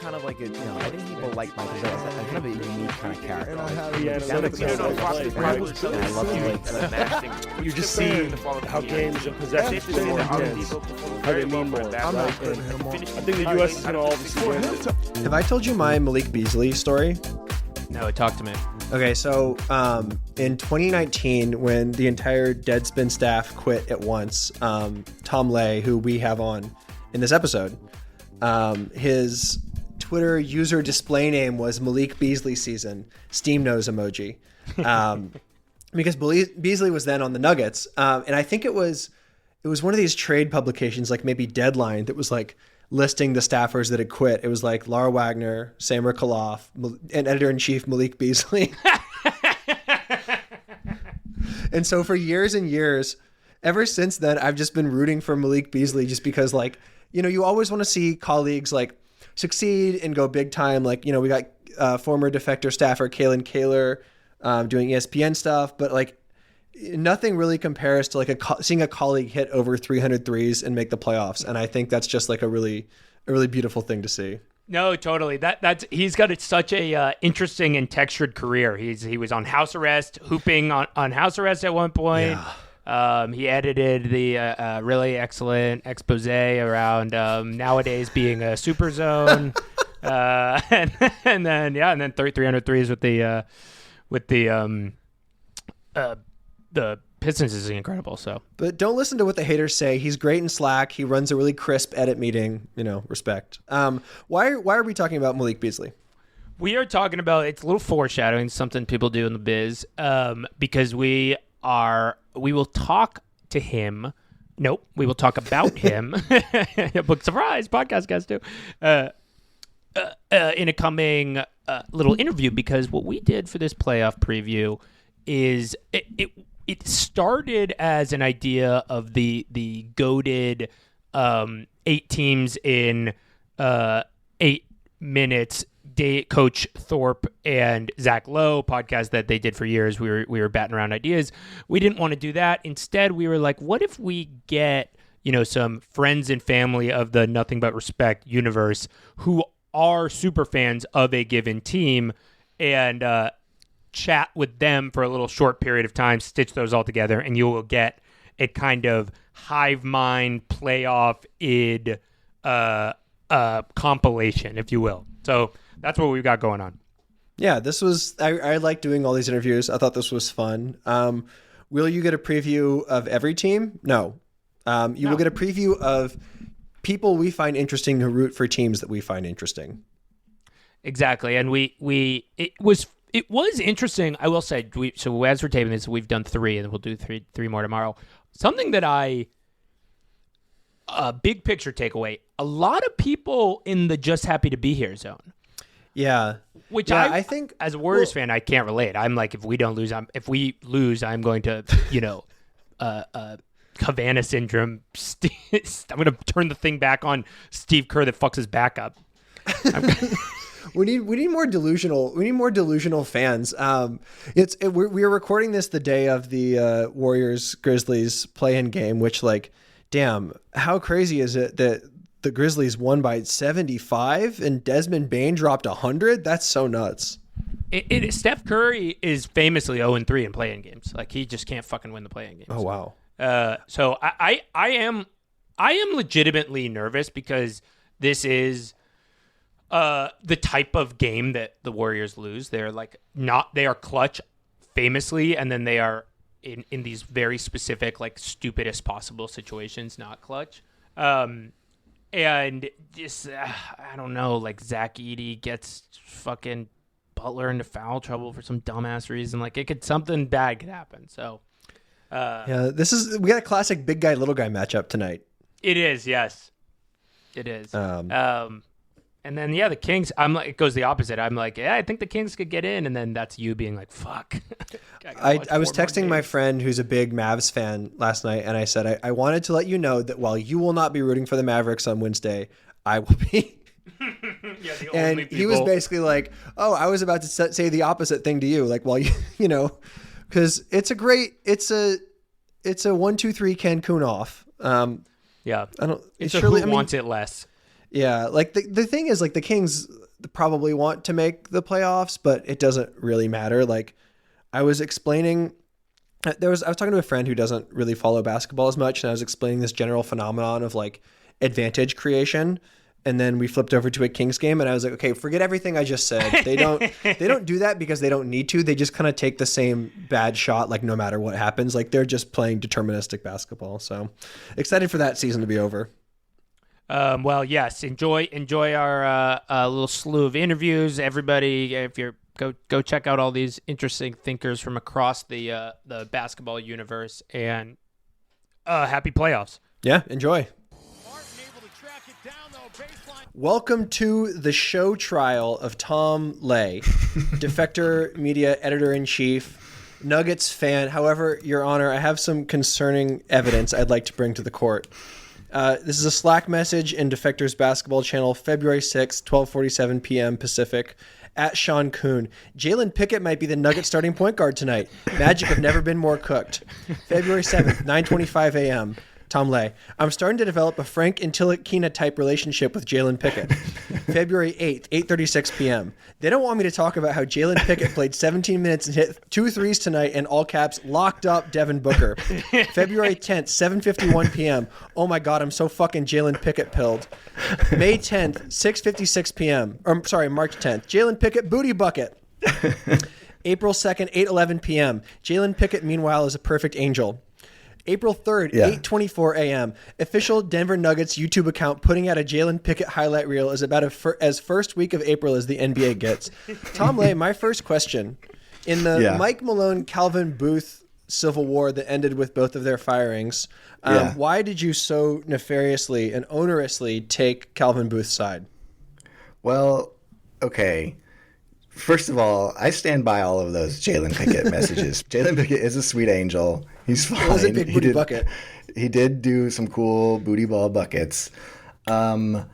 kind of like I think people like Michael Vick as a kind of a unique kind of character. And I have You just see how games and possessions are more intense, how they mean more. I'm not putting him on. I think the U.S. is going to obviously win. Have I told you my Malik Beasley story? No, talk to me. Okay, so in 2019, when the entire Deadspin staff quit at once, Tom Lay, who we have on in this episode, his Twitter user display name was Malik Beasley Season, Steam Nose emoji, because Beasley was then on the Nuggets, and I think it was one of these trade publications, like maybe Deadline, that was like listing the staffers that had quit. It was like Laura Wagner, Samer Kaloff, and editor-in-chief Malik Beasley. And so for years and years, ever since then, I've just been rooting for Malik Beasley just because, like, you always want to see colleagues like succeed and go big time. Like, we got former Defector staffer Kalen Kaler doing ESPN stuff, but like nothing really compares to like seeing a colleague hit over 300 threes and make the playoffs. And I think that's just like a really beautiful thing to see. No, totally. That's he's got such a interesting and textured career. He was on house arrest, hooping on house arrest at one point. Yeah. He edited the really excellent expose around nowadays being a super zone, and then 300 threes with the Pistons is incredible. So, but don't listen to what the haters say. He's great in Slack. He runs a really crisp edit meeting. Respect. Why are we talking about Malik Beasley? We are talking about, it's a little foreshadowing, something people do in the biz, because we will talk to him. Nope, we will talk about him. Book surprise, podcast guys too. In a coming little interview, because what we did for this playoff preview is it started as an idea of the goated 8 teams in 8 minutes. Coach Thorpe and Zach Lowe podcast that they did for years. We were batting around ideas. We didn't want to do that. Instead, we were like, what if we get some friends and family of the Nothing But Respect universe who are super fans of a given team and chat with them for a little short period of time, stitch those all together, and you will get a kind of hive mind playoff compilation, if you will. So that's what we've got going on. Yeah, I like doing all these interviews. I thought this was fun. Will you get a preview of every team? No. You will get a preview of people we find interesting who root for teams that we find interesting. Exactly. And it was interesting. I will say, so as we're taping this, we've done 3 and we'll do three more tomorrow. Something that big picture takeaway, a lot of people in the just happy to be here zone. Yeah. Which I think as a Warriors fan, I can't relate. I'm like, if we lose, I'm going to, Havana syndrome. I'm going to turn the thing back on Steve Kerr that fucks his back up. We need more delusional fans. We were recording this the day of the Warriors Grizzlies play-in game, which, like, damn, how crazy is it that the Grizzlies won by 75 and Desmond Bane dropped 100? That's so nuts. Steph Curry is famously 0-3 in play-in games. Like, he just can't fucking win the play-in games. Oh wow. So I am legitimately nervous because this is the type of game that the Warriors lose. They are clutch famously, and then they are in these very specific, like, stupidest possible situations, not clutch. And just, I don't know, like, Zach Edey gets fucking Butler into foul trouble for some dumbass reason. Like, something bad could happen. So, yeah, we got a classic big guy, little guy matchup tonight. It is, yes. It is. And then, the Kings, it goes the opposite. I'm like, I think the Kings could get in. And then that's you being like, fuck. I was texting my friend who's a big Mavs fan last night, and I said, I wanted to let you know that while you will not be rooting for the Mavericks on Wednesday, I will be. And he was basically like, oh, I was about to say the opposite thing to you. Like, well, because it's a 1-2-3 Cancun off. Yeah. I don't. It's who wants it less. Yeah, like the thing is, like, the Kings probably want to make the playoffs, but it doesn't really matter. Like, I was explaining, I was talking to a friend who doesn't really follow basketball as much, and I was explaining this general phenomenon of like advantage creation. And then we flipped over to a Kings game, and I was like, okay, forget everything I just said. They don't do that because they don't need to. They just kind of take the same bad shot, like, no matter what happens. Like, they're just playing deterministic basketball. So excited for that season to be over. Well, yes, enjoy our little slew of interviews. Everybody, if you're go check out all these interesting thinkers from across the basketball universe, and happy playoffs. Yeah, enjoy. Welcome to the show trial of Tom Lay, Defector Media Editor-in-Chief, Nuggets fan. However, Your Honor, I have some concerning evidence I'd like to bring to the court. This is a Slack message in Defector's basketball channel, February 6th, 12:47 p.m. Pacific, at Sean Kuhn. Jalen Pickett might be the Nuggets starting point guard tonight. Magic have never been more cooked. February 7th, 9:25 a.m., Tom Lay. I'm starting to develop a Frank Ntilikina type relationship with Jalen Pickett. February 8th, 8:36 p.m. They don't want me to talk about how Jalen Pickett played 17 minutes and hit 2 threes tonight and all caps locked up Devin Booker. February 10th, 7:51 p.m. Oh my God, I'm so fucking Jalen Pickett pilled. May 10th, 6:56 p.m. March 10th. Jalen Pickett booty bucket. April 2nd, 8:11 p.m. Jalen Pickett, meanwhile, is a perfect angel. April 3rd, 8:24 a.m. Official Denver Nuggets YouTube account putting out a Jalen Pickett highlight reel is about as first week of April as the NBA gets. Tom Lay, my first question. In the Mike Malone, Calvin Booth civil war that ended with both of their firings, why did you so nefariously and onerously take Calvin Booth's side? Well, okay. First of all, I stand by all of those Jalen Pickett messages. Jalen Pickett is a sweet angel. He's fine. It was a big booty bucket. He did do some cool booty ball buckets. I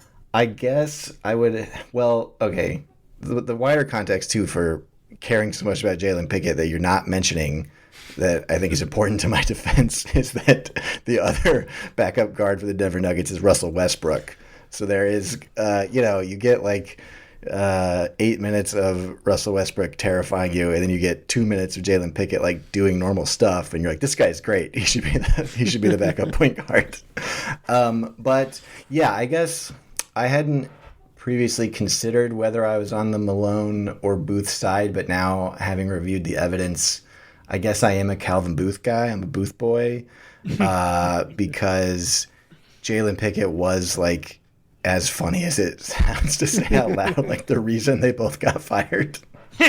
guess I would. Well, okay. The wider context too for caring so much about Jalen Pickett that you're not mentioning that I think is important to my defense is that the other backup guard for the Denver Nuggets is Russell Westbrook. So there is, you get like 8 minutes of Russell Westbrook terrifying you, and then you get 2 minutes of Jalen Pickett like doing normal stuff, and you're like, this guy's great. He should be the backup point guard. But yeah, I guess I hadn't previously considered whether I was on the Malone or Booth side, but now having reviewed the evidence, I guess I am a Calvin Booth guy. I'm a Booth boy because Jalen Pickett was like, as funny as it sounds to say out loud, like the reason they both got fired. A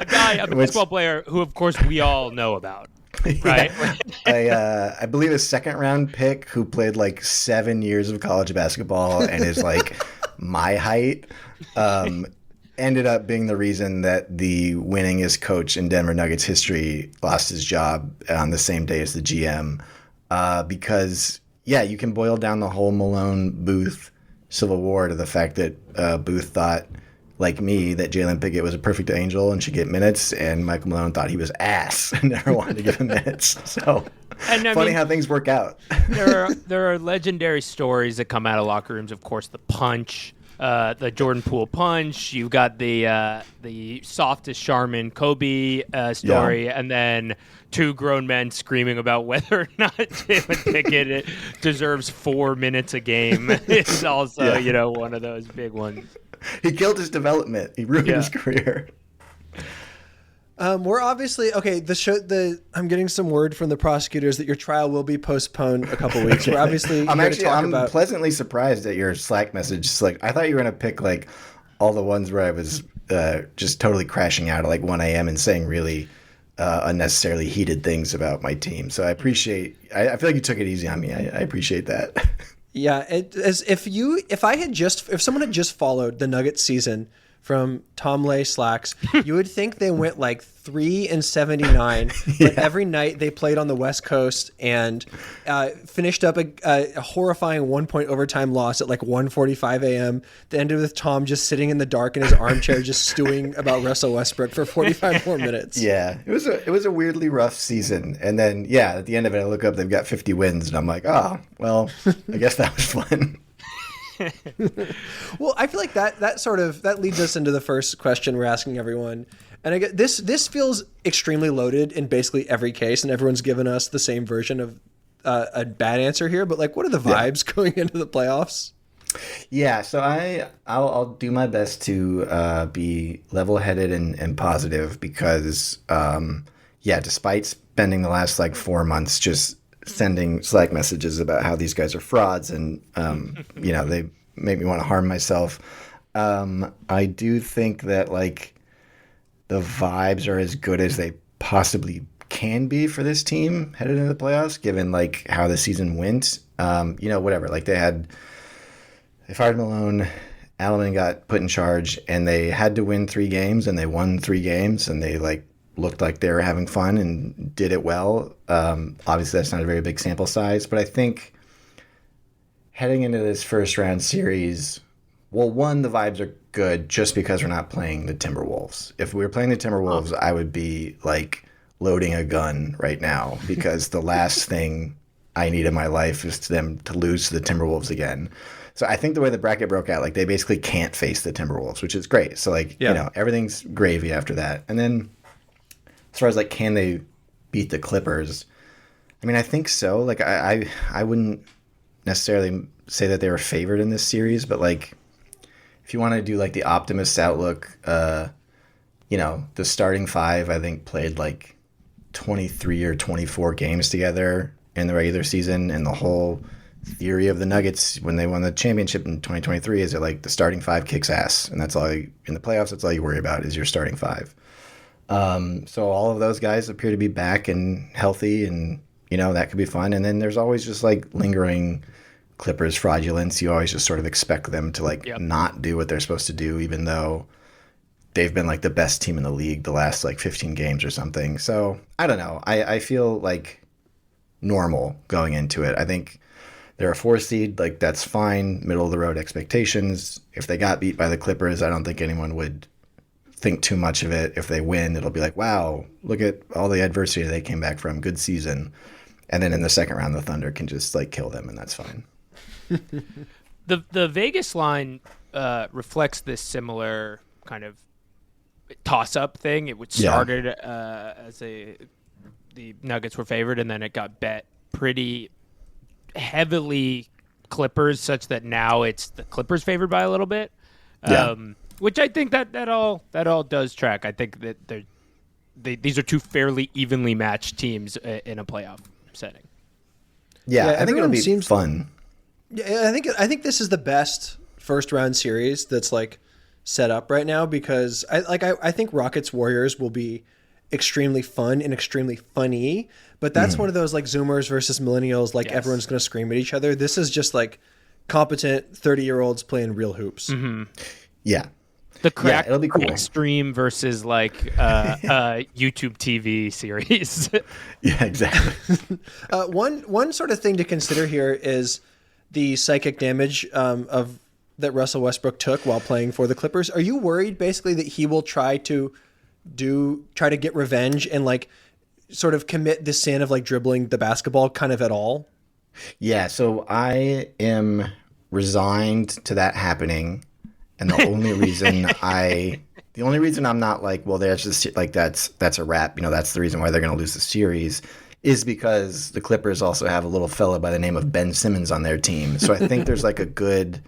basketball player who, of course, we all know about, right? Yeah. I believe a second round pick who played like 7 years of college basketball and is like my height, ended up being the reason that the winningest coach in Denver Nuggets history lost his job on the same day as the GM, because you can boil down the whole Malone-Booth civil war to the fact that Booth thought, like me, that Jalen Pickett was a perfect angel and should get minutes, and Michael Malone thought he was ass and never wanted to give him minutes. So funny how things work out. There are legendary stories that come out of locker rooms. Of course, the punch, the Jordan Poole punch. You've got the softest Charmin Kobe story, and then two grown men screaming about whether or not Jalen Pickett deserves 4 minutes a game. It's also, one of those big ones. He killed his development. He ruined his career. We're obviously okay. I'm getting some word from the prosecutors that your trial will be postponed a couple weeks. We're obviously I'm pleasantly surprised at your Slack message. It's like I thought you were going to pick like all the ones where I was just totally crashing out at like 1 a.m. and saying really unnecessarily heated things about my team. So I feel like you took it easy on me. I appreciate that. Yeah, if someone had just followed the Nuggets season from Tom Lay slacks. You would think they went like 3-79, but every night they played on the West Coast and finished up a horrifying 1-point overtime loss at like 1:45 a.m. That ended with Tom just sitting in the dark in his armchair, just stewing about Russell Westbrook for 45 more minutes. Yeah, it was a weirdly rough season, and then at the end of it, I look up, they've got 50 wins, and I'm like, oh, well, I guess that was fun. Well, I feel like that leads us into the first question we're asking everyone. And I get this feels extremely loaded in basically every case, and everyone's given us the same version of a bad answer here. But like, what are the vibes going into the playoffs? Yeah, so I'll do my best to be level-headed and positive because despite spending the last like 4 months just sending Slack messages about how these guys are frauds and they make me want to harm myself. I do think that like the vibes are as good as they possibly can be for this team headed into the playoffs, given like how the season went. Whatever. Like they fired Malone, Alleman got put in charge, and they had to win 3 games, and they won 3 games, and they like looked like they were having fun and did it well. Obviously, that's not a very big sample size, but I think heading into this first round series, well, one, the vibes are good just because we're not playing the Timberwolves. If we were playing the Timberwolves, I would be like loading a gun right now because the last thing I need in my life is them to lose to the Timberwolves again. So I think the way the bracket broke out, like they basically can't face the Timberwolves, which is great. So like, everything's gravy after that. And then as far as like, can they beat the Clippers? I mean, I think so. Like I wouldn't necessarily say that they were favored in this series, but like if you want to do like the optimist outlook, the starting 5, I think played like 23 or 24 games together in the regular season, and the whole theory of the Nuggets when they won the championship in 2023 is that like the starting 5 kicks ass, and that's all in the playoffs. That's all you worry about is your starting 5. So all of those guys appear to be back and healthy, and that could be fun. And then there's always just like lingering Clippers fraudulence. You always just sort of expect them to like not do what they're supposed to do, even though they've been like the best team in the league the last like 15 games or something. So I don't know. I feel like normal going into it. I think they're a 4 seed. Like that's fine. Middle of the road expectations. If they got beat by the Clippers, I don't think anyone would think too much of it. If they win, it'll be like, wow, look at all the adversity they came back from. Good season. And then in the second round, the Thunder can just like kill them, and that's fine. The Vegas line reflects this similar kind of toss-up thing. It started as the Nuggets were favored, and then it got bet pretty heavily Clippers, such that now it's the Clippers favored by a little bit. Which I think that all does track. I think that these are 2 fairly evenly matched teams in a playoff setting. Yeah, I think it'll be fun. Yeah, I think this is the best first round series that's like set up right now, because I think Rockets Warriors will be extremely fun and extremely funny, but that's one of those like Zoomers versus millennials, like everyone's going to scream at each other. This is just like competent 30-year-olds playing real hoops. Mm-hmm. Yeah. The crack it'll be cool. stream versus like YouTube TV series. Yeah, exactly. One sort of thing to consider here is the psychic damage of that Russell Westbrook took while playing for the Clippers. Are you worried basically that he will try to get revenge and like sort of commit the sin of like dribbling the basketball kind of at all? Yeah, so I am resigned to that happening. And the only reason I'm not like, well, there's just like that's a wrap. That's the reason why they're going to lose the series, is because the Clippers also have a little fella by the name of Ben Simmons on their team. So I think there's like a good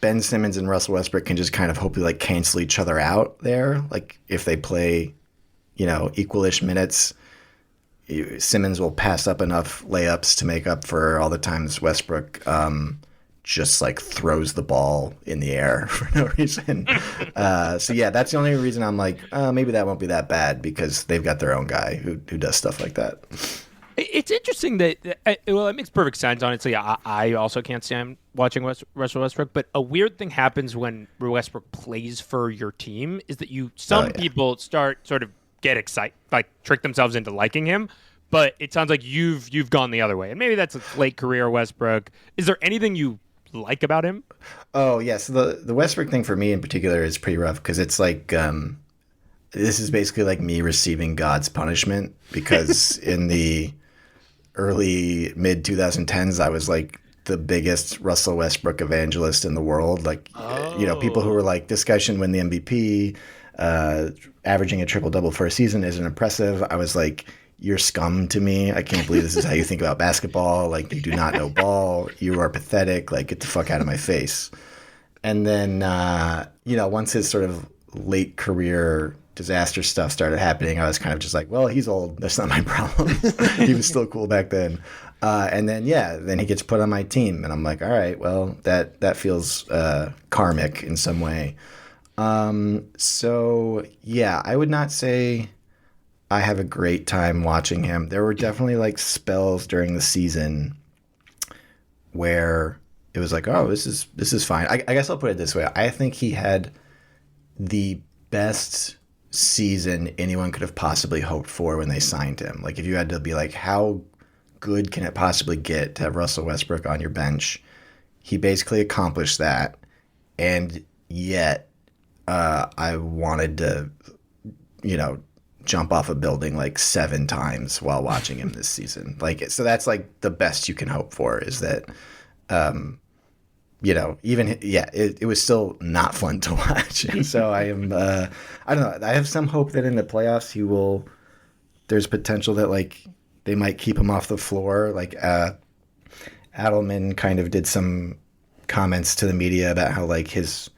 Ben Simmons and Russell Westbrook can just kind of hopefully like cancel each other out there. Like if they play, equalish minutes, Simmons will pass up enough layups to make up for all the times Westbrook just like throws the ball in the air for no reason. So yeah, that's the only reason I'm like, maybe that won't be that bad, because they've got their own guy who does stuff like that. It's interesting that well, it makes perfect sense. Honestly, I also can't stand watching Russell Westbrook. But a weird thing happens when Westbrook plays for your team is that some people start sort of get excited, like trick themselves into liking him. But it sounds like you've gone the other way, and maybe that's a late career Westbrook. Is there anything you like about him? Oh yes, the Westbrook thing for me in particular is pretty rough because it's like this is basically like me receiving God's punishment because in the early mid 2010s I was like the biggest Russell Westbrook evangelist in the world. Like people who were like, this guy shouldn't win the MVP, averaging a triple double for a season isn't impressive. I was like, you're scum to me. I can't believe this is how you think about basketball. Like, you do not know ball. You are pathetic. Like, get the fuck out of my face. And then, once his sort of late career disaster stuff started happening, I was kind of just like, well, he's old. That's not my problem. He was still cool back then. And then he gets put on my team. And I'm like, all right, well, that feels karmic in some way. I would not say I have a great time watching him. There were definitely like spells during the season where it was like, oh, this is fine. I guess I'll put it this way. I think he had the best season anyone could have possibly hoped for when they signed him. Like, if you had to be like, how good can it possibly get to have Russell Westbrook on your bench? He basically accomplished that. And yet I wanted to, jump off a building like 7 times while watching him this season. Like, so that's like the best you can hope for, is that, it was still not fun to watch. And so I am, I don't know. I have some hope that in the playoffs there's potential that like they might keep him off the floor. Like, Adelman kind of did some comments to the media about how like his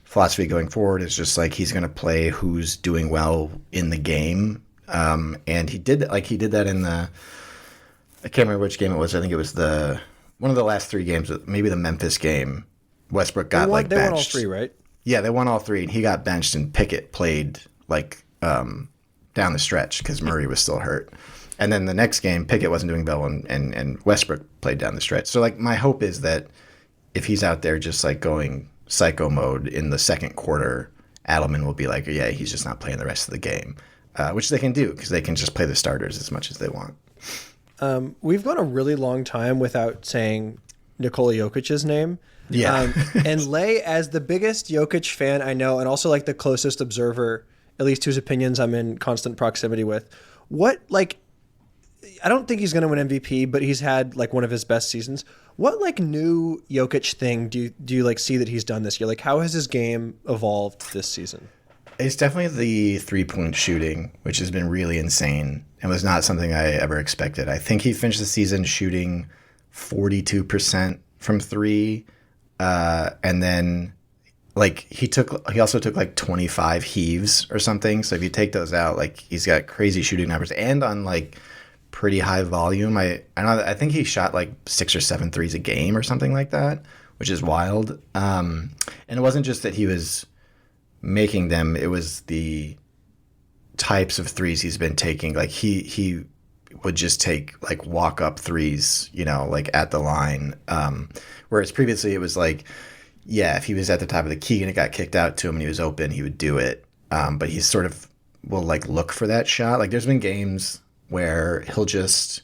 philosophy going forward is just like he's going to play who's doing well in the game. And he did that in I can't remember which game it was. I think it was one of the last 3 games, maybe the Memphis game. Westbrook got benched. They won all 3, right? Yeah, they won all 3, and he got benched, and Pickett played like down the stretch because Murray was still hurt. And then the next game, Pickett wasn't doing well, and Westbrook played down the stretch. So like my hope is that if he's out there just like going psycho mode in the second quarter, Adelman will be like, yeah, he's just not playing the rest of the game, which they can do because they can just play the starters as much as they want. We've gone a really long time without saying Nikola Jokic's name. Yeah. And Lay, as the biggest Jokic fan I know, and also like the closest observer, at least whose opinions I'm in constant proximity with, I don't think he's going to win MVP, but he's had like one of his best seasons. What like new Jokic thing do you like see that he's done this year? Like, how has his game evolved this season? It's definitely the 3-point shooting, which has been really insane and was not something I ever expected. I think he finished the season shooting 42% from 3. And then like he also took like 25 heaves or something. So if you take those out, like he's got crazy shooting numbers and on like pretty high volume. I think he shot like 6 or 7 threes a game or something like that, which is wild. And it wasn't just that he was making them, it was the types of threes he's been taking. Like he would just take like walk up threes, like at the line. Whereas previously it was like, yeah, if he was at the top of the key and it got kicked out to him and he was open, he would do it. But he sort of will like look for that shot. Like there's been games where he'll just,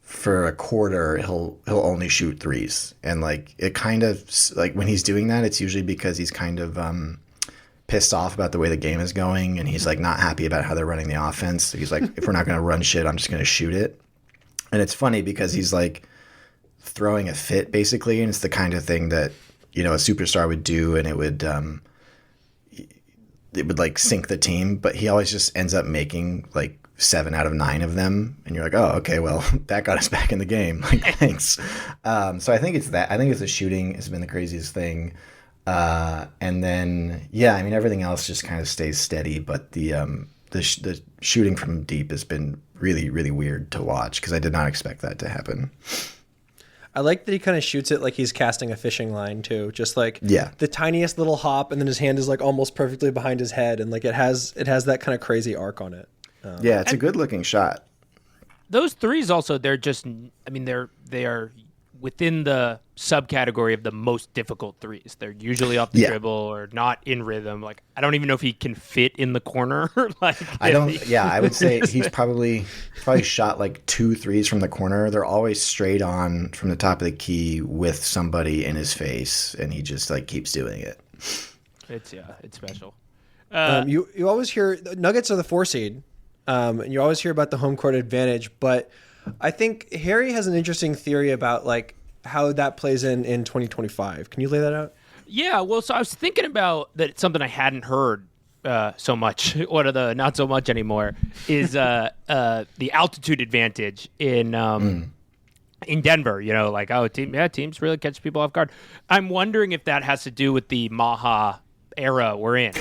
for a quarter, he'll only shoot threes. And like, it kind of like when he's doing that, it's usually because he's kind of, pissed off about the way the game is going. And he's like not happy about how they're running the offense. So he's like, if we're not going to run shit, I'm just going to shoot it. And it's funny because he's like throwing a fit basically. And it's the kind of thing that, a superstar would do. And it would like sink the team, but he always just ends up making like 7 out of 9 of them. And you're like, oh, okay, well, that got us back in the game. Like, thanks. So I think it's that. I think it's the shooting has been the craziest thing. And then, everything else just kind of stays steady. But the shooting from deep has been really, really weird to watch because I did not expect that to happen. I like that he kind of shoots it like he's casting a fishing line too. Just like the tiniest little hop, and then his hand is like almost perfectly behind his head, and like it has that kind of crazy arc on it. It's a good looking shot. those threes also, they're just, I mean, they are within the subcategory of the most difficult threes. They're usually off the dribble or not in rhythm. Like, I don't even know if he can fit in the corner. Like, I would say he's probably shot like 2 threes from the corner. They're always straight on from the top of the key with somebody in his face, and he just like keeps doing it. It's special. You always hear Nuggets are the 4 seed, and you always hear about the home court advantage. But I think Harry has an interesting theory about like how that plays in 2025. Can you lay that out? Yeah, well, so I was thinking about that. It's something I hadn't heard so much, or the not so much anymore, is the altitude advantage in Denver. You know, like teams really catch people off guard. I'm wondering if that has to do with the Maha era we're in.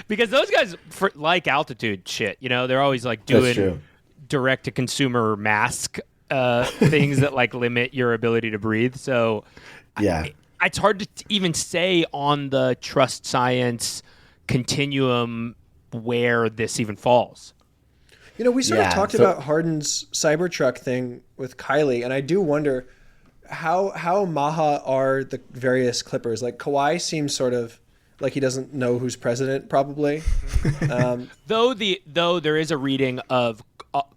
Because those guys like altitude shit, you know, they're always like doing direct to consumer mask things that like limit your ability to breathe. So it's hard to even say on the trust science continuum where this even falls. You know, we sort of talked about Harden's Cybertruck thing with Kylie, and I do wonder how Maha are the various Clippers. Like Kawhi seems sort of like he doesn't know who's president, probably. Though there is a reading of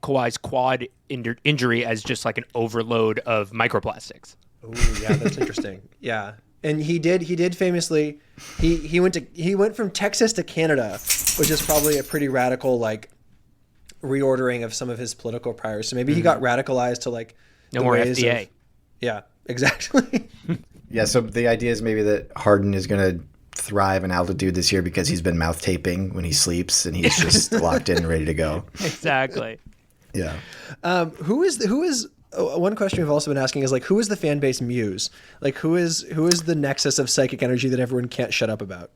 Kawhi's quad injury as just like an overload of microplastics. Oh yeah, that's interesting. Yeah, and he did famously he went from Texas to Canada, which is probably a pretty radical like reordering of some of his political priors. So maybe he got radicalized to like no more FDA. Yeah, exactly. Yeah, so the idea is maybe that Harden is going to thrive in altitude this year because he's been mouth taping when he sleeps and he's just locked in and ready to go. Exactly. Yeah. Who is one question we've also been asking is like, who is the fan base muse? Like who is the nexus of psychic energy that everyone can't shut up about?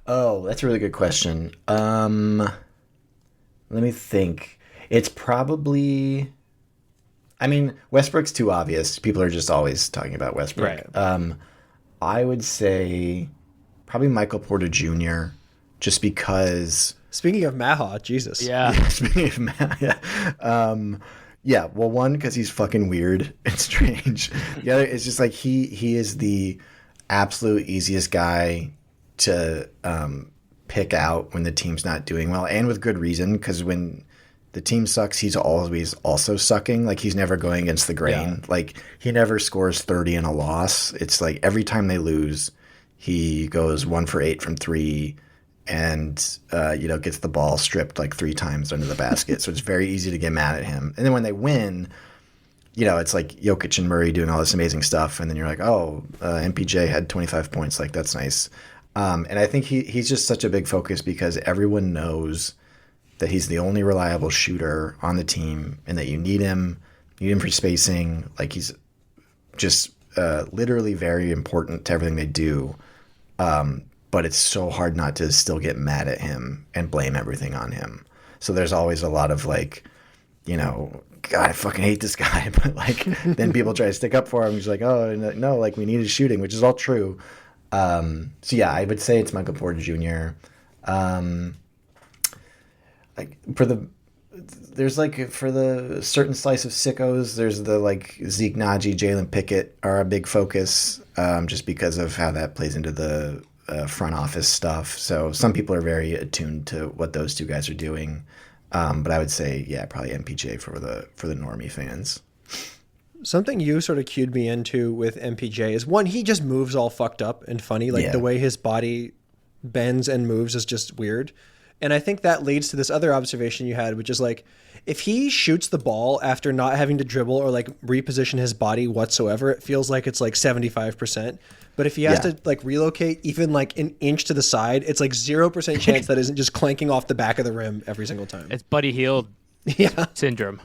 Oh, that's a really good question. Let me think. It's probably, I mean, Westbrook's too obvious. People are just always talking about Westbrook. Right. I would say probably Michael Porter Jr. just because. Speaking of Maha, Jesus. Yeah. Speaking of Maha, yeah. Well, one, because he's fucking weird and strange. The other is just like he is the absolute easiest guy to pick out when the team's not doing well, and with good reason, because when the team sucks, he's always also sucking. Like he's never going against the grain. Yeah. Like he never scores 30 in a loss. It's like every time they lose, he goes 1 for 8 from 3 and, gets the ball stripped like 3 times under the basket. So it's very easy to get mad at him. And then when they win, it's like Jokic and Murray doing all this amazing stuff. And then you're like, MPJ had 25 points. Like that's nice. And I think he's just such a big focus because everyone knows that he's the only reliable shooter on the team and that you need him for spacing. Like he's just literally very important to everything they do. But it's so hard not to still get mad at him and blame everything on him. So there's always a lot of like, God, I fucking hate this guy. But like then people try to stick up for him. He's like, oh, no, like we need his shooting, which is all true. So yeah, I would say it's Michael Porter Jr. For the certain slice of sickos, there's the like Zeke Naji, Jalen Pickett are a big focus, just because of how that plays into the front office stuff. So some people are very attuned to what those two guys are doing. But I would say, yeah, probably MPJ for the normie fans. Something you sort of cued me into with MPJ is one, he just moves all fucked up and funny. Like the way his body bends and moves is just weird. And I think that leads to this other observation you had, which is like, if he shoots the ball after not having to dribble or like reposition his body whatsoever, it feels like it's like 75%. But if he has to like relocate even like an inch to the side, it's like 0% chance that isn't just clanking off the back of the rim every single time. It's Buddy Hield syndrome.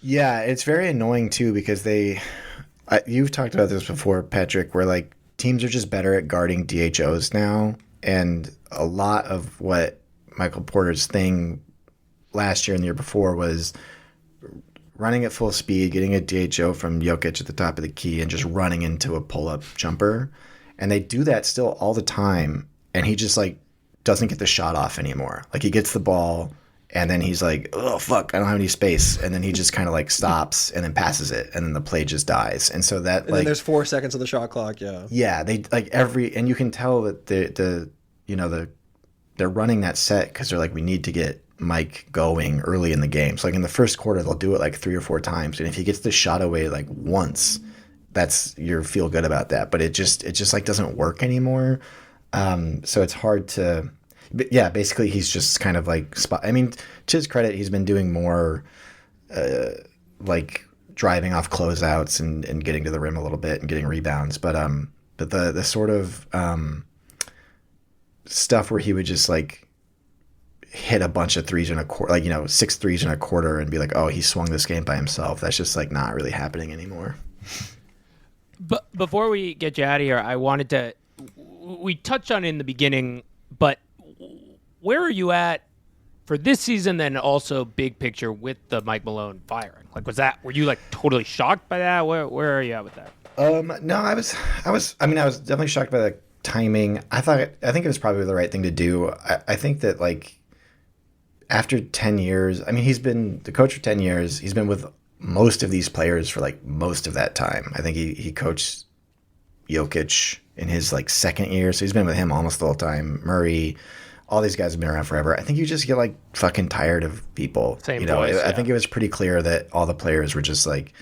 Yeah, it's very annoying too because you've talked about this before, Patrick, where like teams are just better at guarding DHOs now. And a lot of what Michael Porter's thing last year and the year before was running at full speed, getting a DHO from Jokic at the top of the key and just running into a pull-up jumper. And they do that still all the time. And he just like doesn't get the shot off anymore. Like he gets the ball and then he's like, oh fuck, I don't have any space, and then he just kind of like stops and then passes it, and then the play just dies. And so that and then there's 4 seconds of the shot clock. Yeah, they like and you can tell that they're running that set because they're like, we need to get Mike going early in the game. So like in the first quarter, they'll do it like 3 or 4 times, and if he gets the shot away like once, that's you feel good about that. But it just like doesn't work anymore. So it's hard to. But yeah, basically he's just kind of like I mean, to his credit, he's been doing more like driving off closeouts and getting to the rim a little bit and getting rebounds. But the sort of stuff where he would just like hit a bunch of threes in a quarter, like 6 threes in a quarter, and be like, oh, he swung this game by himself. That's just like not really happening anymore. But before we get you out of here, I wanted to. We touched on it in the beginning, but where are you at for this season? Then also big picture with the Mike Malone firing. Like, were you like totally shocked by that? Where are you at with that? No, I was definitely shocked by the timing. I think it was probably the right thing to do. I think that like after 10 years, I mean, he's been the coach for 10 years. He's been with most of these players for like most of that time. I think he coached Jokic in his like second year, so he's been with him almost the whole time. Murray, all these guys have been around forever. I think you just get like fucking tired of people. Same voice, I think it was pretty clear that all the players were just like,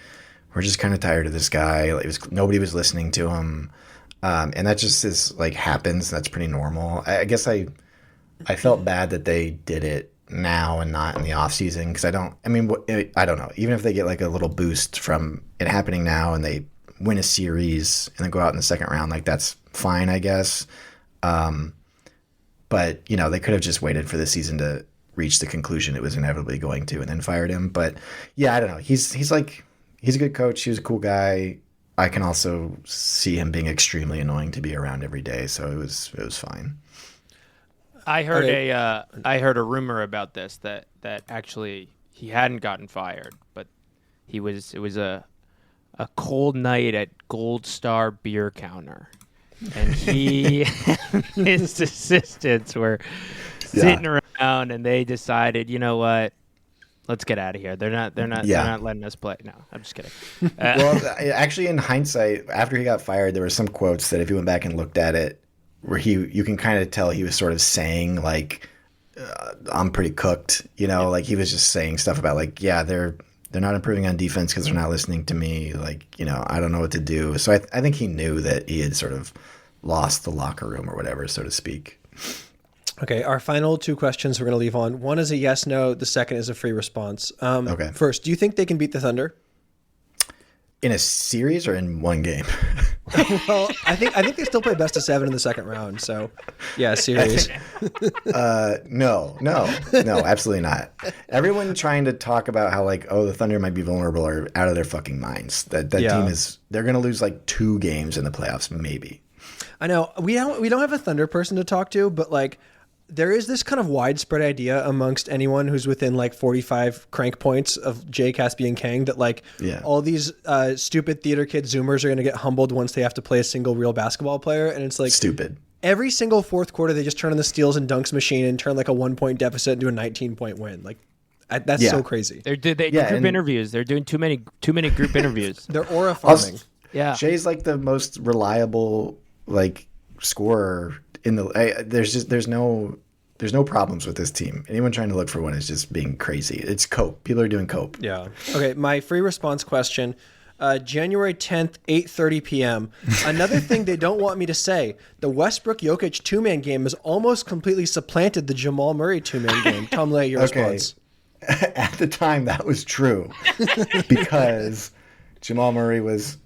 we're just kind of tired of this guy. Like, nobody was listening to him, and that just is like happens. That's pretty normal. I guess I felt bad that they did it now and not in the off season because I don't know. Even if they get like a little boost from it happening now and they win a series and then go out in the second round, like that's fine, I guess. But they could have just waited for the season to reach the conclusion it was inevitably going to, and then fired him. But yeah, I don't know. He's a good coach. He was a cool guy. I can also see him being extremely annoying to be around every day. So it was fine. I heard a rumor about this that actually he hadn't gotten fired, but it was a cold night at Gold Star Beer Counter. And he and his assistants were sitting around, and they decided, you know what, let's get out of here. They're not letting us play. No, I'm just kidding. Well, actually, in hindsight, after he got fired, there were some quotes that if you went back and looked at it, where you can kind of tell he was sort of saying like, I'm pretty cooked. Like he was just saying stuff about like, yeah, they're not improving on defense because they're not listening to me. Like, I don't know what to do. So I think he knew that he had sort of lost the locker room or whatever, so to speak. Okay, our final 2 questions we're going to leave on. One is a yes, no. The second is a free response. Okay. First, do you think they can beat the Thunder? In a series or in one game? Well, I think they still play best of 7 in the second round. So, yeah, series. No, absolutely not. Everyone trying to talk about how like, oh, the Thunder might be vulnerable are out of their fucking minds. That team they're going to lose like 2 games in the playoffs, maybe. I know we don't have a Thunder person to talk to, but like there is this kind of widespread idea amongst anyone who's within like 45 crank points of Jay, Caspy, and Kang that like all these stupid theater kid Zoomers are going to get humbled once they have to play a single real basketball player, and it's like stupid. Every single fourth quarter, they just turn on the steals and dunks machine and turn like a 1-point deficit into a 19-point win. Like that's so crazy. They do group interviews. They're doing too many group interviews. They're aura farming. Yeah, Jay's like the most reliable like scorer in the. There's no problems with this team. Anyone trying to look for one is just being crazy. It's cope. People are doing cope. Yeah. Okay. My free response question. January 10th, 8:30 p.m. Another thing they don't want me to say: the Westbrook-Jokic 2-man game has almost completely supplanted the Jamal Murray 2-man game. Tom Lay, your response. At the time, that was true because Jamal Murray was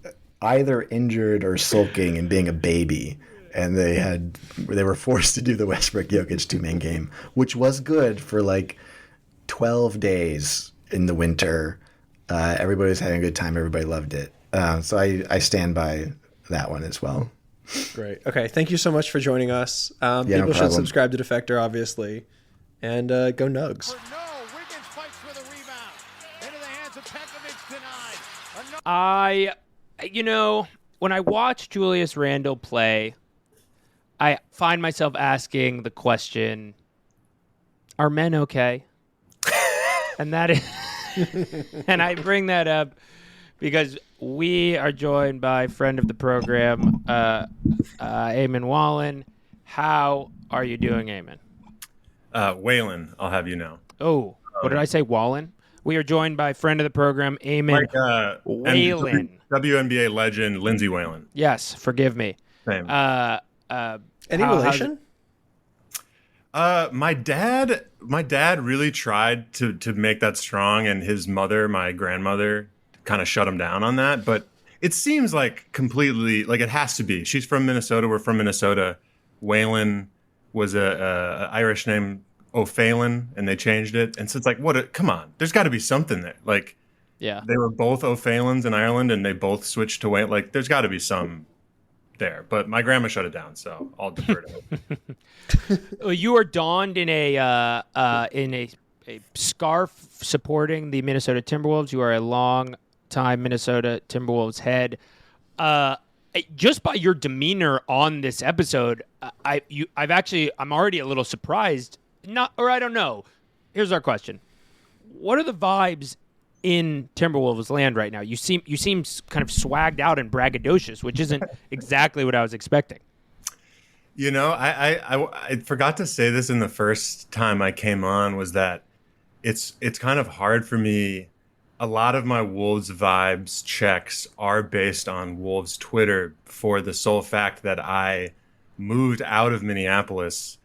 either injured or sulking and being a baby, and they were forced to do the Westbrook-Jokic 2-man game, which was good for like 12 days in the winter. Everybody was having a good time. Everybody loved it. So I stand by that one as well. Great. Okay. Thank you so much for joining us. People should subscribe to Defector, obviously, and go Nugs. When I watch Julius Randle play, I find myself asking the question, are men okay? And that is, and I bring that up because we are joined by friend of the program, Eamon Wallen. How are you doing, Eamon? Waylon, I'll have you know. Oh, what did I say, Wallen? We are joined by friend of the program, Eamon Whalen. WNBA legend Lindsay Whalen. Yes, forgive me. Same. Any relation? My dad really tried to make that strong, and his mother, my grandmother, kind of shut him down on that. But it seems like completely, like it has to be. She's from Minnesota. We're from Minnesota. Whalen was a Irish name, O'Phelan, and they changed it. And so it's like, come on, there's got to be something there. Like, yeah, they were both O'Phelans in Ireland, and they both switched to Whalen. Like, there's got to be some there. But my grandma shut it down, so I'll defer to her. You are donned in a scarf supporting the Minnesota Timberwolves. You are a long-time Minnesota Timberwolves head. Just by your demeanor on this episode, I'm already a little surprised. I don't know. Here's our question: what are the vibes in Timberwolves land right now? You seem kind of swagged out and braggadocious, which isn't exactly what I was expecting. You know, I forgot to say this in the first time I came on, was that it's kind of hard for me. A lot of my Wolves vibes checks are based on Wolves Twitter, for the sole fact that I moved out of Minneapolis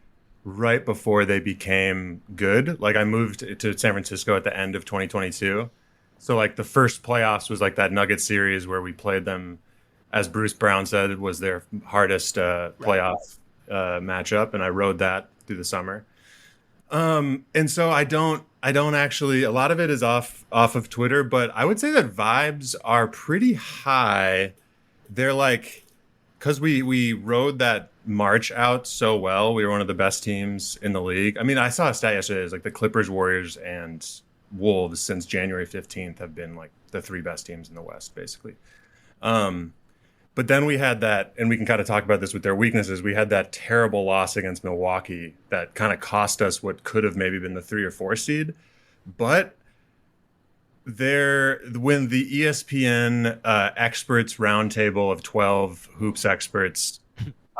right before they became good. Like, I moved to San Francisco at the end of 2022. So like the first playoffs was like that Nuggets series where we played them, as Bruce Brown said, it was their hardest playoff matchup, and I rode that through the summer. And so I don't actually, a lot of it is off of Twitter, but I would say that vibes are pretty high. They're like, because we rode that march out so well, we were one of the best teams in the league. I mean, I saw a stat yesterday, it's like the Clippers, Warriors, and Wolves since January 15th have been like the three best teams in the West, basically. But then we had that, and we can kind of talk about this with their weaknesses. We had that terrible loss against Milwaukee that kind of cost us what could have maybe been the 3 or 4 seed. But when the ESPN experts roundtable of 12 hoops experts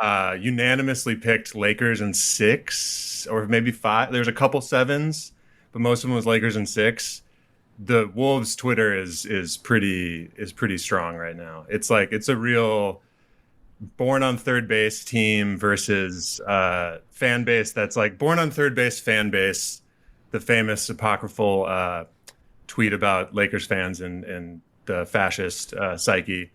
unanimously picked Lakers in 6 or maybe 5, there's a couple 7s, but most of them was Lakers in 6. The Wolves Twitter is pretty strong right now. It's like, it's a real born on third base team versus fan base that's like born on third base fan base, the famous apocryphal tweet about Lakers fans and the fascist psyche.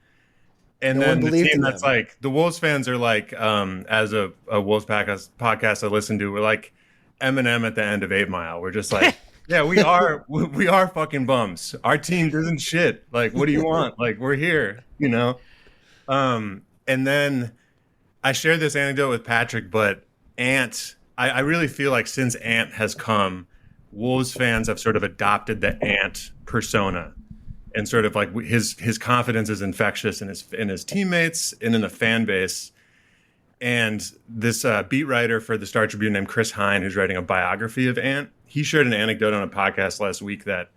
And then the team that's like, the Wolves fans are like, as a Wolves podcast I listen to, we're like Eminem at the end of 8 Mile. We're just like, yeah, we are fucking bums. Our team doesn't shit. Like, what do you want? Like, we're here, you know? And then I shared this anecdote with Patrick, but Ant, I really feel like since Ant has come, Wolves fans have sort of adopted the Ant persona, and sort of like his confidence is infectious in his teammates and in the fan base. And this beat writer for the Star Tribune named Chris Hine, who's writing a biography of Ant, he shared an anecdote on a podcast last week that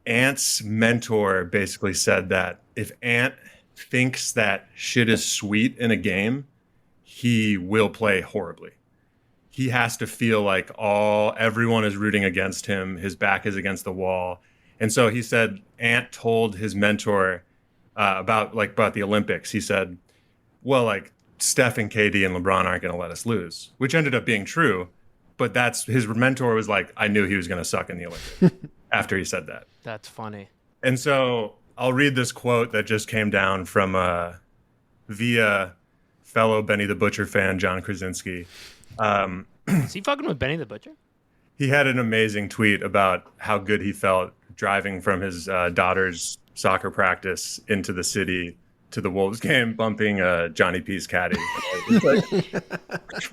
Ant's mentor basically said that if Ant thinks that shit is sweet in a game, he will play horribly. He has to feel like everyone is rooting against him. His back is against the wall. And so he said Ant told his mentor about the Olympics. He said, well, like, Steph and KD and LeBron aren't going to let us lose, which ended up being true. But that's, his mentor was like, I knew he was going to suck in the Olympics after he said that. That's funny. And so I'll read this quote that just came down from via fellow Benny the Butcher fan, John Krasinski. Is he fucking with Benny the Butcher? He had an amazing tweet about how good he felt driving from his daughter's soccer practice into the city to the Wolves game, bumping Johnny P's caddy.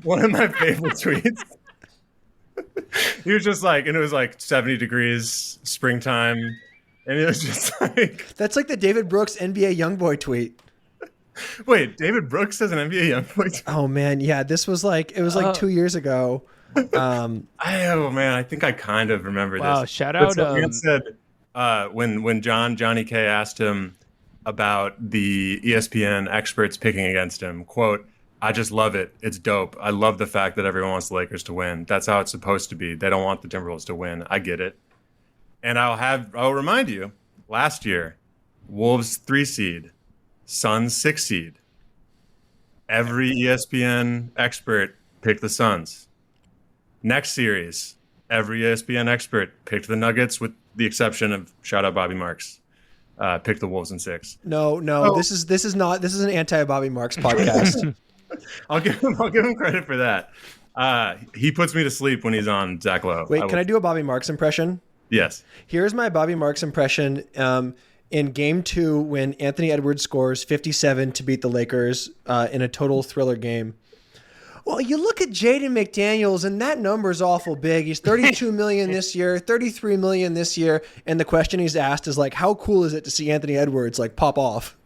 One of my favorite tweets. He was just like, and it was like 70 degrees, springtime, and it was just like, that's like the David Brooks NBA YoungBoy tweet. Wait, David Brooks as an NBA young point. Oh man, yeah, this was like 2 years ago. Oh man, I think I kind of remember Wow, this. shout But out, so Ant said when Johnny K asked him about the ESPN experts picking against him, quote, "I just love it. It's dope. I love the fact that everyone wants the Lakers to win. That's how it's supposed to be. They don't want the Timberwolves to win. I get it." And I'll remind you, last year, Wolves 3 seed, Suns 6 seed. Every ESPN expert picked the Suns. Next series, every ESPN expert picked the Nuggets, with the exception of shout out Bobby Marks, picked the Wolves in 6. No, this is an anti Bobby Marks podcast. I'll give him credit for that. He puts me to sleep when he's on Zach Lowe. Wait, can I do a Bobby Marks impression? Yes. Here's my Bobby Marks impression. In Game 2, when Anthony Edwards scores 57 to beat the Lakers in a total thriller game. Well, you look at Jaden McDaniels, and that number's awful big. He's $32 million this year, $33 million this year, and the question he's asked is like, how cool is it to see Anthony Edwards like pop off?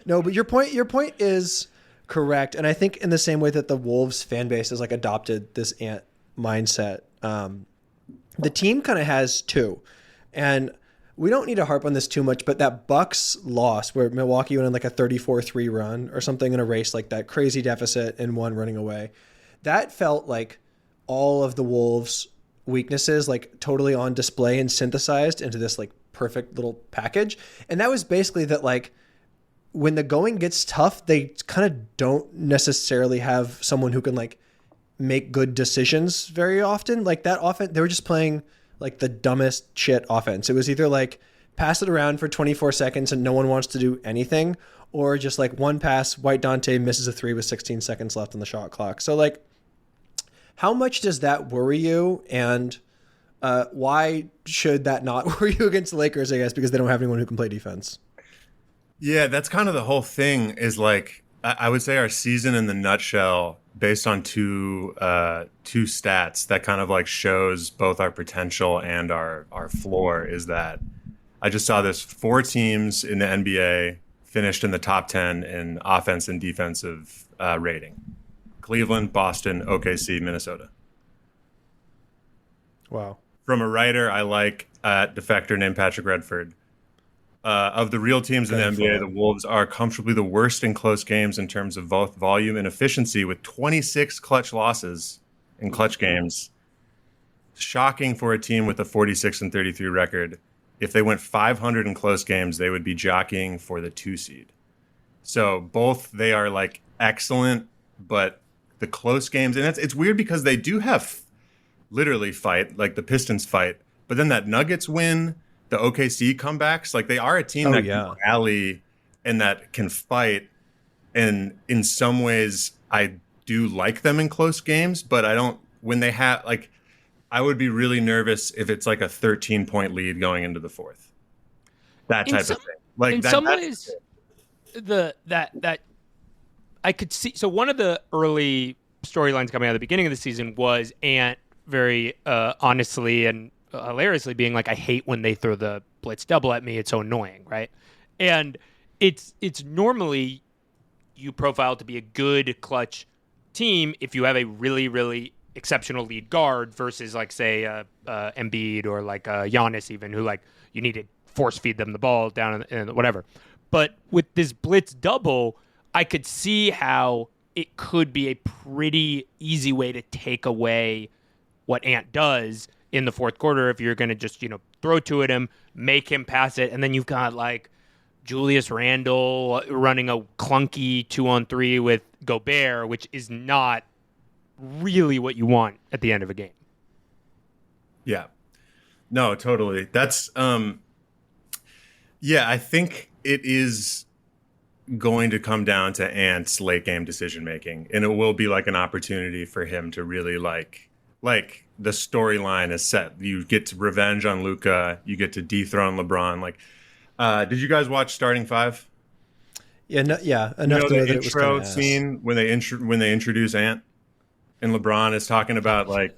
No, but your point is correct, and I think in the same way that the Wolves fan base has like adopted this Ant mindset, the team kind of has too, and we don't need to harp on this too much, but that Bucks loss where Milwaukee went on like a 34-3 run or something in a race, like that crazy deficit and one running away, that felt like all of the Wolves' weaknesses like totally on display and synthesized into this like perfect little package. And that was basically that like when the going gets tough, they kind of don't necessarily have someone who can like make good decisions very often. Like that offense, they were just playing like the dumbest shit offense. It was either like pass it around for 24 seconds and no one wants to do anything, or just like one pass, White Dante misses a 3 with 16 seconds left on the shot clock. So like, how much does that worry you? And why should that not worry you against the Lakers, I guess, because they don't have anyone who can play defense? Yeah, that's kind of the whole thing is like, I would say our season in the nutshell, based on two stats that kind of like shows both our potential and our floor, is that I just saw this 4 teams in the NBA finished in the top 10 in offense and defensive rating. Cleveland, Boston, OKC, Minnesota. Wow. From a writer I like at Defector named Patrick Redford. Of the real teams in the NBA, the Wolves are comfortably the worst in close games in terms of both volume and efficiency, with 26 clutch losses in clutch games. Shocking for a team with a 46-33 record. If they went 500 in close games, they would be jockeying for the 2 seed. So both, they are like excellent, but the close games, and it's weird because they do have literally fight, like the Pistons fight, but then that Nuggets win, the OKC comebacks, like they are a team that can rally and that can fight. And in some ways, I do like them in close games, but I don't, when they have, like, I would be really nervous if it's like a 13-point lead going into the 4th. That type of thing. Like in some ways, that I could see. So one of the early storylines coming out of the beginning of the season was Ant very honestly and hilariously being like, I hate when they throw the blitz double at me. It's so annoying, right? And it's normally you profile to be a good clutch team if you have a really, really exceptional lead guard versus like say Embiid or like Giannis even, who like you need to force feed them the ball down and whatever. But with this blitz double, I could see how it could be a pretty easy way to take away what Ant does in the 4th quarter if you're going to just, throw to at him, make him pass it, and then you've got like Julius Randle running a clunky 2-on-3 with Gobert, which is not really what you want at the end of a game. Yeah. No, totally. That's I think it is going to come down to Ant's late game decision making, and it will be like an opportunity for him to really like the storyline is set. You get to revenge on Luka. You get to dethrone LeBron. Like, did you guys watch Starting Five? Yeah, enough to know that it was intro scene when they introduce Ant and LeBron is talking about like,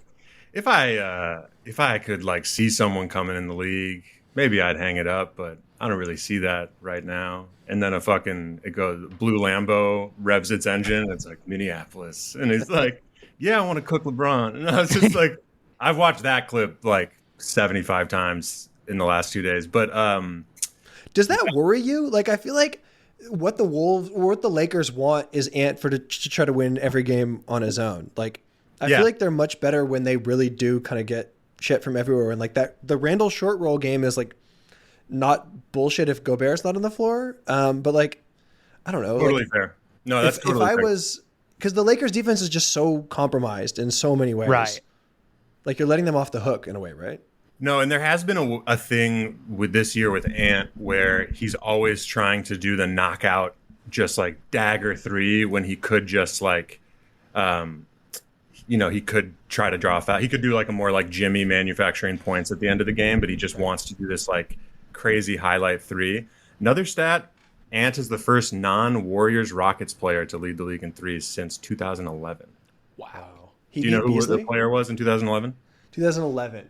if I could like see someone coming in the league, maybe I'd hang it up, but I don't really see that right now. And then it goes blue Lambo revs its engine. And it's like Minneapolis, and it's like, yeah, I want to cook LeBron. And I was just like, I've watched that clip like 75 times in the last 2 days. But does that worry you? Like, I feel like what the Lakers want is Ant to try to win every game on his own. Like, I feel like they're much better when they really do kind of get shit from everywhere. And like that, the Randall short roll game is like not bullshit if Gobert's not on the floor. But like, I don't know. Totally like, fair. No, that's totally fair. Because the Lakers defense is just so compromised in so many ways. Right. Like you're letting them off the hook in a way, right? No, and there has been a thing with this year with Ant where he's always trying to do the knockout, just like dagger three when he could just like, he could try to draw a foul. He could do like a more like Jimmy manufacturing points at the end of the game, but he just wants to do this like crazy highlight three. Another stat, Ant is the first non-Warriors Rockets player to lead the league in threes since 2011. Wow. Do you know who the player was in 2011? 2011.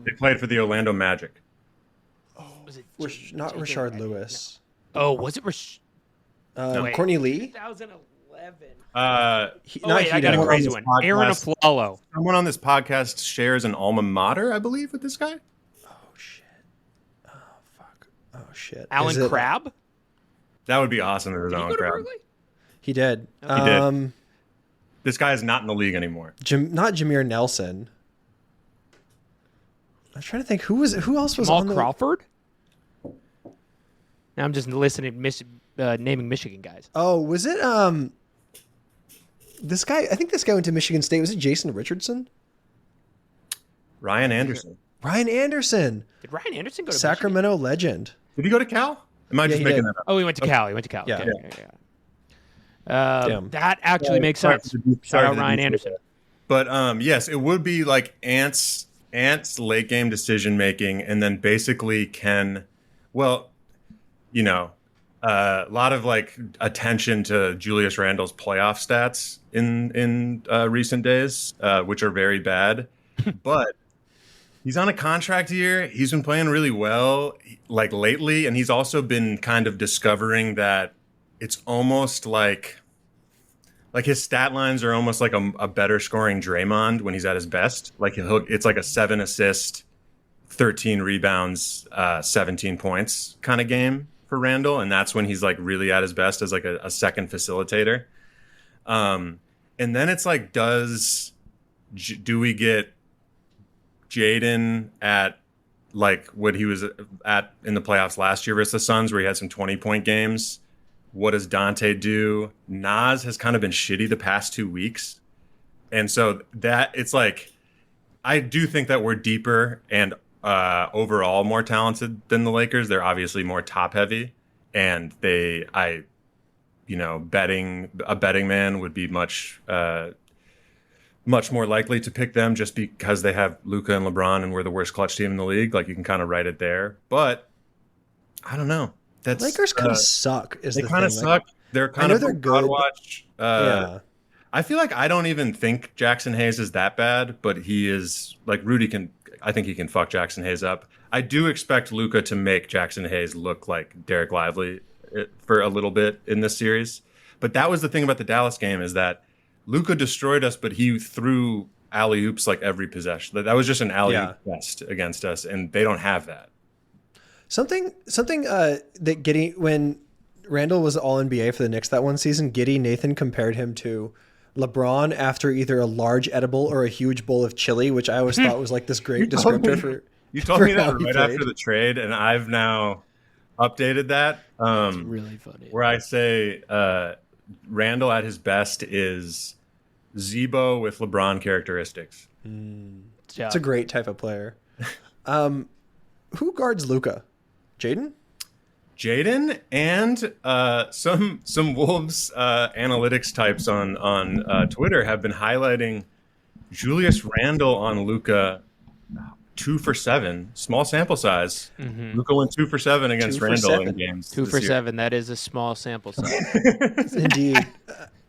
They played for the Orlando Magic. Was it Not Rashard Lewis. No. Oh, was it Courtney Lee? 2011. I got a crazy one. Aaron Aflalo. Someone on this podcast shares an alma mater, I believe, with this guy. Oh, shit. Oh, fuck. Oh, shit. Alan Crabb? That would be awesome if it was Did he Alan go to Crabb. Berkeley? He did. He did. This guy is not in the league anymore. Not Jameer Nelson. I'm trying to think who else was Jamal on the Crawford? Now I'm just listening, naming Michigan guys. Oh, was it this guy? I think this guy went to Michigan State. Was it Jason Richardson? Ryan Anderson. Ryan Anderson. Did Ryan Anderson go to Sacramento legend? Did he go to Cal? Am I just making that up? Oh, he went to Cal. He went to Cal. Yeah. Okay. Damn. That actually makes Sorry sense. for the- Shout sorry out for the Ryan detail. Anderson. But yes, it would be like Ant's late game decision making, and then basically a lot of like attention to Julius Randle's playoff stats in recent days, which are very bad. But he's on a contract year. He's been playing really well, like lately, and he's also been kind of discovering that it's almost like his stat lines are almost like a better scoring Draymond when he's at his best. Like it's like a 7 assist, 13 rebounds, 17 points kind of game for Randle, and that's when he's like really at his best as like a second facilitator. And then it's like, do we get Jaden at like what he was at in the playoffs last year versus the Suns, where he had some 20-point games? What does Dante do? Nas has kind of been shitty the past 2 weeks. And so that it's like, I do think that we're deeper and overall more talented than the Lakers. They're obviously more top heavy, and a betting man would be much more likely to pick them just because they have Luka and LeBron and we're the worst clutch team in the league. Like, you can kind of write it there, but I don't know. Lakers kind of suck. They kind of suck. They're kind of they're good. Watch. Yeah. I feel like I don't even think Jackson Hayes is that bad, but he is like I think he can fuck Jackson Hayes up. I do expect Luka to make Jackson Hayes look like Derek Lively for a little bit in this series. But that was the thing about the Dallas game, is that Luka destroyed us, but he threw alley-oops like every possession. That was just an alley-oop fest against us, and they don't have that. Something that Giddey, when Randall was all NBA for the Knicks that one season, Nathan compared him to LeBron after either a large edible or a huge bowl of chili, which I always thought was like this great descriptor for. You told me that right after the trade, and I've now updated that. It's really funny. Where I say Randall at his best is Zebo with LeBron characteristics. It's a great type of player. Who guards Luka? Jaden and some Wolves analytics types on Twitter have been highlighting Julius Randle on Luka 2 for 7, small sample size. Mm-hmm. Luka went 2 for 7 against Randle in games. 2 for 7. That is a small sample size. Indeed.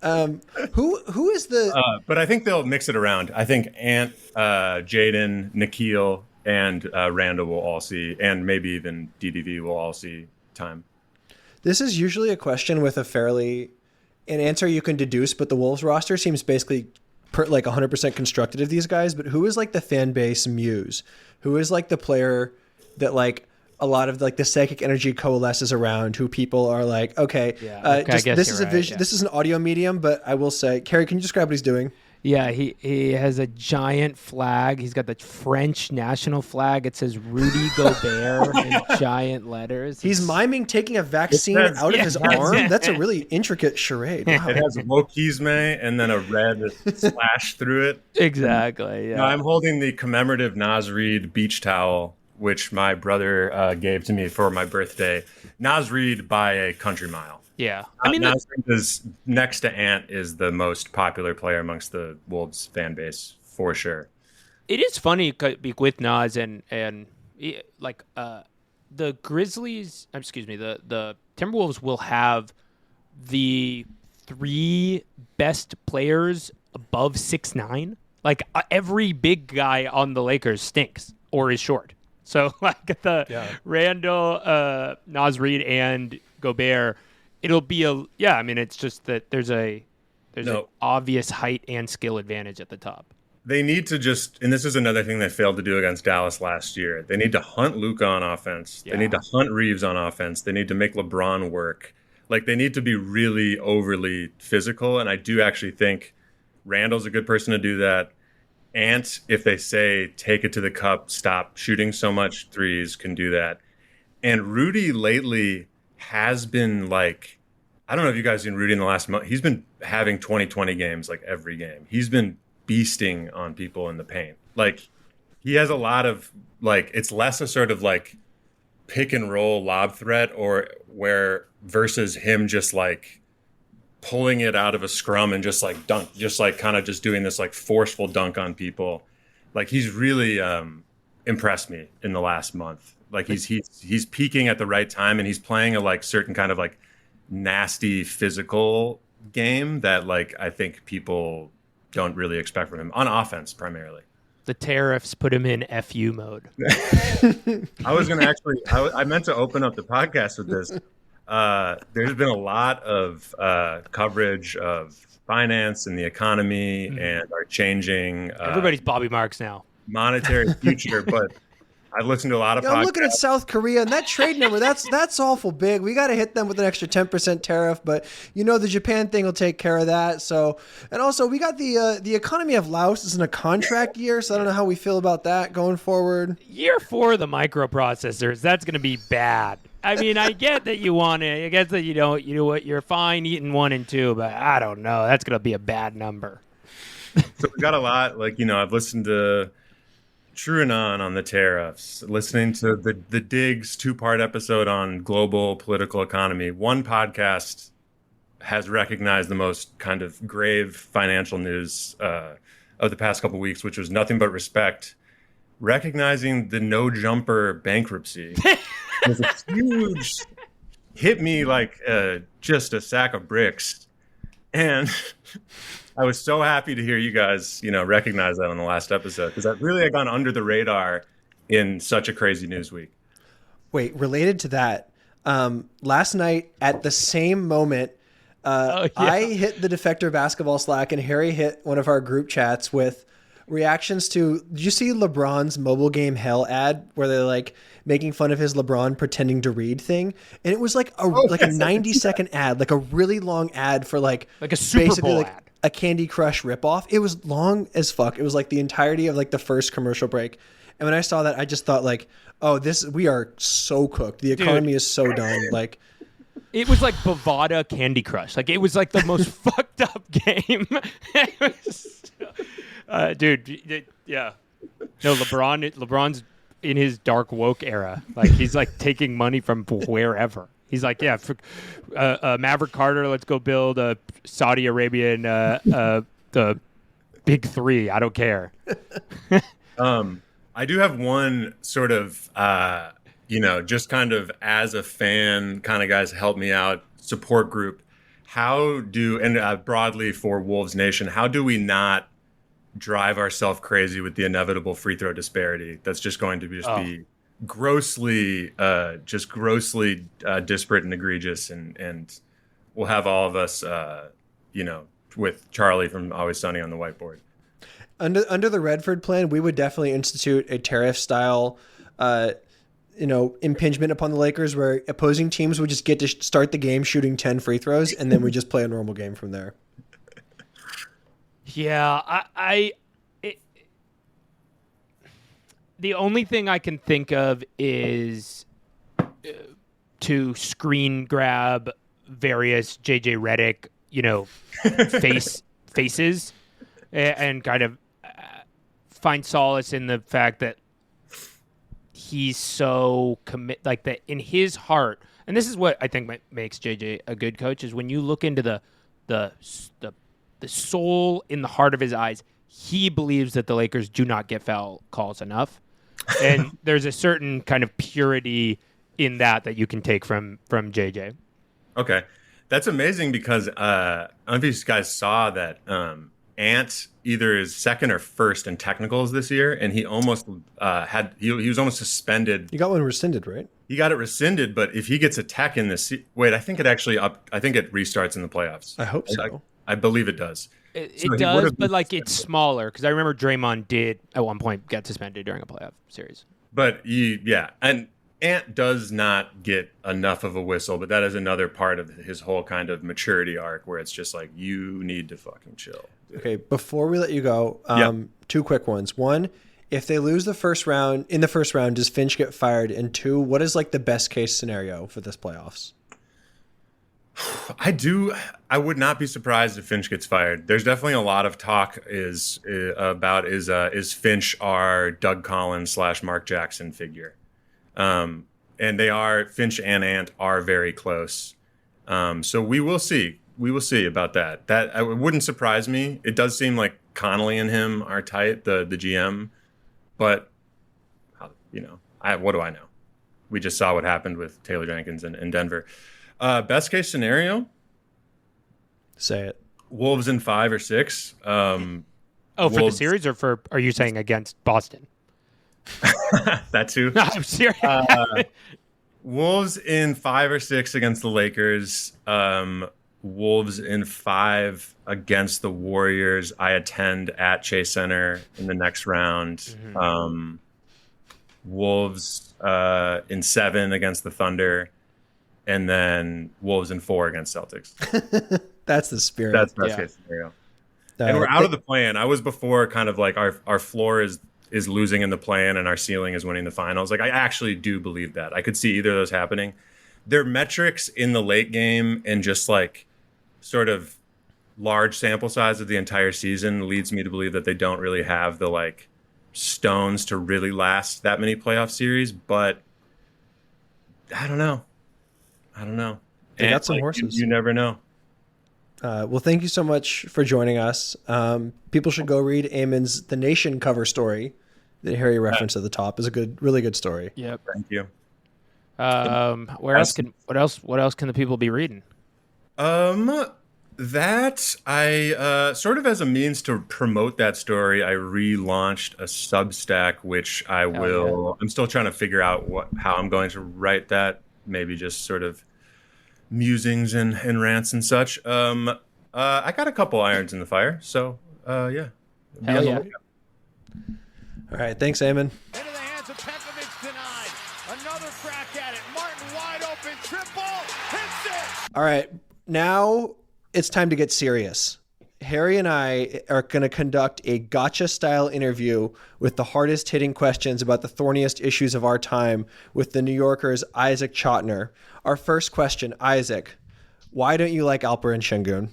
Who is the? But I think they'll mix it around. I think Ant, Jaden, Nikhil, and Randall will all see, and maybe even DDV will all see time. This is usually a question with an answer you can deduce, but the Wolves roster seems basically like 100% constructed of these guys. But who is like the fan base muse? Who is like the player that like a lot of like the psychic energy coalesces around? Who people are like, okay, this is a vision. Yeah. This is an audio medium, but I will say, Carrie, can you describe what he's doing? Yeah, he has a giant flag. He's got the French national flag. It says Rudy Gobert in giant letters. He's miming taking a vaccine out of his arm. That's a really intricate charade. Wow. It has a Wokizme and then a red slash through it. Exactly. Yeah. No, I'm holding the commemorative Naz Reid beach towel, which my brother gave to me for my birthday. Naz Reid by a country mile. Yeah, I mean, is next to Ant is the most popular player amongst the Wolves fan base for sure. It is funny with Nas and like the Grizzlies. Excuse me, the Timberwolves will have the 3 best players above 6'9". Like every big guy on the Lakers stinks or is short. So like Randall, Naz Reid, and Gobert. It'll be I mean, it's just that there's an obvious height and skill advantage at the top. They need to and this is another thing they failed to do against Dallas last year. They need to hunt Luka on offense. Yeah. They need to hunt Reeves on offense. They need to make LeBron work. Like, they need to be really overly physical. And I do actually think Randall's a good person to do that. Ant, if they say, take it to the cup, stop shooting so much threes, can do that. And Rudy lately has been like, I don't know if you guys seen Rudy in the last month. He's been having 20-20 games like every game. He's been beasting on people in the paint. Like, he has a lot of like, it's less a sort of like pick and roll lob threat or where versus him just like pulling it out of a scrum and just like dunk, just like kind of just doing this like forceful dunk on people. Like, he's really impressed me in the last month. Like, he's peaking at the right time, and he's playing a like certain kind of like nasty physical game that like I think people don't really expect from him on offense primarily. The tariffs put him in FU mode. I was going to actually, I meant to open up the podcast with this. There's been a lot of coverage of finance and the economy and our changing. Everybody's Bobby Marks now. Monetary future, but I've listened to a lot of podcasts. I'm looking at South Korea, and that trade number, that's awful big. We got to hit them with an extra 10% tariff, but the Japan thing will take care of that. So, and also we got the economy of Laos is in a contract year, so I don't know how we feel about that going forward. Year 4 of the microprocessors, that's going to be bad. I mean, I get that you want it. I guess that you don't. You know what? You're fine eating 1 and 2, but I don't know. That's going to be a bad number. So we got a lot. Like, I've listened to Truanon on the tariffs, listening to the Diggs 2-part episode on global political economy. One podcast has recognized the most kind of grave financial news of the past couple of weeks, which was Nothing But Respect, recognizing the No Jumper bankruptcy. It was a huge, hit me like just a sack of bricks. And I was so happy to hear you guys, recognize that on the last episode, because that really had gone under the radar in such a crazy news week. Wait, related to that, last night at the same moment, I hit the Defector basketball Slack and Harry hit one of our group chats with reactions to, did you see LeBron's mobile game Hell ad where they're like making fun of his LeBron pretending to read thing? And it was like a 90-second ad, like a really long ad for like a Super Bowl ad. A Candy Crush ripoff. It was long as fuck. It was like the entirety of like the first commercial break. And when I saw that, I just thought like, oh, we are so cooked. The economy is so done. Like, it was like Bovada Candy Crush. Like, it was like the most fucked up game. Dude, yeah. No, LeBron's in his dark woke era. Like, he's like taking money from wherever. He's like, yeah, Maverick Carter, let's go build a Saudi Arabian, the big 3. I don't care. I do have one sort of, just kind of as a fan, kind of guys help me out, support group. Broadly for Wolves Nation, how do we not drive ourselves crazy with the inevitable free throw disparity. That's just going to be grossly disparate and egregious, and we'll have all of us, with Charlie from Always Sunny on the whiteboard. Under the Redford plan, we would definitely institute a tariff style, impingement upon the Lakers, where opposing teams would just get to start the game shooting 10 free throws, and then we just play a normal game from there. Yeah, the only thing I can think of is to screen grab various JJ Redick, faces, and kind of find solace in the fact that he's so like that in his heart. And this is what I think makes JJ a good coach, is when you look into the soul in the heart of his eyes, he believes that the Lakers do not get foul calls enough. And there's a certain kind of purity in that you can take from JJ. Okay. That's amazing because I don't know if you guys saw that Ant either is second or first in technicals this year, and he almost he was almost suspended. You got one rescinded, right? He got it rescinded, but if he gets a tech in this, I think it restarts in the playoffs. I hope so. I believe it does. It does, but it's smaller, because I remember Draymond did at one point get suspended during a playoff series. But and Ant does not get enough of a whistle, but that is another part of his whole kind of maturity arc where it's just like, you need to fucking chill. Okay, before we let you go, two quick ones. One, if they lose in the first round, does Finch get fired? And two, what is the best case scenario for this playoffs? I would not be surprised if Finch gets fired. There's definitely a lot of talk is Finch our Doug Collins / Mark Jackson figure. And Finch and Ant are very close. So we will see. We will see about that. It wouldn't surprise me. It does seem like Connolly and him are tight, the GM, but what do I know? We just saw what happened with Taylor Jenkins in Denver. Best case scenario? Say it. Wolves in 5 or 6. For the series, or are you saying against Boston? That too. No, I'm serious. Wolves in 5 or 6 against the Lakers. Wolves in 5 against the Warriors. I attend at Chase Center in the next round. Mm-hmm. Wolves in 7 against the Thunder. And then Wolves in 4 against Celtics. That's the spirit. That's best case scenario. And we're out of the play-in. I was before kind of like our floor is losing in the play-in and our ceiling is winning the finals. I actually do believe that. I could see either of those happening. Their metrics in the late game and just sort of large sample size of the entire season leads me to believe that they don't really have the stones to really last that many playoff series. But I don't know. They got some horses. You never know. Well, thank you so much for joining us. People should go read Eamon's The Nation cover story that Harry referenced at the top. Is really good story. Yep. Thank you. What else can the people be reading? That I sort of as a means to promote that story, I relaunched a Substack, which I'm still trying to figure out how I'm going to write that. Maybe just sort of musings and rants and such. I got a couple irons in the fire, so yeah. Hell yeah. All right, thanks, Eamon. Into the hands of Pekovic denied. Another crack at it. Martin wide open, triple, hits it. All right, now it's time to get serious. Harry and I are going to conduct a gotcha-style interview with the hardest-hitting questions about the thorniest issues of our time with the New Yorker's Isaac Chotiner. Our first question, Isaac, why don't you like Alperen Şengün?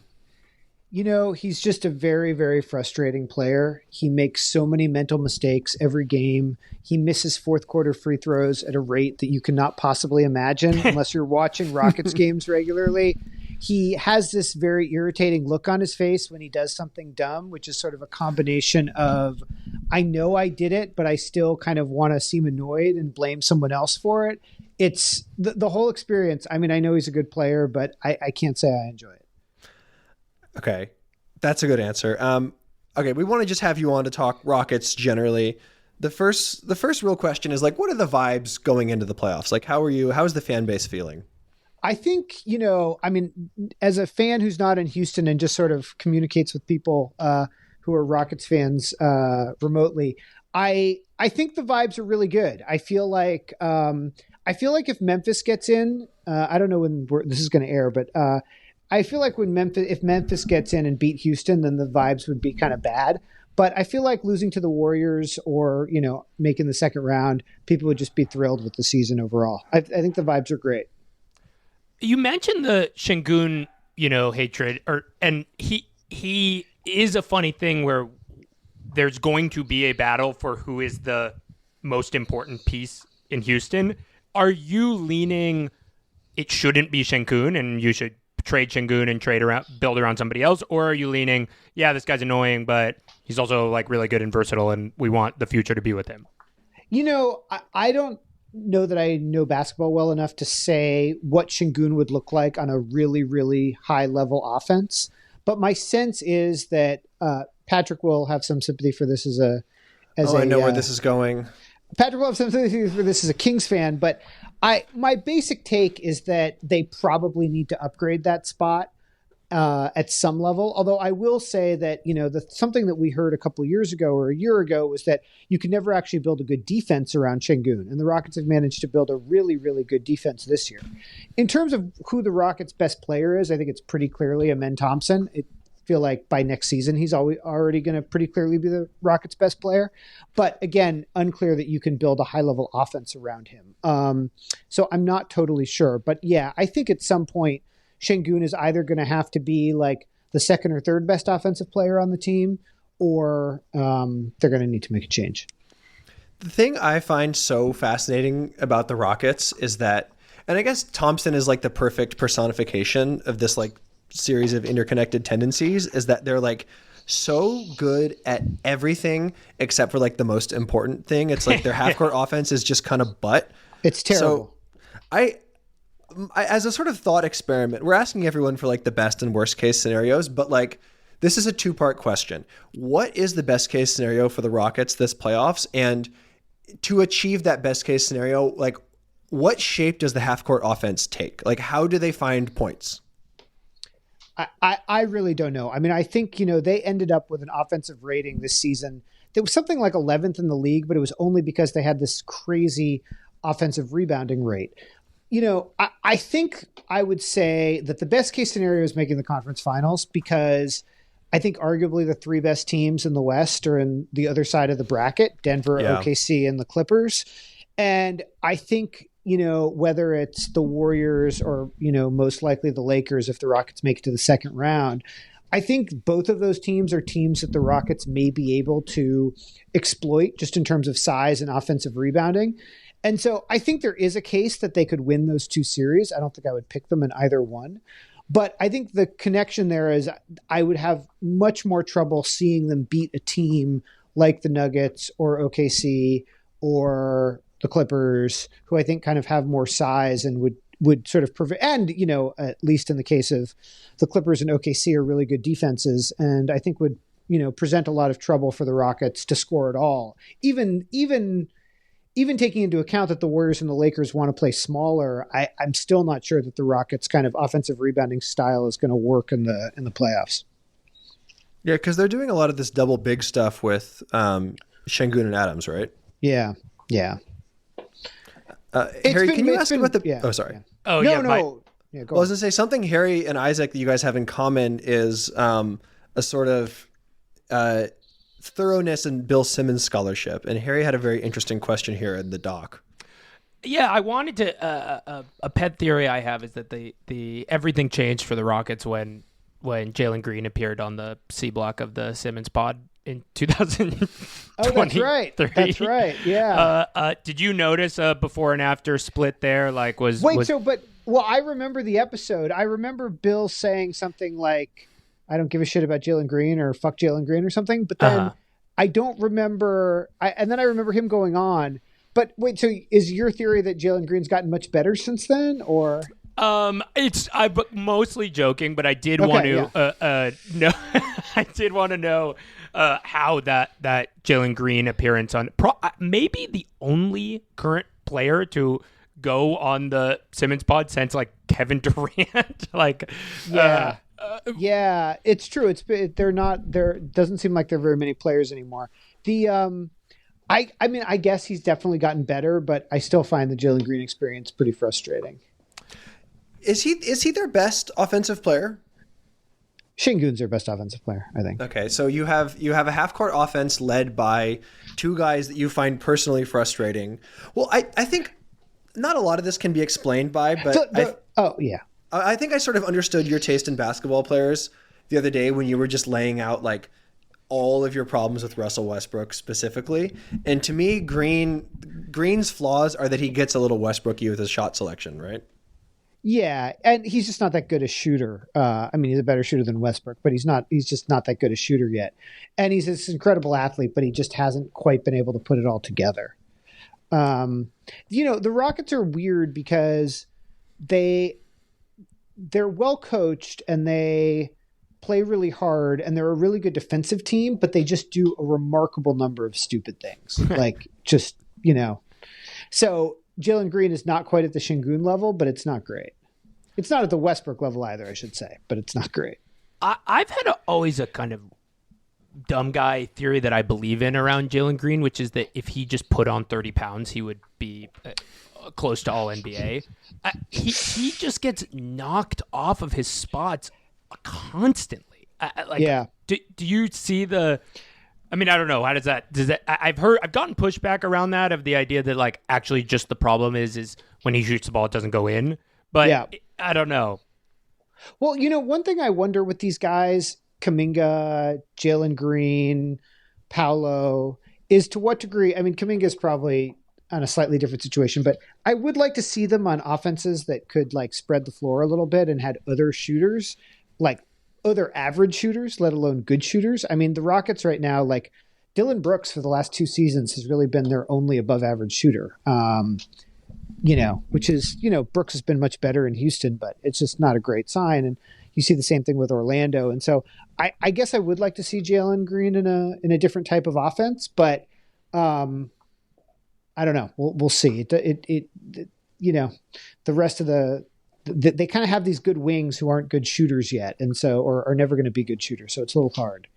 He's just a very, very frustrating player. He makes so many mental mistakes every game. He misses fourth quarter free throws at a rate that you cannot possibly imagine unless you're watching Rockets games regularly. He has this very irritating look on his face when he does something dumb, which is sort of a combination of, I know I did it, but I still kind of want to seem annoyed and blame someone else for it. It's the whole experience. I mean, I know he's a good player, but I can't say I enjoy it. Okay. That's a good answer. okay, we want to just have you on to talk Rockets generally. The first real question is like, what are the vibes going into the playoffs? Like, how's the fan base feeling? I think, I mean, as a fan who's not in Houston and just sort of communicates with people who are Rockets fans remotely, I think the vibes are really good. I feel like if Memphis gets in, I don't know when this is going to air, but I feel like if Memphis gets in and beat Houston, then the vibes would be kind of bad. But I feel like losing to the Warriors or, making the second round, people would just be thrilled with the season overall. I think the vibes are great. You mentioned the Şengün, hatred, and he is a funny thing where there's going to be a battle for who is the most important piece in Houston. Are you leaning it shouldn't be Şengün and you should trade Şengün and build around somebody else? Or are you leaning, yeah, this guy's annoying, but he's also like really good and versatile and we want the future to be with him? I don't know that I know basketball well enough to say what Şengün would look like on a really, really high level offense. But my sense is that Patrick will have some sympathy for this I know where this is going. Patrick will have some sympathy for this as a Kings fan, but my basic take is that they probably need to upgrade that spot at some level. Although I will say that, something that we heard a couple of years ago or a year ago was that you can never actually build a good defense around Şengün. And the Rockets have managed to build a really, really good defense this year. In terms of who the Rockets' best player is, I think it's pretty clearly Amen Thompson. I feel like by next season, he's already going to pretty clearly be the Rockets' best player. But again, unclear that you can build a high-level offense around him. So I'm not totally sure. But yeah, I think at some point, Şengün is either going to have to be like the second or third best offensive player on the team, or they're going to need to make a change. The thing I find so fascinating about the Rockets is that, and I guess Thompson is like the perfect personification of this like series of interconnected tendencies, is that they're like so good at everything except for like the most important thing. It's like their half-court offense is just kind of butt. It's terrible. So I, as a sort of thought experiment, we're asking everyone for like the best and worst case scenarios, but like this is a two-part question. What is the best case scenario for the Rockets this playoffs? And to achieve that best case scenario, like what shape does the half-court offense take? Like how do they find points? I really don't know. I mean, I think, they ended up with an offensive rating this season that was something like 11th in the league, but it was only because they had this crazy offensive rebounding rate. I think I would say that the best case scenario is making the conference finals, because I think arguably the three best teams in the West are in the other side of the bracket, Denver, OKC, and the Clippers. And I think, whether it's the Warriors or, most likely the Lakers, if the Rockets make it to the second round, I think both of those teams are teams that the Rockets may be able to exploit just in terms of size and offensive rebounding. And so I think there is a case that they could win those two series. I don't think I would pick them in either one. But I think the connection there is I would have much more trouble seeing them beat a team like the Nuggets or OKC or the Clippers, who I think kind of have more size and would sort of prevent, and, at least in the case of the Clippers and OKC are really good defenses, and I think would, present a lot of trouble for the Rockets to score at all. Even taking into account that the Warriors and the Lakers want to play smaller, I'm still not sure that the Rockets' kind of offensive rebounding style is going to work in the playoffs. Yeah, because they're doing a lot of this double big stuff with Şengün and Adams, right? Yeah. Harry, can you ask about the? Yeah, oh, sorry. Yeah. Oh, no, yeah. no. Yeah, go I was going to say something Harry and Isaac that you guys have in common is a sort of thoroughness in Bill Simmons scholarship. And Harry had a very interesting question here in the doc. Yeah, I wanted to. A pet theory I have is that the everything changed for the Rockets when Jalen Green appeared on the C block of the Simmons pod in 2020. Oh, that's right. That's right. Yeah. Did you notice a before and after split there? Like, I remember the episode. I remember Bill saying something like, "I don't give a shit about Jalen Green" or "fuck Jalen Green" or something. But then I don't remember. And then I remember him going on. But wait, so is your theory that Jalen Green's gotten much better since then, or? I'm mostly joking, but I did want to know. I did want to know how that Jalen Green appearance on maybe the only current player to go on the Simmons pod since like Kevin Durant. Yeah, it's true. They're not there. Doesn't seem like there are very many players anymore. I mean, I guess he's definitely gotten better, but I still find the Jalen Green experience pretty frustrating. Is he their best offensive player? Şengün's their best offensive player, I think. Okay, so you have a half court offense led by two guys that you find personally frustrating. Well, I think not a lot of this can be explained by, but I think I sort of understood your taste in basketball players the other day when you were just laying out like all of your problems with Russell Westbrook specifically. And to me, Green's flaws are that he gets a little Westbrooky with his shot selection, right? Yeah, and he's just not that good a shooter. I mean, he's a better shooter than Westbrook, but he's just not that good a shooter yet. And he's this incredible athlete, but he just hasn't quite been able to put it all together. The Rockets are weird because they're well coached and they play really hard and they're a really good defensive team, but they just do a remarkable number of stupid things. So Jalen Green is not quite at the Şengün level, but it's not great. It's not at the Westbrook level either, I should say, but it's not great. I've had always a kind of dumb guy theory that I believe in around Jalen Green, which is that if he just put on 30 pounds, he would be close to all NBA. He just gets knocked off of his spots constantly. Do you see the? I mean, I don't know. How does that? I've gotten pushback around that of the idea that like actually just the problem is when he shoots the ball, it doesn't go in. But yeah. I don't know. Well, one thing I wonder with these guys, Kuminga, Jalen Green, Paolo, is to what degree. I mean, Kuminga is probably on a slightly different situation, but I would like to see them on offenses that could like spread the floor a little bit and had other shooters, like other average shooters, let alone good shooters. I mean, the Rockets right now, like Dylan Brooks for the last 2 seasons has really been their only above average shooter. Which is, Brooks has been much better in Houston, but it's just not a great sign. And you see the same thing with Orlando. And so I guess I would like to see Jalen Green in a different type of offense, but I don't know. We'll see. The rest of they kind of have these good wings who aren't good shooters yet. And so, or are never going to be good shooters. So it's a little hard.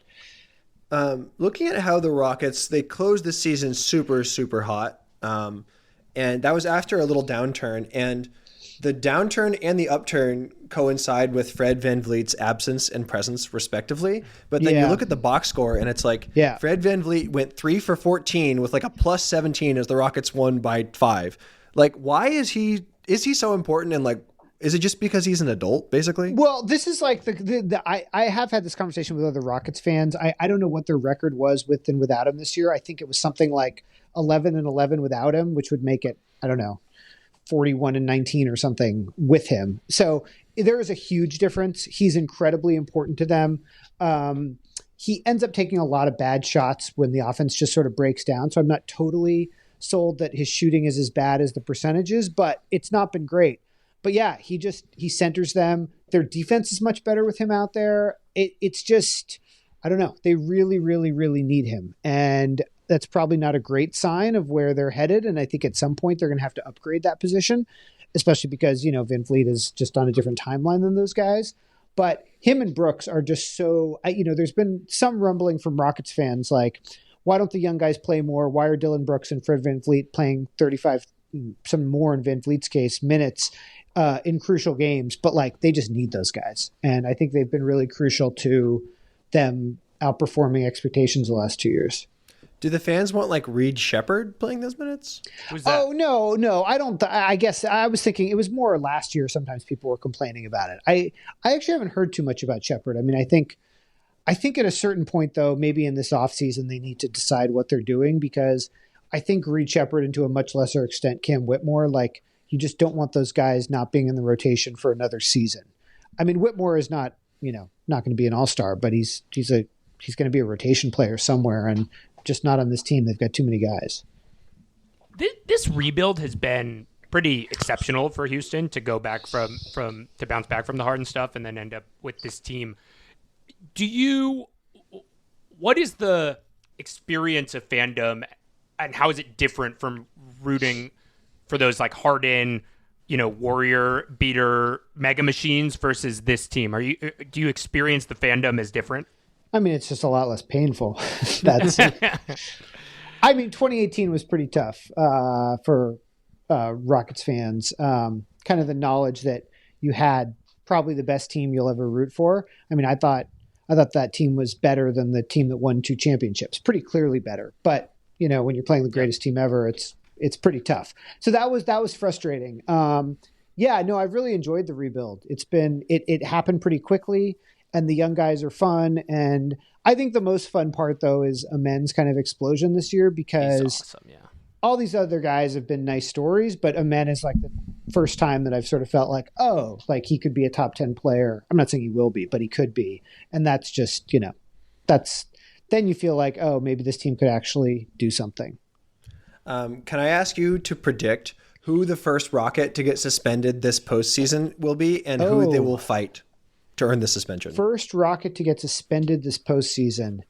Looking at how the Rockets, they closed the season super, super hot. And that was after a little downturn. And the downturn and the upturn coincide with Fred VanVleet's absence and presence, respectively. But then you look at the box score, and it's like Fred VanVleet went 3 for 14 with like a plus 17 as the Rockets won by 5. Like, why is he so important? And like, is it just because he's an adult, basically? Well, this is like I have had this conversation with other Rockets fans. I don't know what their record was with and without him this year. I think it was something like 11-11 without him, which would make it, I don't know, 41-19 or something with him. So there is a huge difference. He's incredibly important to them. He ends up taking a lot of bad shots when the offense just sort of breaks down. So I'm not totally sold that his shooting is as bad as the percentages, but it's not been great. But yeah, he centers them. Their defense is much better with him out there. It's just, I don't know. They really, really, really need him. And that's probably not a great sign of where they're headed. And I think at some point they're going to have to upgrade that position, especially because, VanVleet is just on a different timeline than those guys. But him and Brooks are just so, there's been some rumbling from Rockets fans like, why don't the young guys play more? Why are Dylan Brooks and Fred VanVleet playing 35, some more in VanVleet's case, minutes in crucial games? But like, they just need those guys. And I think they've been really crucial to them outperforming expectations the last 2 years. Do the fans want like Reed Shepherd playing those minutes? Oh, no. I don't. I guess I was thinking it was more last year. Sometimes people were complaining about it. I actually haven't heard too much about Shepherd. I mean, I think at a certain point, though, maybe in this offseason, they need to decide what they're doing, because I think Reed Shepherd, and to a much lesser extent, Cam Whitmore, like, you just don't want those guys not being in the rotation for another season. I mean, Whitmore is not going to be an all-star, but he's going to be a rotation player somewhere, and just not on this team. They've got too many guys. This rebuild has been pretty exceptional for Houston to go back to bounce back from the Harden stuff and then end up with this team. Do you what is the experience of fandom, and how is it different from rooting for those like hard-in, warrior beater mega machines versus this team? Do you experience the fandom as different? I mean, it's just a lot less painful. That's. I mean, 2018 was pretty tough for Rockets fans. Kind of the knowledge that you had probably the best team you'll ever root for. I mean, I thought that team was better than the team that won 2 championships, pretty clearly better. But when you're playing the greatest team ever, it's pretty tough. So that was frustrating. I've really enjoyed the rebuild. It happened pretty quickly, and the young guys are fun. And I think the most fun part though is Amen's kind of explosion this year, because He's awesome, yeah. All these other guys have been nice stories, but Amen is like the first time that I've sort of felt like, oh, like he could be a top 10 player. I'm not saying he will be, but he could be. And that's just, then you feel like, oh, maybe this team could actually do something. Can I ask you to predict who the first Rocket to get suspended this postseason will be, and who they will fight to earn the suspension? First Rocket to get suspended this postseason.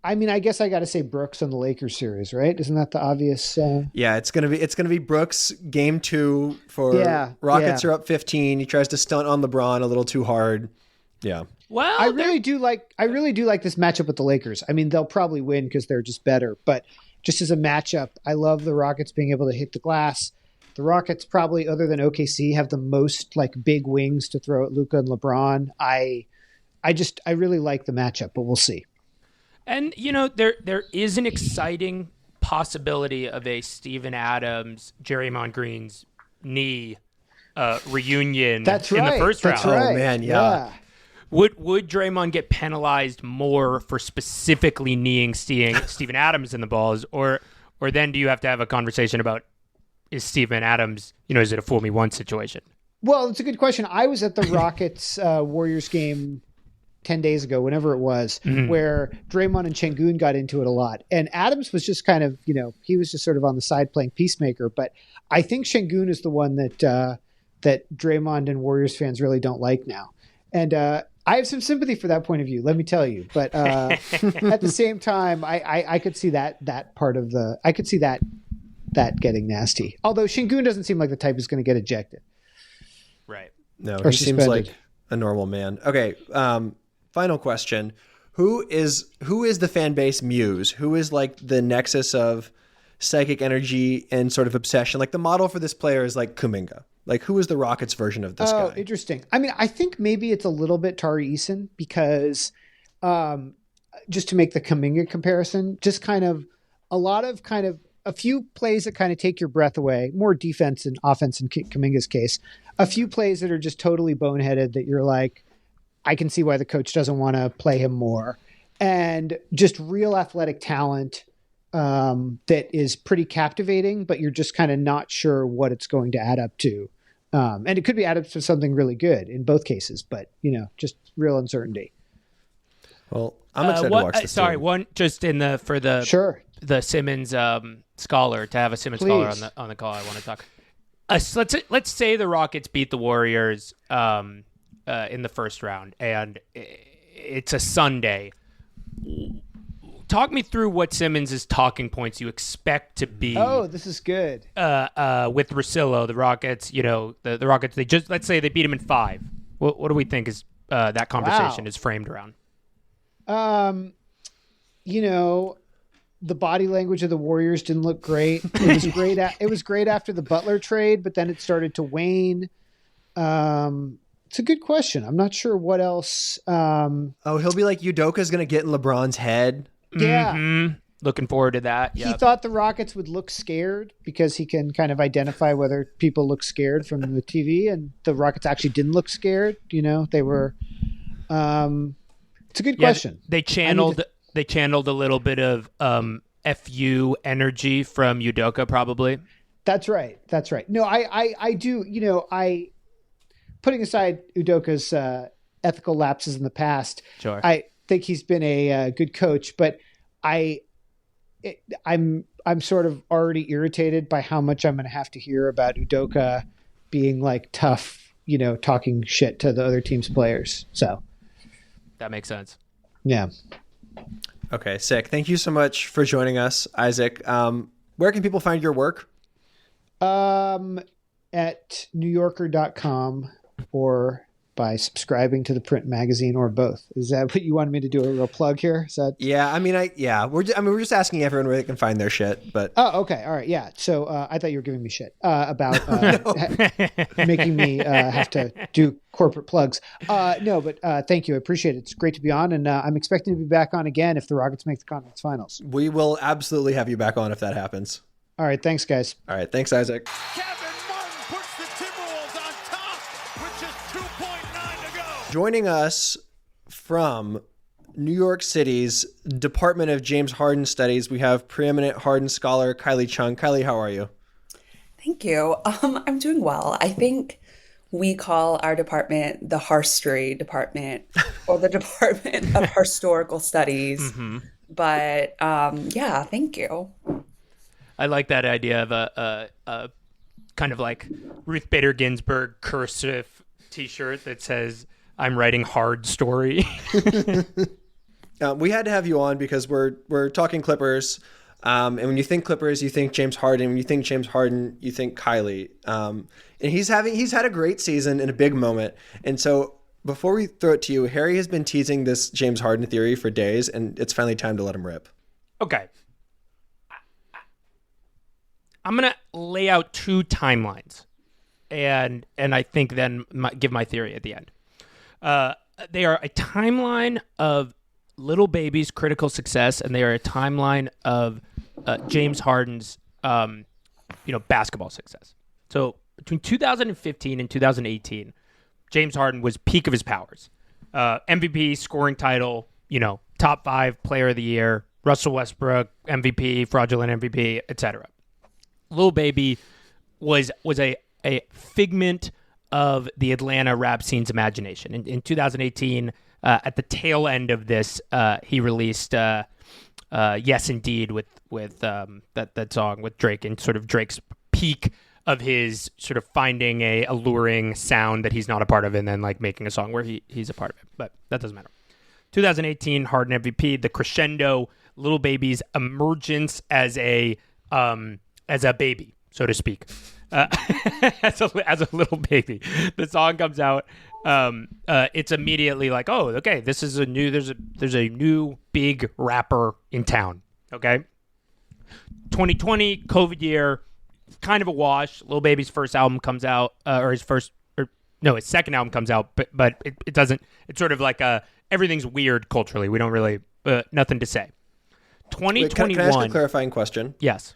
I mean, I guess I got to say Brooks on the Lakers series, right? Isn't that the obvious? Yeah, it's gonna be Brooks game 2 for Rockets are up 15. He tries to stunt on LeBron a little too hard. Yeah. Well, I really do like this matchup with the Lakers. I mean, they'll probably win because they're just better, but just as a matchup, I love the Rockets being able to hit the glass. The Rockets probably, other than OKC, have the most like big wings to throw at Luka and LeBron. I really like the matchup, but we'll see. And, there is an exciting possibility of a Steven Adams, Draymond Green's knee reunion in the first round. That's right. Oh, man, yeah. Would Draymond get penalized more for specifically kneeing Steven Adams in the balls, or then do you have to have a conversation about, is Steven Adams, is it a fool me once situation? Well, it's a good question. I was at the Rockets Warriors game 10 days ago, whenever it was, where Draymond and Şengün got into it a lot. And Adams was just kind of, he was just sort of on the side playing peacemaker. But I think Şengün is the one that Draymond and Warriors fans really don't like now. And I have some sympathy for that point of view, let me tell you. But at the same time, I could see that part of I could see that getting nasty. Although Şengün doesn't seem like the type who's going to get ejected. Right. No, he seems like a normal man. Okay. Final question. Who is the fan base muse? Who is like the nexus of psychic energy and sort of obsession? Like the model for this player is like Kuminga. Like who is the Rockets version of this guy? Oh, interesting. I mean, I think maybe it's a little bit Tari Eason because just to make the Kuminga comparison, just kind of a few plays that kind of take your breath away, more defense and offense in Kuminga's case, a few plays that are just totally boneheaded that you're like, I can see why the coach doesn't want to play him more, and just real athletic talent that is pretty captivating, but you're just kind of not sure what it's going to add up to. And it could be added to something really good in both cases, but just real uncertainty. Well, I'm excited to watch this. Sorry, team. one just the Simmons scholar, to have a Simmons Please. scholar on the call. I want to talk. Let's say the Rockets beat the Warriors in the first round, and it's a Sunday. Talk me through what Simmons' talking points you expect to be. Oh, this is good. With Russillo, the Rockets. The Rockets. They just, let's say they beat him in 5. What do we think is that conversation is framed around? The body language of the Warriors didn't look great. It was great. It was great after the Butler trade, but then it started to wane. It's a good question. I'm not sure what else. He'll be like Udoka's going to get in LeBron's head. Yeah. Mm-hmm. Looking forward to that. He thought the Rockets would look scared because he can kind of identify whether people look scared from the TV, and the Rockets actually didn't look scared. They were. It's a good question. They channeled a little bit of FU energy from Udoka, probably. That's right. No, I do. Putting aside Udoka's ethical lapses in the past, sure. I think he's been a good coach, but I'm sort of already irritated by how much I'm going to have to hear about Udoka being like tough, talking shit to the other team's players. So That makes sense. Yeah. Okay, sick. Thank you so much for joining us, Isaac. Where can people find your work? At newyorker.com or by subscribing to the print magazine, or both. Is that what you wanted me to do, a real plug here? Is that... Yeah, we're just asking everyone where they can find their shit, but Oh, okay. All right. Yeah. So I thought you were giving me shit about making me have to do corporate plugs. No, but thank you. I appreciate it. It's great to be on, and I'm expecting to be back on again if the Rockets make the conference finals. we will absolutely have you back on if that happens. All right. Thanks, guys. All right, thanks, Isaac. Kevin Martin puts the Timberwolves on top with just 2.9 to go. Joining us from New York City's Department of James Harden Studies, we have preeminent Harden scholar Kylie Chung. Kylie, how are you? Thank you. I'm doing well. I think we call our department the Harstory Department or the Department of Historical Studies. Mm-hmm. But yeah, thank you. I like that idea of a kind of like Ruth Bader Ginsburg cursive T-shirt that says, "I'm writing hard story." We had to have you on because we're talking Clippers, and when you think Clippers, you think James Harden. When you think James Harden, you think Kylie. And he's had a great season in a big moment. And so before we throw it to you, Harry has been teasing this James Harden theory for days, and it's finally time to let him rip. Okay. I'm going to lay out two timelines, and I think then give my theory at the end. They are a timeline of Little Baby's critical success, and they are a timeline of James Harden's basketball success. So between 2015 and 2018, James Harden was peak of his powers. MVP, scoring title, top 5 player of the year, Russell Westbrook, MVP, fraudulent MVP, etc. Lil Baby was a figment of the Atlanta rap scene's imagination. In 2018, at the tail end of this, he released "Yes Indeed" with that song with Drake, and sort of Drake's peak of his sort of finding a alluring sound that he's not a part of, and then like making a song where he's a part of it. But that doesn't matter. 2018, Harden MVP, the crescendo, Lil Baby's emergence as a baby, so to speak, as a little baby. The song comes out. It's immediately like, oh, okay, this is there's a new big rapper in town. Okay, 2020 COVID year, kind of a wash. Lil Baby's first album comes out, his second album comes out, but it doesn't. It's sort of like everything's weird culturally. We don't really nothing to say. 2021. Wait, can I ask a clarifying question? Yes.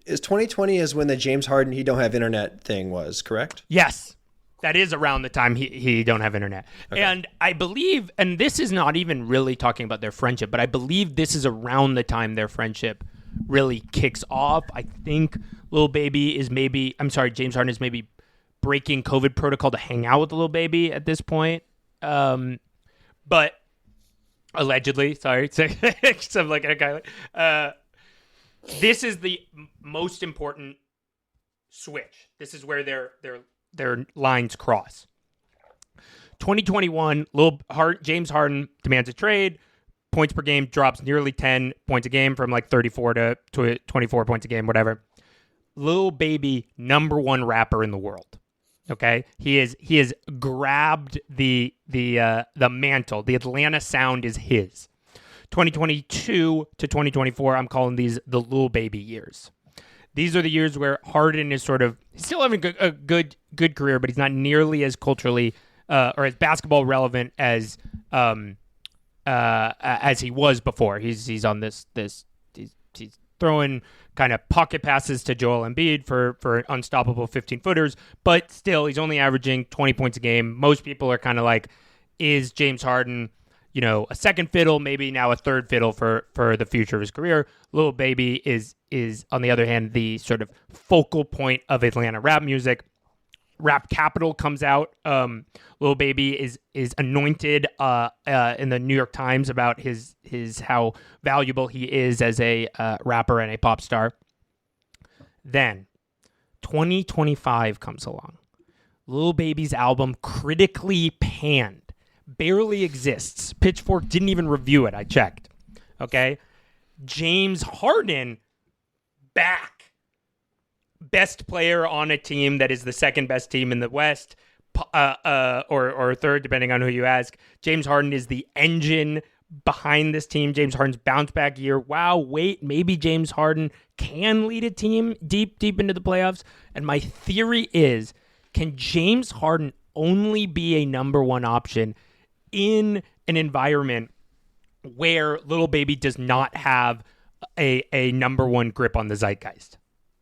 Is 2020 is when the James Harden he don't have internet thing was, correct? Yes. That is around the time he don't have internet. Okay. And I believe, and this is not even really talking about their friendship, but I believe this is around the time their friendship really kicks off. I think James Harden is maybe breaking COVID protocol to hang out with Lil Baby at this point. But allegedly, sorry, I'm like a guy. This is the most important switch. This is where their lines cross. 2021, James Harden demands a trade. Points per game drops nearly 10 points a game from like 34 to 24 points a game, whatever. Lil Baby, number one rapper in the world. Okay, he has grabbed the mantle. The Atlanta sound is his. 2022 to 2024, I'm calling these the Lil Baby years. These are the years where Harden is he's still having a good career, but he's not nearly as culturally or as basketball relevant as he was before. He's on this he's throwing kind of pocket passes to Joel Embiid for unstoppable 15-footers, but still he's only averaging 20 points a game. Most people are kind of like, is James Harden a second fiddle, maybe now a third fiddle for the future of his career? Lil Baby is on the other hand the sort of focal point of Atlanta rap music. Rap Capital comes out. Lil Baby is anointed in the New York Times about his how valuable he is as a rapper and a pop star. Then 2025 comes along. Lil Baby's album critically panned barely exists. Pitchfork didn't even review it. I checked. Okay. James Harden back. Best player on a team that is the second best team in the West, or third, depending on who you ask. James Harden is the engine behind this team. James Harden's bounce back year. Wow, wait, maybe James Harden can lead a team deep into the playoffs. And my theory is, can James Harden only be a number one option in an environment where Little Baby does not have a number one grip on the zeitgeist?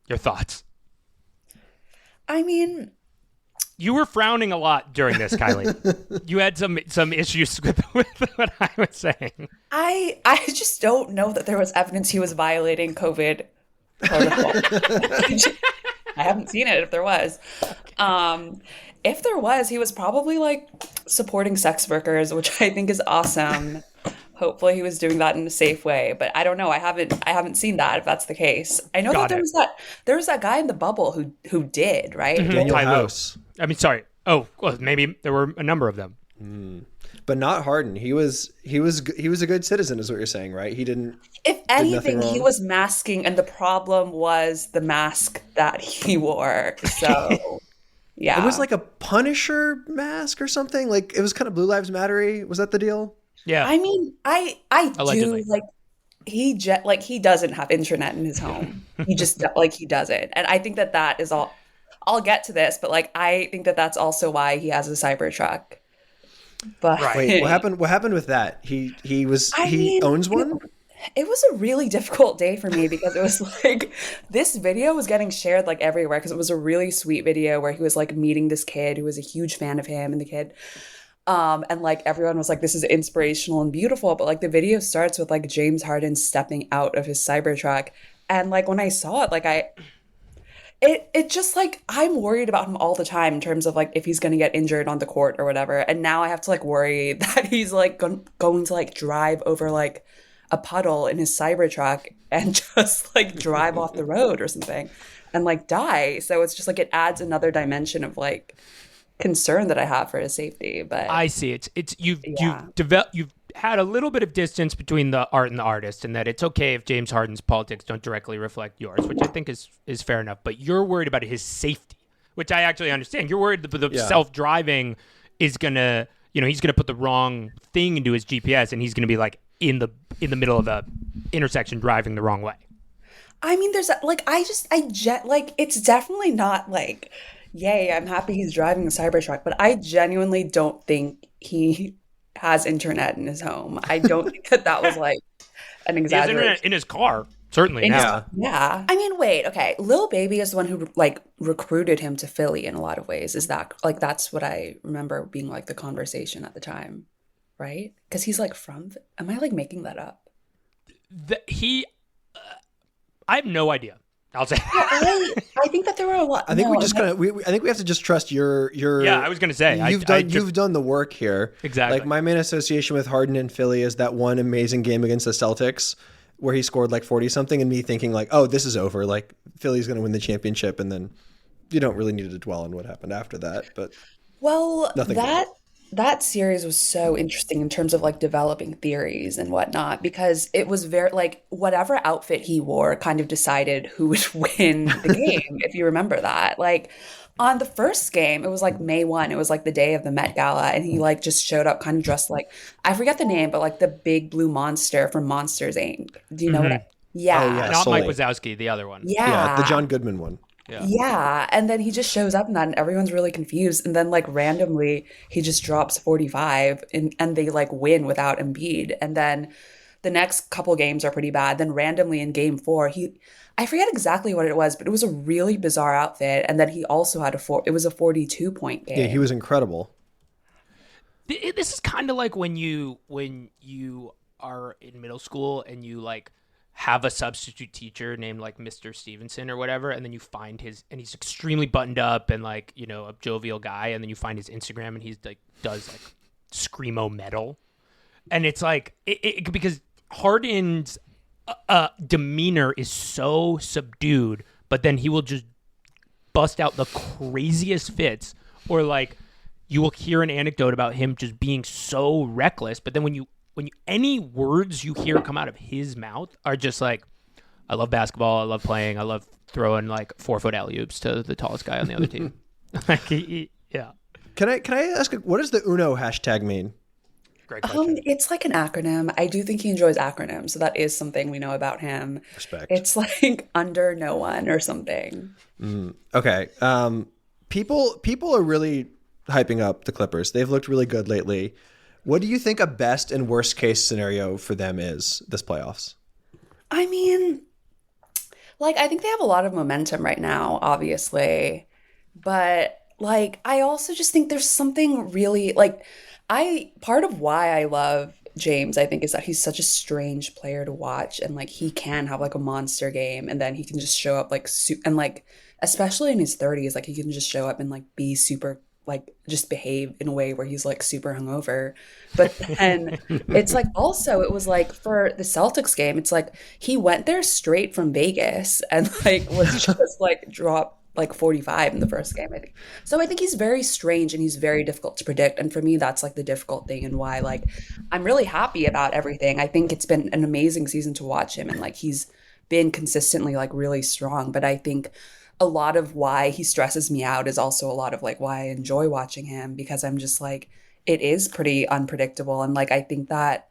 Your thoughts? I mean, you were frowning a lot during this, Kylie. You had some issues with what I was saying. I just don't know that there was evidence he was violating COVID protocol. I haven't seen it if there was. If there was, he was probably like supporting sex workers, which I think is awesome. Hopefully he was doing that in a safe way, but I don't know. I haven't seen that if that's the case. I know that there was that guy in the bubble who did, right? Mm-hmm. Daniel House. I mean, sorry. Oh, well, maybe there were a number of them. But not Harden. He was a good citizen, is what you're saying, right? He didn't. If anything, he was masking, and the problem was the mask that he wore. So, yeah, it was like a Punisher mask or something. Like it was kind of Blue Lives Matter-y. Was that the deal? Yeah. I mean, I Allegedly. do like he doesn't have internet in his home. He just he doesn't, and I think that is all. I'll get to this, but like I think that's also why he has a Cybertruck. But wait, what happened with that? He owns one? It was a really difficult day for me because it was like this video was getting shared like everywhere because it was a really sweet video where he was like meeting this kid who was a huge fan of him and the kid. And like everyone was like, this is inspirational and beautiful. But like the video starts with like James Harden stepping out of his Cybertruck. And like when I saw it, like it just like I'm worried about him all the time in terms of like if he's going to get injured on the court or whatever. And now I have to like worry that he's like going to like drive over like a puddle in his Cybertruck and just like drive off the road or something and like die. So it's just like it adds another dimension of like concern that I have for his safety. But I see you've had a little bit of distance between the art and the artist, and that it's okay if James Harden's politics don't directly reflect yours, which I think is fair enough. But you're worried about his safety, which I actually understand. You're worried that the self-driving is gonna, he's gonna put the wrong thing into his GPS, and he's gonna be like in the middle of a intersection driving the wrong way. I mean, there's like it's definitely not like, yay, I'm happy he's driving a Cybertruck, but I genuinely don't think he has internet in his home. I don't think that was like an exaggeration. He has internet in his car, certainly now. Yeah. I mean, wait, okay. Lil Baby is the one who like recruited him to Philly in a lot of ways. Is that like that's what I remember being like the conversation at the time, right? Because he's like am I like making that up? I have no idea. I'll say. I think that there were a lot. I think I think we have to just trust your. Yeah, I was going to say you've done the work here. Exactly. Like my main association with Harden and Philly is that one amazing game against the Celtics where he scored like 40 something, and me thinking like, oh, this is over. Like Philly's going to win the championship, and then you don't really need to dwell on what happened after that. But that series was so interesting in terms of like developing theories and whatnot, because it was very like whatever outfit he wore kind of decided who would win the game. If you remember that, like on the first game, it was like May 1. It was like the day of the Met Gala, and he like just showed up kind of dressed like, I forget the name, but like the big blue monster from Monsters Inc. Do you know what? Yeah. Oh, yeah, not Sully. Mike Wazowski, the other one. Yeah, the John Goodman one. Yeah. And then he just shows up in that and everyone's really confused. And then like randomly he just drops 45 and they like win without Embiid. And then the next couple games are pretty bad. Then randomly in game 4, I forget exactly what it was, but it was a really bizarre outfit. And then he also had it was a 42-point game. Yeah, he was incredible. This is kind of like when you are in middle school and you like have a substitute teacher named like Mr. Stevenson or whatever, and then you find and he's extremely buttoned up and like, a jovial guy, and then you find his Instagram and he's like does like screamo metal, and it's like because Harden's demeanor is so subdued, but then he will just bust out the craziest fits, or like you will hear an anecdote about him just being so reckless, but then when you any words you hear come out of his mouth are just like, I love basketball, I love playing, I love throwing like 4-foot alley-oops to the tallest guy on the other team. Like yeah. Can I ask, what does the Uno hashtag mean? Great question. It's like an acronym. I do think he enjoys acronyms, so that is something we know about him. Respect. It's like under no one or something. Okay. People are really hyping up the Clippers. They've looked really good lately. What do you think a best and worst case scenario for them is this playoffs? I mean, like, I think they have a lot of momentum right now, obviously. But, like, I also just think there's something really, like, part of why I love James, I think, is that he's such a strange player to watch. And, like, he can have, like, a monster game. And then he can just show up, like, and, like, especially in his 30s, like, he can just show up and, like, be super, like, just behave in a way where he's, like, super hungover. But then it's, like, also, it was, like, for the Celtics game, it's, like, he went there straight from Vegas and, like, was just, like, dropped like 45 in the first game, I think. So I think he's very strange and he's very difficult to predict. And for me, that's like the difficult thing and why like I'm really happy about everything. I think it's been an amazing season to watch him and like he's been consistently like really strong. But I think a lot of why he stresses me out is also a lot of like why I enjoy watching him because I'm just like, it is pretty unpredictable. And like I think that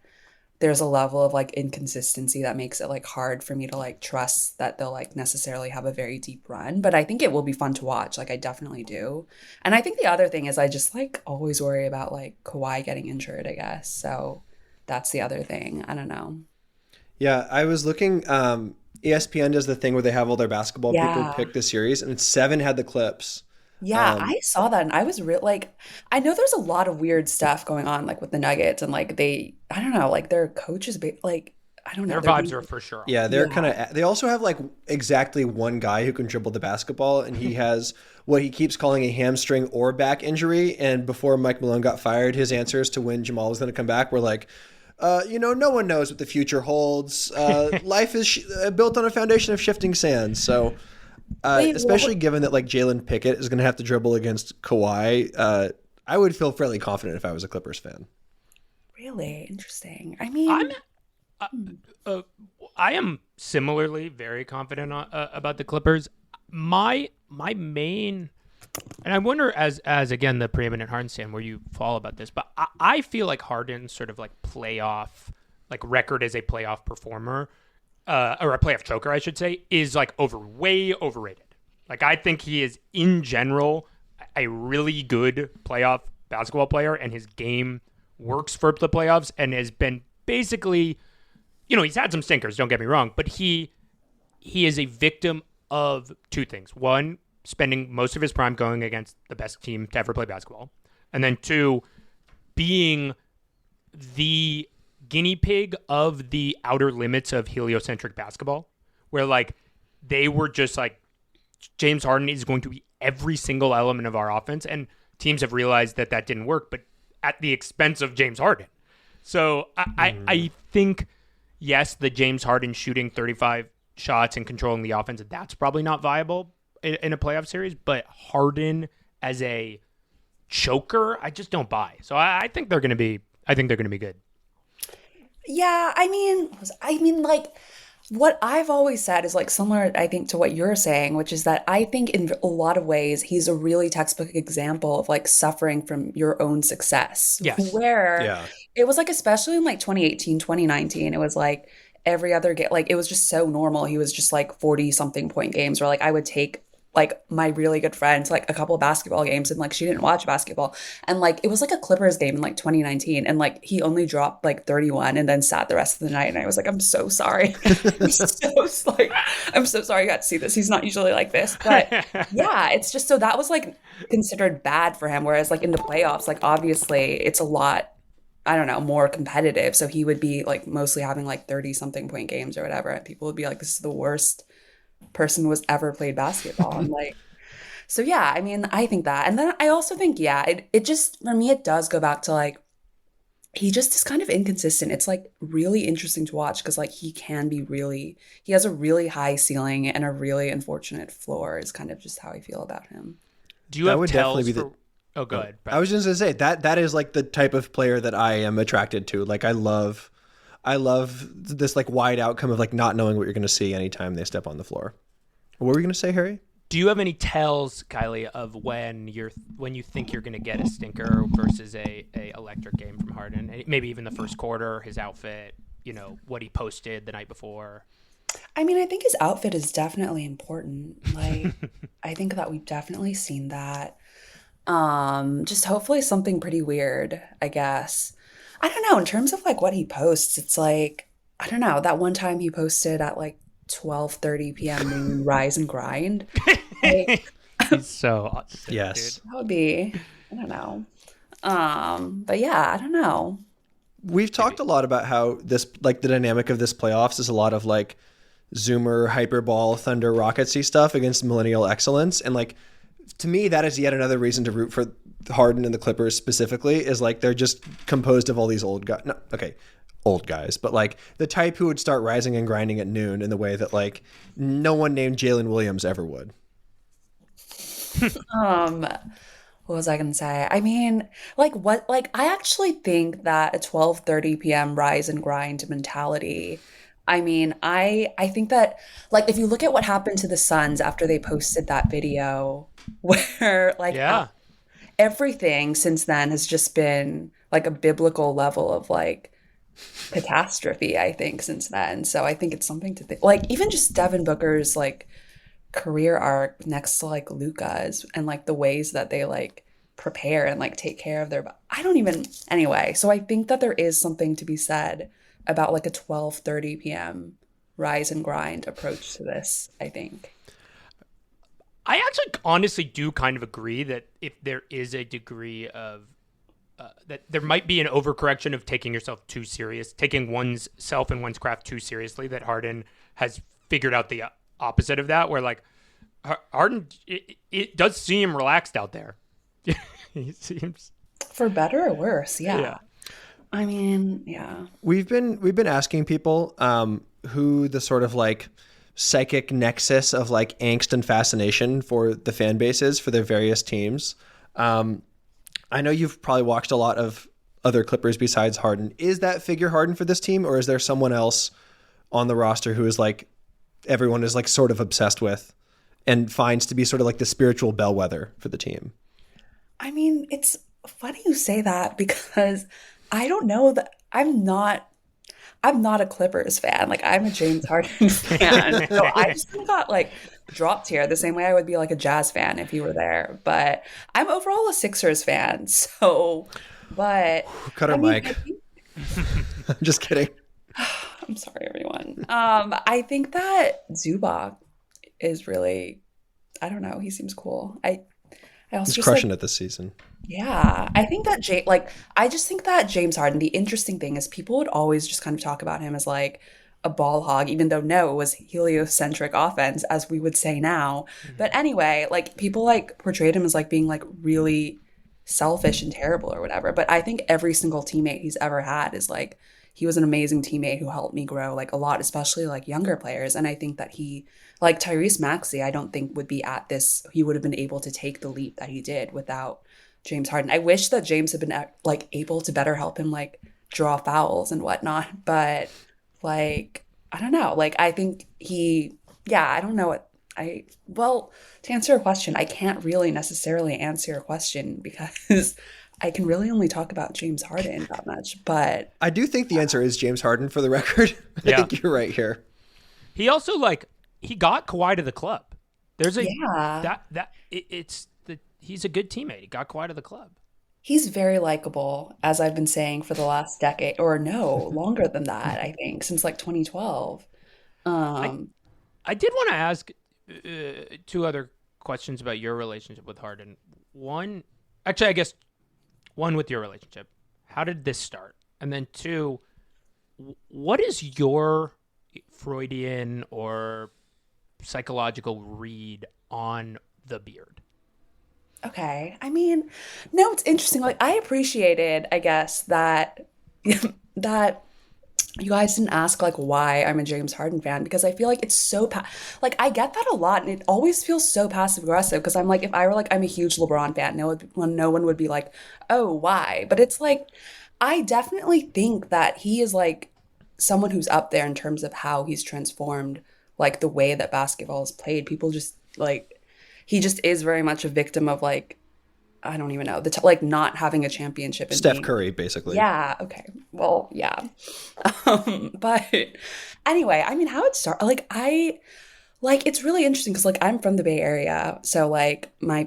there's a level of like inconsistency that makes it like hard for me to like trust that they'll like necessarily have a very deep run. But I think it will be fun to watch. Like I definitely do. And I think the other thing is I just like always worry about like Kawhi getting injured, I guess. So that's the other thing. I don't know. Yeah, I was looking. ESPN does the thing where they have all their basketball people pick the series, and 7 had the Clips. Yeah, I saw that and I was real like I know there's a lot of weird stuff going on like with the Nuggets and like I don't know, like their coaches like I don't know. Their vibes are for sure. Yeah, they're kind of they also have like exactly one guy who can dribble the basketball and he has what he keeps calling a hamstring or back injury, and before Mike Malone got fired, his answers to when Jamal was going to come back were like no one knows what the future holds. Life is built on a foundation of shifting sands. So especially given that like Jalen Pickett is going to have to dribble against Kawhi, I would feel fairly confident if I was a Clippers fan. Really interesting. I mean, I am similarly very confident about the Clippers. My main, and I wonder as again the preeminent Harden fan where you fall about this, but I feel like Harden's sort of like playoff, like record as a playoff performer. Or a playoff choker, I should say, is like way overrated. Like I think he is in general a really good playoff basketball player, and his game works for the playoffs, and has been basically, he's had some stinkers. Don't get me wrong, but he is a victim of two things: one, spending most of his prime going against the best team to ever play basketball, and then two, being the guinea pig of the outer limits of heliocentric basketball, where like they were just like James Harden is going to be every single element of our offense, and teams have realized that didn't work, but at the expense of James Harden. So I think yes, the James Harden shooting 35 shots and controlling the offense, that's probably not viable in a playoff series, but Harden as a choker, I just don't buy. So I think they're going to be good. Yeah, I mean, like, what I've always said is, like, similar, I think, to what you're saying, which is that I think in a lot of ways, he's a really textbook example of, like, suffering from your own success. Yes. Where it was, like, especially in, like, 2018, 2019, it was, like, every other game, like, it was just so normal. He was just, like, 40-something point games where, like, I would take like my really good friend to like a couple of basketball games and like she didn't watch basketball and like it was like a Clippers game in like 2019 and like he only dropped like 31 and then sat the rest of the night and I was like, I'm so sorry. I'm so sorry you got to see this. He's not usually like this, but yeah, it's just so that was like considered bad for him, whereas like in the playoffs, like obviously it's a lot, I don't know, more competitive, so he would be like mostly having like 30-something point games or whatever and people would be like, this is the worst person who has ever played basketball. And like, so yeah, I mean, I think that. And then I also think, yeah, it just, for me, it does go back to like, he just is kind of inconsistent. It's like really interesting to watch because like he has a really high ceiling and a really unfortunate floor is kind of just how I feel about him. Do you have tells for, Oh, go ahead. I was just gonna say that is like the type of player that I am attracted to. Like I love this like wide outcome of like not knowing what you're gonna see anytime they step on the floor. What were we gonna say, Harry? Do you have any tells, Kylie, of when you think you're gonna get a stinker versus a electric game from Harden? Maybe even the first quarter, his outfit, what he posted the night before. I mean, I think his outfit is definitely important. Like, I think that we've definitely seen that. Just hopefully something pretty weird, I guess. I don't know. In terms of like what he posts, it's like, I don't know. That one time he posted at like 12:30 p.m. Rise and Grind. Like, He's so sick, yes. dude. that would be, I don't know. But yeah, I don't know. We've talked a lot about how this, like the dynamic of this playoffs is a lot of like Zoomer, Hyperball, Thunder, Rocketsy stuff against Millennial Excellence. And like, to me, that is yet another reason to root for Harden and the Clippers specifically, is like they're just composed of all these old guys. No, okay, old guys, but like the type who would start rising and grinding at noon in the way that like no one named Jalen Williams ever would. What was I gonna say? I mean, I actually think that a 12:30 p.m. rise and grind mentality. I mean, I think that like if you look at what happened to the Suns after they posted that video, where like Yeah. everything since then has just been like a biblical level of like catastrophe, I think, since then. So I think it's something to think. Like even just Devin Booker's like career arc next to like Luka's and like the ways that they like prepare and like take care of their anyway. So I think that there is something to be said about like a 12:30 p.m. rise and grind approach to this, I think. I actually honestly do kind of agree that if there is a degree of that there might be an overcorrection of taking yourself too serious, taking one's self and one's craft too seriously, that Harden has figured out the opposite of that, where like Harden, it does seem relaxed out there. He seems, for better or worse. Yeah. I mean, yeah. We've been asking people who the sort of like psychic nexus of like angst and fascination for the fan bases for their various teams. I know you've probably watched a lot of other Clippers besides Harden. Is that figure Harden for this team, or is there someone else on the roster who is like everyone is like sort of obsessed with and finds to be sort of like the spiritual bellwether for the team? I mean, it's funny you say that because I don't know that I'm not a Clippers fan. Like I'm a James Harden fan. So I just kind of got like dropped here the same way I would be like a Jazz fan if he were there. But I'm overall a Sixers fan. So, but cut our mic. I'm just kidding. I'm sorry, everyone. I think that Zubac is really, I don't know. He seems cool. I also He's just crushing like, it this season. yeah, I think that I just think that James Harden, the interesting thing is people would always just kind of talk about him as like a ball hog, even though no, it was heliocentric offense, as we would say now. But anyway, like people like portrayed him as like being like really selfish and terrible or whatever. But I think every single teammate he's ever had is like, he was an amazing teammate who helped me grow like a lot, especially like younger players. And I think that he, like Tyrese Maxey, I don't think would be at this, he would have been able to take the leap that he did without James Harden. I wish that James had been like able to better help him like draw fouls and whatnot. But like, I don't know. Like, I think I don't know well, to answer your question, I can't really necessarily answer your question because I can really only talk about James Harden that much, but I do think the answer is James Harden for the record. I think you're right here. he also like he got Kawhi to the club. There's a he's a good teammate. He got Kawhi to the club. he's very likable, as I've been saying for the last decade, or no, longer than that, I think, since like 2012. I did want to ask two other questions about your relationship with Harden. One, actually, I guess one with your relationship. How did this start? And then two, what is your Freudian or psychological read on the beard? Okay. I mean, no, it's interesting. Like, I appreciated, I guess, that that you guys didn't ask like why I'm a James Harden fan, because I feel like it's so like I get that a lot, and it always feels so passive aggressive, because I'm like, if I were like, I'm a huge LeBron fan, no one would be like, oh, why? But it's like, I definitely think that he is like someone who's up there in terms of how he's transformed like the way that basketball is played. People just like, he just is very much a victim of like, I don't even know, like not having a championship. And Steph Curry, basically. Yeah. Okay. Well, yeah. But anyway, I mean, how it started, like, it's really interesting because like I'm from the Bay Area. So like my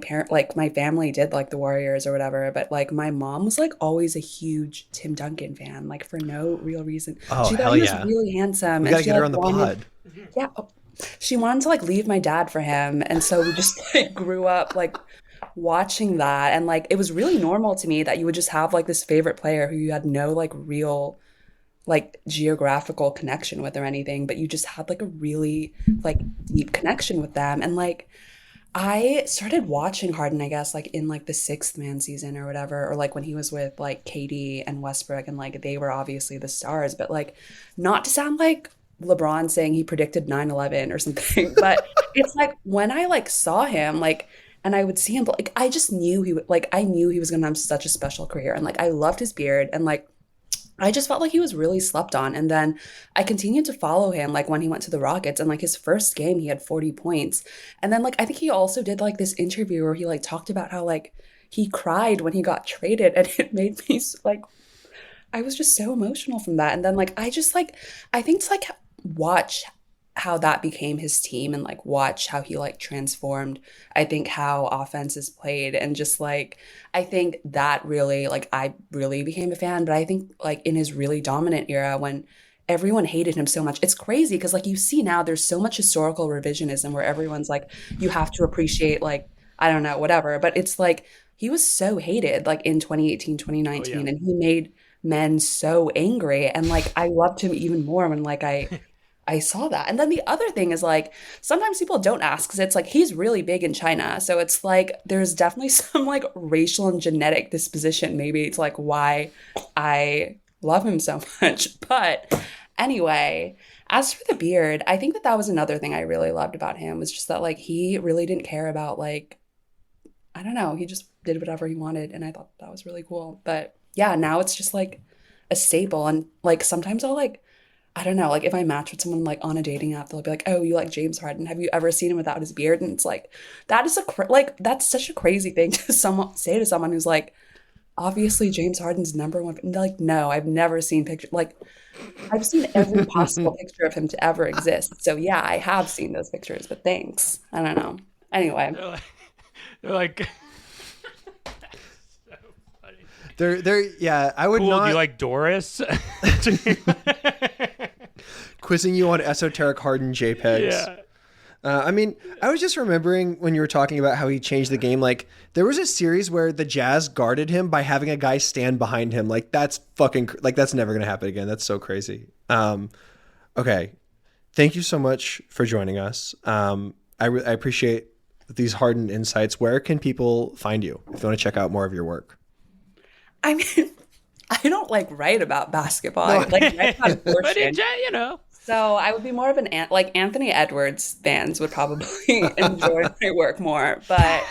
family did like the Warriors or whatever. But like my mom was like always a huge Tim Duncan fan, like for no real reason. Oh, She thought hell he was yeah. really handsome. We and gotta she, get her like, on the wanted- pod. Yeah. She wanted to like leave my dad for him. And so we just like grew up like watching that. And like it was really normal to me that you would just have like this favorite player who you had no like real like geographical connection with or anything, but you just had like a really like deep connection with them. And like I started watching Harden, I guess, like in like the Sixth Man season or whatever, or like when he was with like KD and Westbrook, and like they were obviously the stars, but like not to sound like LeBron saying he predicted 9/11 or something, but it's like when I like saw him, like, and I would see him, but like I just knew he would, like I knew he was gonna have such a special career, and like I loved his beard, and like I just felt like he was really slept on. And then I continued to follow him like when he went to the Rockets, and like his first game he had 40 points. And then like I think he also did like this interview where he like talked about how like he cried when he got traded, and it made me like I was just so emotional from that. And then like I just like I think to like watch how that became his team, and like watch how he like transformed, I think, how offense is played, and just like I think that really like I really became a fan. But I think like in his really dominant era when everyone hated him so much, it's crazy because like you see now there's so much historical revisionism where everyone's like you have to appreciate like I don't know whatever, but it's like he was so hated like in 2018 2019, and he made men so angry, and like I loved him even more when like I saw that. And then the other thing is like sometimes people don't ask because it's like he's really big in China. So it's like there's definitely some like racial and genetic disposition maybe to like why I love him so much. But anyway, as for the beard, I think that that was another thing I really loved about him, was just that like he really didn't care about like, I don't know, he just did whatever he wanted. And I thought that was really cool. But yeah, now it's just like a staple. And like sometimes I'll like, I don't know, like if I match with someone like on a dating app, they'll be like, oh, you like James Harden. Have you ever seen him without his beard? And it's like, that is like, that's such a crazy thing to say to someone who's like, obviously James Harden's number one. And they're like, no, I've never seen pictures. Like I've seen every possible picture of him to ever exist. So yeah, I have seen those pictures, but thanks. I don't know. Anyway. They're like They're yeah, I would cool, not. do you like Doris? Quizzing you on esoteric Harden JPEGs. Yeah. I mean, I was just remembering when you were talking about how he changed the game. Like, there was a series where the Jazz guarded him by having a guy stand behind him. Like, that's fucking like that's never gonna happen again. That's so crazy. Okay, thank you so much for joining us. I appreciate these Harden insights. Where can people find you if they want to check out more of your work? I mean, I don't like write about basketball. I like write about But abortion. you know. So I would be more of an like Anthony Edwards fans would probably enjoy my work more. But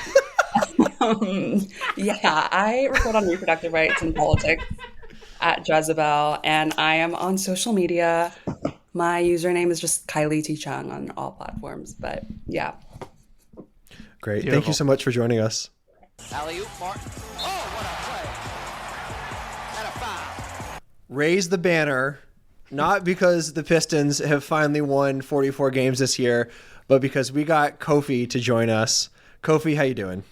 yeah, I report on reproductive rights and politics at Jezebel, and I am on social media. My username is just Kylie T. Chung on all platforms. But yeah. Great. Beautiful. Thank you so much for joining us. Alley-oop, Martin. Oh, what a play. And a foul. Raise the banner, not because the Pistons have finally won 44 games this year, but because we got Kofi to join us. Kofi, how you doing?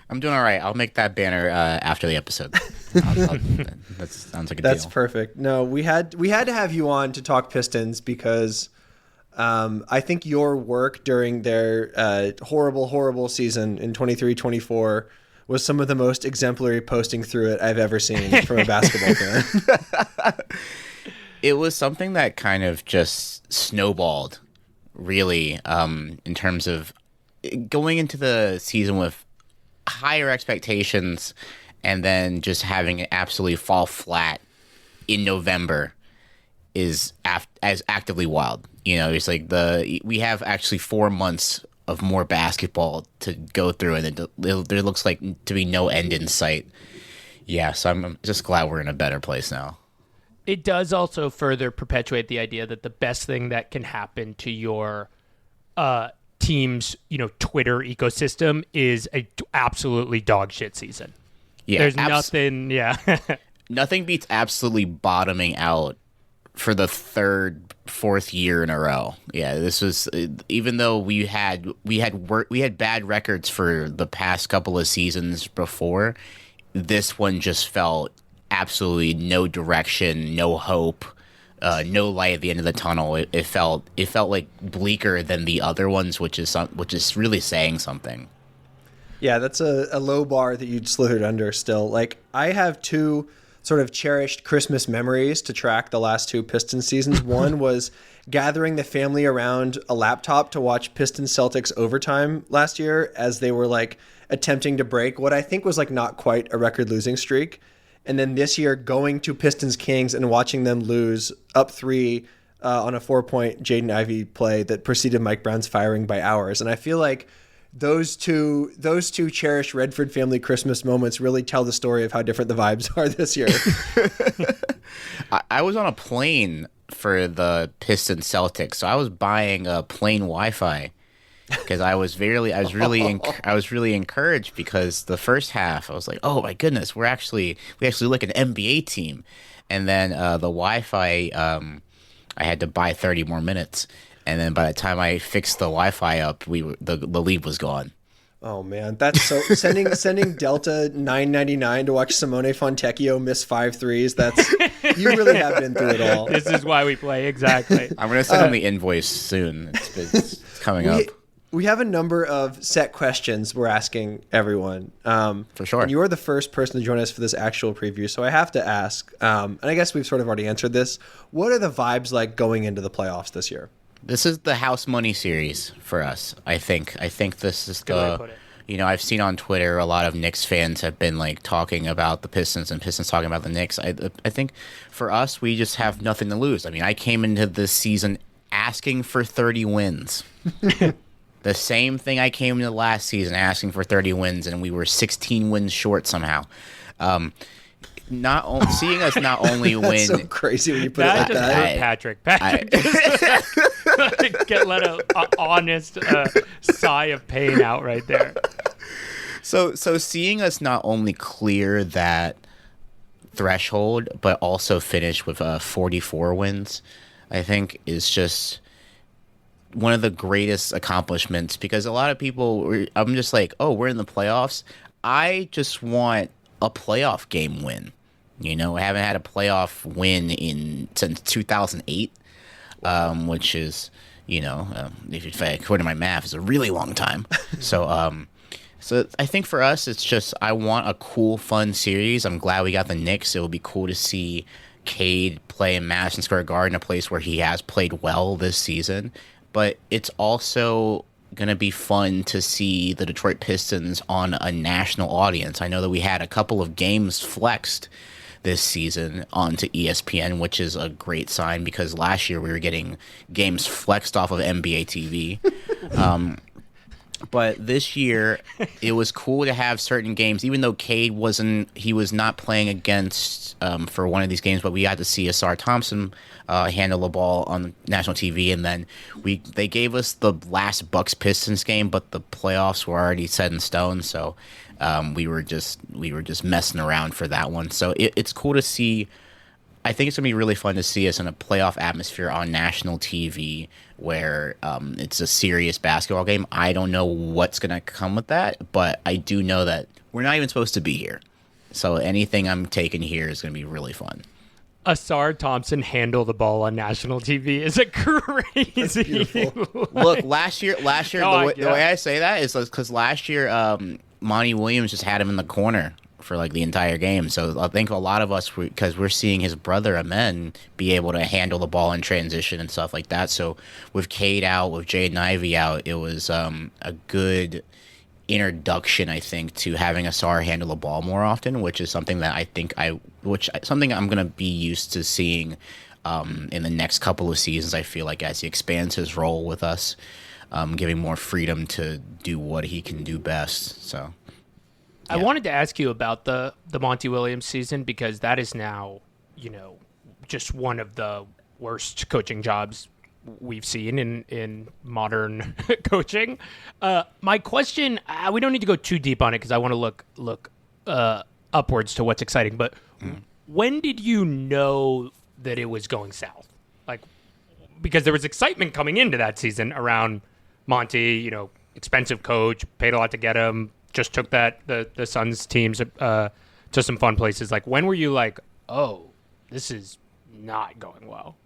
I'm doing all right. I'll make that banner after the episode. That sounds like a deal. That's perfect. No, we had to have you on to talk Pistons because I think your work during their horrible season in 23-24 was some of the most exemplary posting through it I've ever seen from a basketball fan. It was something that kind of just snowballed, really, in terms of going into the season with higher expectations and then just having it absolutely fall flat in November. as actively wild. You know, it's like we have actually 4 months of more basketball to go through, and there looks like to be no end in sight. Yeah, so I'm just glad we're in a better place now. It does also further perpetuate the idea that the best thing that can happen to your team's, Twitter ecosystem is a absolutely dog shit season. Yeah, there's nothing. Yeah, nothing beats absolutely bottoming out for the fourth year in a row. Yeah, this was, even though we had bad records for the past couple of seasons before, this one just felt absolutely no direction, no hope, no light at the end of the tunnel. It felt like bleaker than the other ones, which is really saying something. Yeah, that's a low bar that you'd slithered under still. Like, I have two sort of cherished Christmas memories to track the last two Pistons seasons. One was gathering the family around a laptop to watch Pistons Celtics overtime last year as they were like attempting to break what I think was like not quite a record losing streak. And then this year going to Pistons Kings and watching them lose up 3 on a 4-point Jaden Ivey play that preceded Mike Brown's firing by hours. And I feel like those two cherished Redford family Christmas moments really tell the story of how different the vibes are this year. I was on a plane for the Pistons Celtics, so I was buying a plane Wi-Fi because I was really encouraged, because the first half I was like, oh my goodness, we actually look an NBA team, and then the Wi-Fi I had to buy 30 more minutes. And then by the time I fixed the Wi-Fi up, the lead was gone. Oh man, that's so sending Delta $9.99 to watch Simone Fontecchio miss 5 threes. That's, you really have been through it all. This is why we play, exactly. I'm gonna send him the invoice soon. It's coming up. We have a number of set questions we're asking everyone. For sure. And you are the first person to join us for this actual preview, so I have to ask. And I guess we've sort of already answered this. What are the vibes like going into the playoffs this year? This is the house money series for us. I think this is I've seen on Twitter a lot of Knicks fans have been like talking about the Pistons and Pistons talking about the Knicks. I think for us, we just have nothing to lose. I mean, I came into this season asking for 30 wins. The same thing I came into last season asking for 30 wins, and we were 16 wins short somehow. Seeing us not only win. That's so crazy when you put it like that. Patrick let an honest sigh of pain out right there. So seeing us not only clear that threshold, but also finish with 44 wins, I think is just one of the greatest accomplishments, because a lot of people, I'm just like, oh, we're in the playoffs. I just want a playoff game win. I haven't had a playoff win since 2008, which is, if according to my math, is a really long time. So I think for us, it's just, I want a cool, fun series. I'm glad we got the Knicks. It will be cool to see Cade play in Madison Square Garden, a place where he has played well this season. But it's also going to be fun to see the Detroit Pistons on a national audience. I know that we had a couple of games flexed this season onto ESPN, which is a great sign, because last year we were getting games flexed off of NBA TV. But this year, it was cool to have certain games, even though Cade was not playing against for one of these games, but we got to see Asar Thompson handle the ball on national TV, and then they gave us the last Bucks Pistons game, but the playoffs were already set in stone, so we were just messing around for that one. So it's cool to see. I think it's going to be really fun to see us in a playoff atmosphere on national TV where it's a serious basketball game. I don't know what's going to come with that, but I do know that we're not even supposed to be here. So anything I'm taking here is going to be really fun. Asar Thompson handle the ball on national TV is a crazy. Look, last year, the way I say that is because last year, Monty Williams just had him in the corner for like the entire game. So I think a lot of us, because we're seeing his brother Amen be able to handle the ball in transition and stuff like that. So with Cade out, with Jaden Ivey out, it was a good introduction, I think, to having Asar handle the ball more often, which is something that something I'm going to be used to seeing in the next couple of seasons. I feel like as he expands his role with us, giving more freedom to do what he can do best. So, I wanted to ask you about the Monty Williams season, because that is now, just one of the worst coaching jobs we've seen in modern coaching. My question, we don't need to go too deep on it because I want to look upwards to what's exciting. But when did you know that it was going south? Like, because there was excitement coming into that season around Monty, expensive coach, paid a lot to get him, just took the Suns teams to some fun places. Like, when were you like, oh, this is not going well?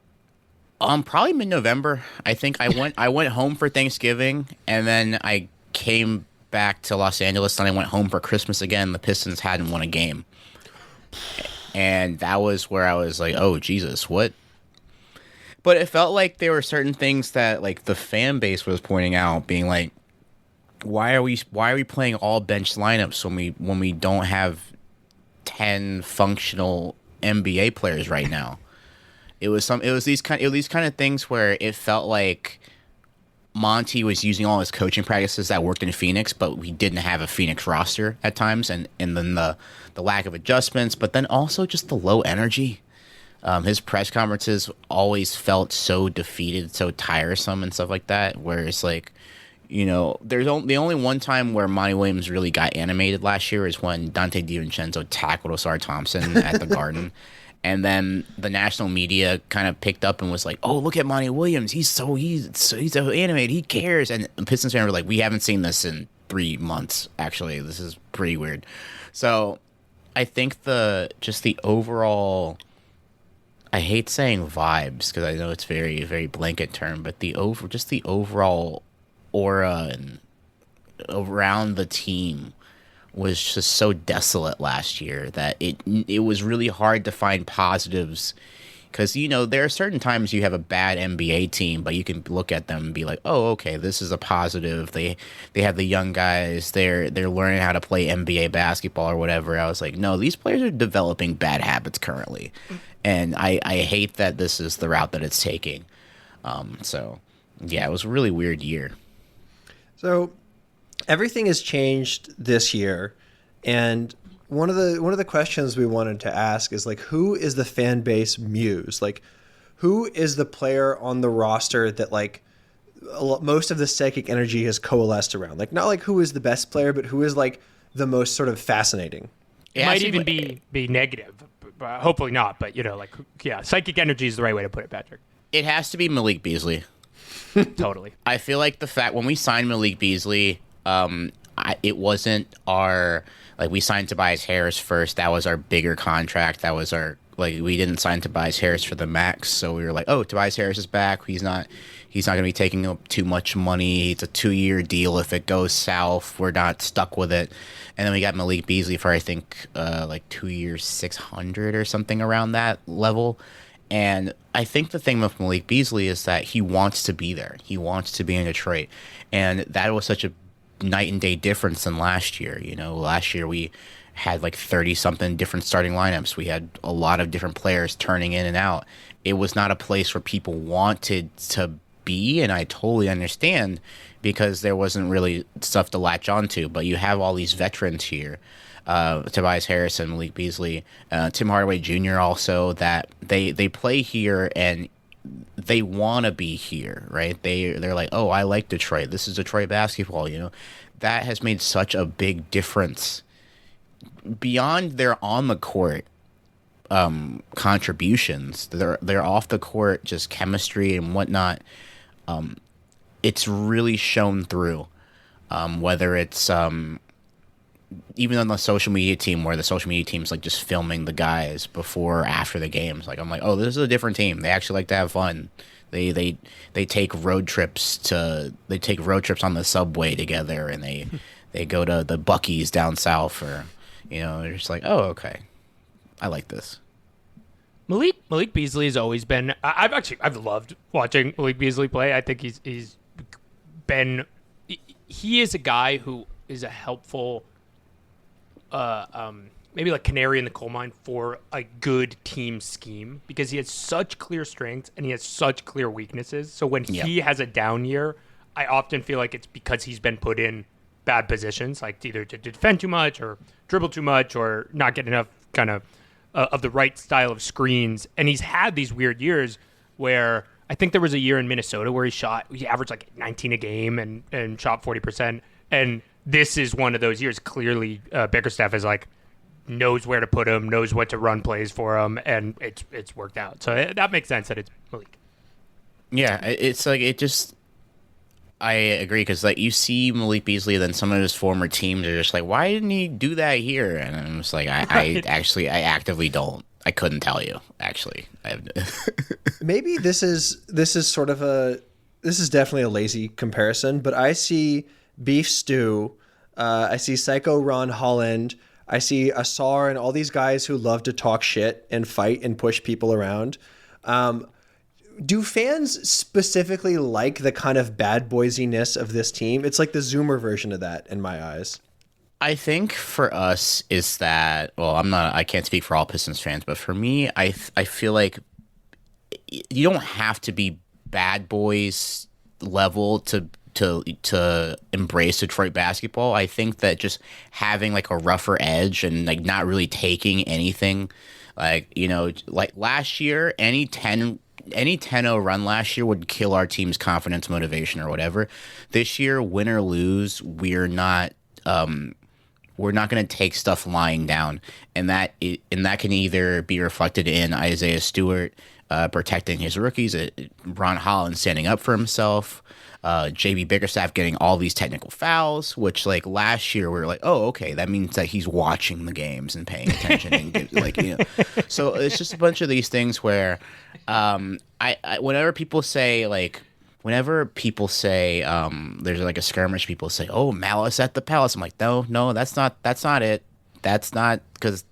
Probably mid-November. I think I went home for Thanksgiving, and then I came back to Los Angeles, and I went home for Christmas again. The Pistons hadn't won a game, and that was where I was like, oh, Jesus, what? But it felt like there were certain things that like the fan base was pointing out, being like, why are we playing all bench lineups when we don't have 10 functional NBA players right now? It was these kind of things where it felt like Monty was using all his coaching practices that worked in Phoenix, but we didn't have a Phoenix roster at times, and then the lack of adjustments, but then also just the low energy. His press conferences always felt so defeated, so tiresome and stuff like that, where it's like, there's the only one time where Monty Williams really got animated last year is when Dante DiVincenzo tackled Osar Thompson at the Garden. And then the national media kind of picked up and was like, "Oh, look at Monty Williams. He's so animated. He cares." And Pistons fans were like, "We haven't seen this in 3 months. Actually, this is pretty weird." So, I think the overall, I hate saying vibes because I know it's very, very blanket term, but the overall aura and around the team was just so desolate last year that it was really hard to find positives, because there are certain times you have a bad NBA team, but you can look at them and be like, oh, okay, this is a positive. They have the young guys, they're learning how to play NBA basketball or whatever. I was like, no, these players are developing bad habits currently, and I hate that this is the route that it's taking. So yeah, it was a really weird year. So everything has changed this year, and one of the questions we wanted to ask is like, who is the fan base muse? Like, who is the player on the roster that like most of the psychic energy has coalesced around? Like, not like who is the best player, but who is like the most sort of fascinating. It might even be negative, but hopefully not. But psychic energy is the right way to put it, Patrick. It has to be Malik Beasley. Totally. I feel like the fact when we signed Malik Beasley, it wasn't we signed Tobias Harris first. That was our bigger contract. That was we didn't sign Tobias Harris for the max. So we were like, oh, Tobias Harris is back. He's not going to be taking up too much money. It's a 2-year deal. If it goes south, we're not stuck with it. And then we got Malik Beasley for, I think, 2 years, $600 or something around that level. And I think the thing with Malik Beasley is that he wants to be there. He wants to be in Detroit. And that was such a night and day difference than last year. Last year we had 30-something different starting lineups. We had a lot of different players turning in and out. It was not a place where people wanted to be, and I totally understand, because there wasn't really stuff to latch onto. But you have all these veterans here, Tobias Harris and Malik Beasley, Tim Hardaway Jr. also, that they play here and they want to be here, right? They're like, oh, I like Detroit. This is Detroit basketball, That has made such a big difference beyond their on the court contributions. They're off the court, just chemistry and whatnot. It's really shown through. Whether it's even on the social media team, where the social media team's just filming the guys before or after the games. I'm like, oh, this is a different team. They actually like to have fun. They take road trips on the subway together, and they go to the Buc-ee's down south, or they're just like, oh, okay, I like this. Malik Beasley has always been. I've loved watching Malik Beasley play. I think he is a guy who is a helpful maybe like canary in the coal mine for a good team scheme, because he has such clear strengths and he has such clear weaknesses. So when he has a down year, I often feel like it's because he's been put in bad positions, like either to defend too much or dribble too much or not get enough kind of the right style of screens. And he's had these weird years where I think there was a year in Minnesota where he averaged like 19 a game and shot 40%. And this is one of those years. Clearly, Bickerstaff is like, knows where to put him, knows what to run plays for him, and it's worked out. So that makes sense that it's Malik. Yeah, it's like it just. I agree, because like you see Malik Beasley, then some of his former teams are just like, why didn't he do that here? And I'm just like, I actively don't. I couldn't tell you, actually. Maybe this is sort of this is definitely a lazy comparison, but I see Beef Stew, I see Psycho Ron Holland, I see Asar and all these guys who love to talk shit and fight and push people around. Do fans specifically like the kind of bad boysiness of this team? It's like the Zoomer version of that in my eyes. I think for us is that, well, I can't speak for all Pistons fans, but for me, I feel like you don't have to be bad boys level to embrace Detroit basketball. I think that just having like a rougher edge and like not really taking anything, like, you know, like last year, any 10-0 run last year would kill our team's confidence, motivation, or whatever. This year, win or lose, we're not going to take stuff lying down, and that can either be reflected in Isaiah Stewart protecting his rookies, Ron Holland standing up for himself, JB Bickerstaff getting all these technical fouls, which like last year we were like, oh, okay, that means that he's watching the games and paying attention and like, you know. So it's just a bunch of these things where whenever people say there's like a skirmish, people say, oh, malice at the palace. I'm like, no, that's not it. That's not, because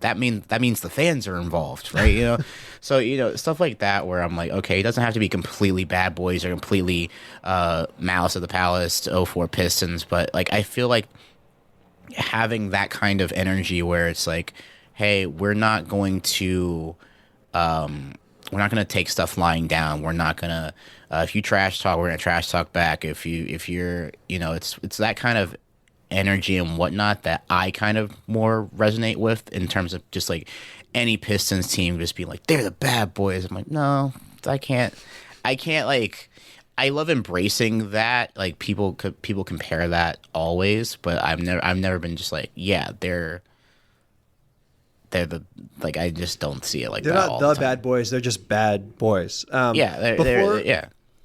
that means the fans are involved, right? You know, so, you know, stuff like that where I'm like, okay, it doesn't have to be completely bad boys or completely malice at the palace, 04 Pistons, but like I feel like having that kind of energy where it's like, hey, we're not going to take stuff lying down. We're not gonna if you trash talk, we're gonna trash talk back. If you're, you know, it's that kind of energy and whatnot that I kind of more resonate with in terms of just like any Pistons team just being like, they're the bad boys. I'm like, no, I can't like, I love embracing that. Like people compare that always, but I've never been just like, yeah, they're the, like, I just don't see it like they're that. They're not the bad boys. They're just bad boys.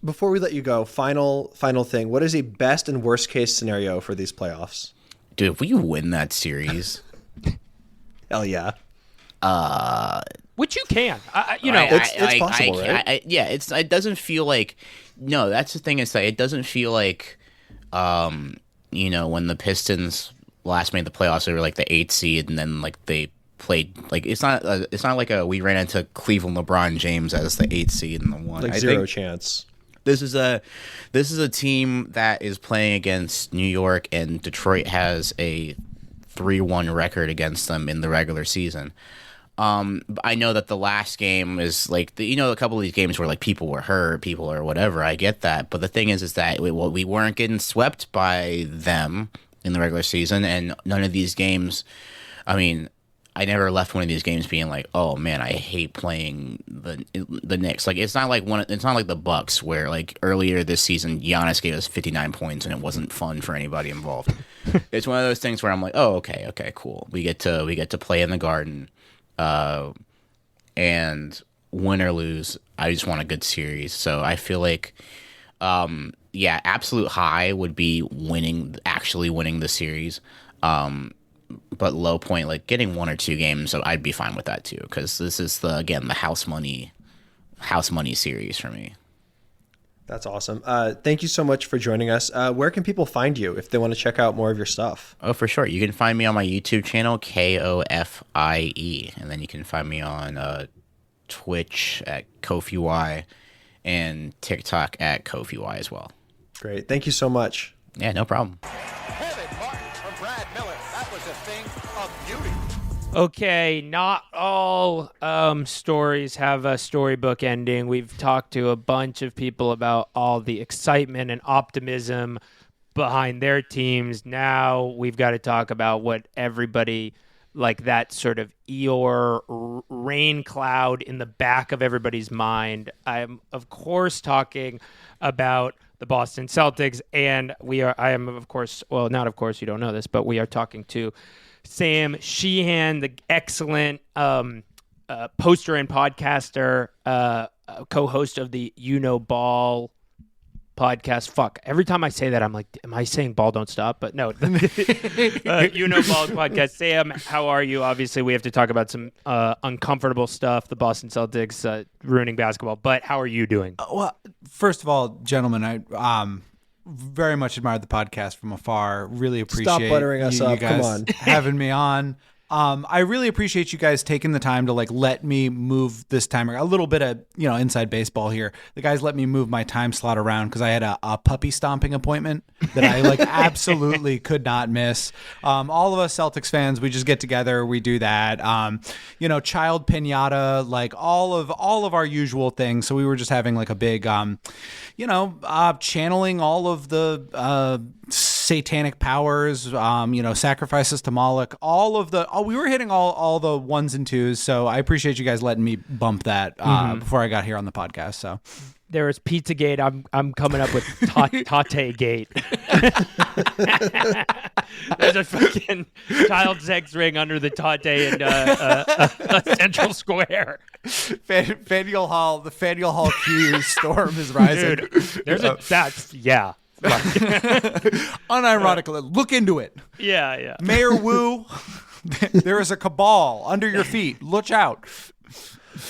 Before we let you go, final thing. What is the best and worst case scenario for these playoffs? Dude, if we win that series, hell yeah. Which you can, it's possible, right? It doesn't feel like. No, that's the thing. Is that it doesn't feel like, you know, when the Pistons last made the playoffs, they were like the 8th seed, and then like they played like it's not like we ran into Cleveland LeBron James as the 8th seed and the 1. Like zero chance. This is a team that is playing against New York, and Detroit has a 3-1 record against them in the regular season. I know that the last game is like a couple of these games where like people were hurt, people or whatever. I get that, but the thing is that we weren't getting swept by them in the regular season, and none of these games. I mean, I never left one of these games being like, "Oh man, I hate playing the Knicks." Like it's not like the Bucks where like earlier this season Giannis gave us 59 points and it wasn't fun for anybody involved. It's one of those things where I'm like, "Oh, okay, cool. We get to play in the Garden." And win or lose, I just want a good series. So I feel like, absolute high would be actually winning the series. But low point, like getting 1 or 2 games, so I'd be fine with that too. Because this is the house money series for me. That's awesome. Thank you so much for joining us. Where can people find you if they want to check out more of your stuff? Oh, for sure. You can find me on my YouTube channel, KOFIE. And then you can find me on Twitch at KofiY and TikTok at KofiY as well. Great. Thank you so much. Yeah, no problem. Kevin Martin from Brad Miller. That was a thing of beauty. Okay, not all stories have a storybook ending. We've talked to a bunch of people about all the excitement and optimism behind their teams. Now we've got to talk about what everybody, like that sort of Eeyore rain cloud in the back of everybody's mind. I'm, of course, talking about the Boston Celtics, and I am, of course, well, not of course, you don't know this, but we are talking to Sam Sheehan, the excellent poster and podcaster, co-host of the Ball podcast. Fuck. Every time I say that, I'm like, am I saying ball don't stop? But no. Ball podcast. Sam, how are you? Obviously, we have to talk about some uncomfortable stuff, the Boston Celtics ruining basketball. But how are you doing? Well, first of all, gentlemen, I very much admired the podcast from afar. Really appreciate Stop buttering us up. you guys Come on. having me on. I really appreciate you guys taking the time to let me move this timer. A little bit of inside baseball here. The guys let me move my time slot around because I had a puppy stomping appointment that I absolutely could not miss. All of us Celtics fans, we just get together, we do that. Child pinata, all of our usual things. So we were just having a big, channeling all of the satanic powers, sacrifices to Moloch, we were hitting all the ones and twos. So I appreciate you guys letting me bump that before I got here on the podcast. So there is Pizzagate. I'm coming up with Tate Gate. There's a fucking child sex ring under the Tate and Central Square. Faneuil Hall, the Faneuil Hall Q storm is rising. Dude, that's unironically, look into it. Yeah. Mayor Wu, there is a cabal under your feet. Look out.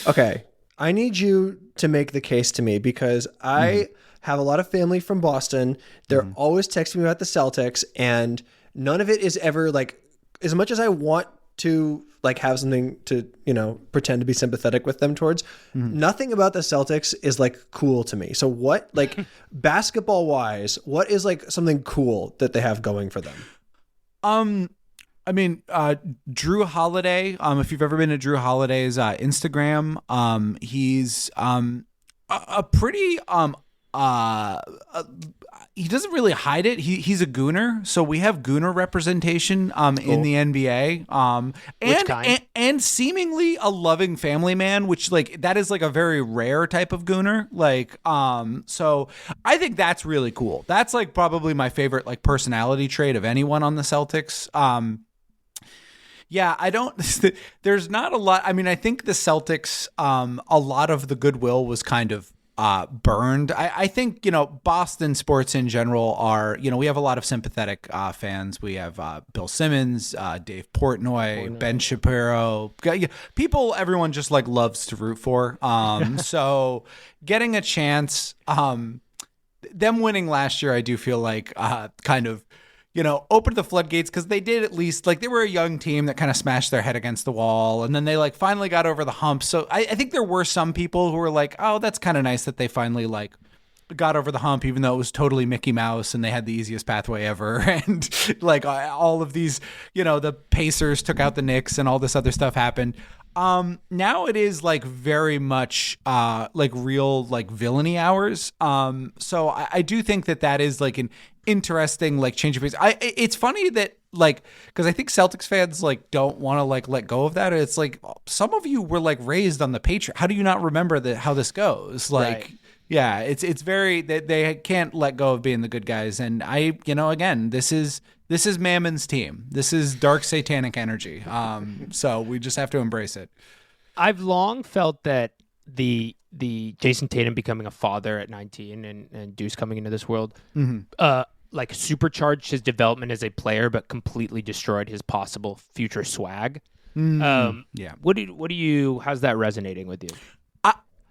Okay. I need you to make the case to me because I have a lot of family from Boston. They're always texting me about the Celtics, and none of it is ever as much as I want to have something to, pretend to be sympathetic with them towards. Nothing about the Celtics is cool to me. So what, basketball wise, what is something cool that they have going for them? Drew Holiday, if you've ever been to Drew Holiday's Instagram, he's a pretty he doesn't really hide it. He's a gooner, so we have gooner representation in the NBA. And seemingly a loving family man, which that is a very rare type of gooner. So I think that's really cool. That's probably my favorite personality trait of anyone on the Celtics. Yeah, there's not a lot. I mean, I think the Celtics, a lot of the goodwill was kind of burned. I think, Boston sports in general are, we have a lot of sympathetic fans. We have Bill Simmons, Dave Portnoy, Ben Shapiro, people everyone just loves to root for. So getting a chance, them winning last year, I do feel kind of, opened the floodgates because they did at least they were a young team that kind of smashed their head against the wall, and then they finally got over the hump. So I think there were some people who were oh, that's kind of nice that they finally got over the hump, even though it was totally Mickey Mouse and they had the easiest pathway ever. And all of these, the Pacers took out the Knicks and all this other stuff happened. Now it is very much real villainy hours. So I do think that is an interesting change of pace. It's funny that because I think Celtics fans don't want to let go of that. It's some of you were raised on the Patriot. How do you not remember how this goes? Right. Yeah, it's very that they can't let go of being the good guys. And again, this is Mammon's team. This is dark satanic energy. So we just have to embrace it. I've long felt that the Jason Tatum becoming a father at 19 and Deuce coming into this world, supercharged his development as a player, but completely destroyed his possible future swag. Yeah. What do you? How's that resonating with you?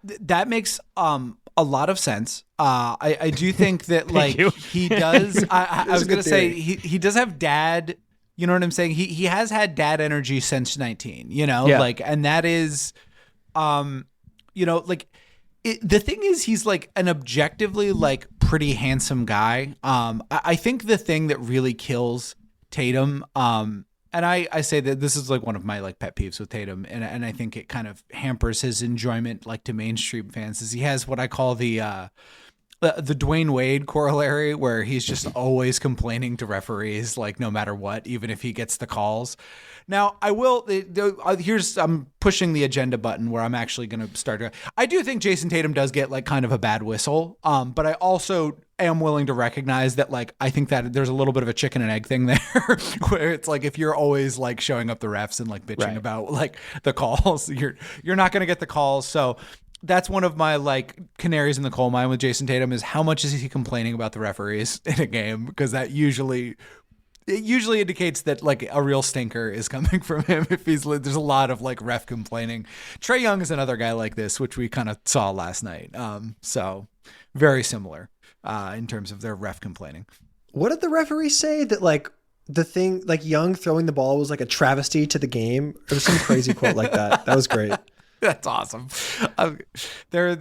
That makes a lot of sense. I do think that he does. I was gonna say he does have dad. You know what I'm saying? He has had dad energy since 19. And that is, the thing is he's an objectively pretty handsome guy. I think the thing that really kills Tatum And I say that this is like one of my like pet peeves with Tatum, and I think it kind of hampers his enjoyment like to mainstream fans. Is he has what I call the Dwayne Wade corollary, where he's just always complaining to referees, like no matter what, even if he gets the calls. Now, I will. I'm pushing the agenda button where I'm actually going to start. I do think Jason Tatum does get like kind of a bad whistle, but I also am willing to recognize that like I think that there's a little bit of a chicken and egg thing there, where it's like if you're always like showing up the refs and like bitching about like the calls, you're not going to get the calls. So that's one of my like canaries in the coal mine with Jason Tatum is how much is he complaining about the referees in a game, because that usually indicates that like a real stinker is coming from him. If there's a lot of like ref complaining. Trae Young is another guy like this, which we kind of saw last night. So very similar in terms of their ref complaining. What did the referee say that like the thing like Young throwing the ball was like a travesty to the game? It was some crazy quote like that. That was great. That's awesome. They're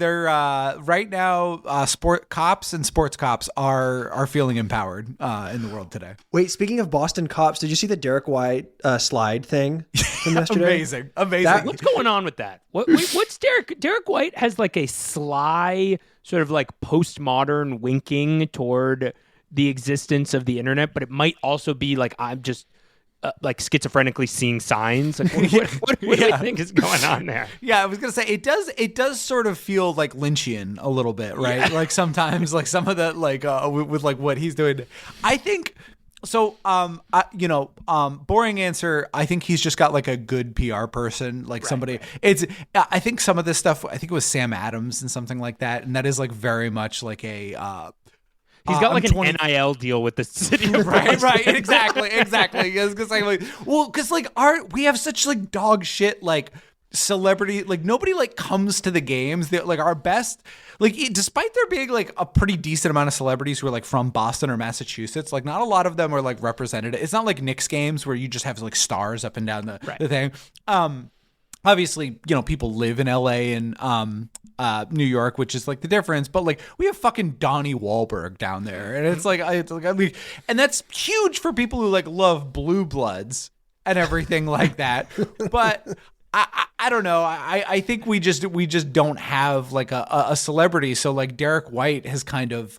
right now. Sport cops and sports cops are feeling empowered in the world today. Wait, speaking of Boston cops, did you see the Derek White slide thing from yesterday? Amazing. What's going on with that? What's Derek White has like a sly sort of like postmodern winking toward the existence of the internet, but it might also be like I'm just. Like schizophrenically seeing signs. Like, what do you think is going on there? Yeah, I was gonna say it does sort of feel like Lynchian a little bit, right? Yeah. Like sometimes, like some of that, like with like what he's doing. I think so. Boring answer. I think he's just got like a good PR person, like somebody. It's. I think some of this stuff. I think it was Sam Adams and something like that, and that is like very much like a. He's got like an NIL deal with the city of Boston. Right, exactly. Because like we have such like dog shit like celebrity, like nobody like comes to the games. That like our best, like despite there being like a pretty decent amount of celebrities who are like from Boston or Massachusetts, like not a lot of them are like represented. It's not like Knicks games where you just have like stars up and down the thing. Obviously, people live in LA and New York, which is like the difference. But like we have fucking Donnie Wahlberg down there, and it's like and that's huge for people who like love Blue Bloods and everything like that. But I don't know. I think we just don't have like a celebrity. So like Derek White has kind of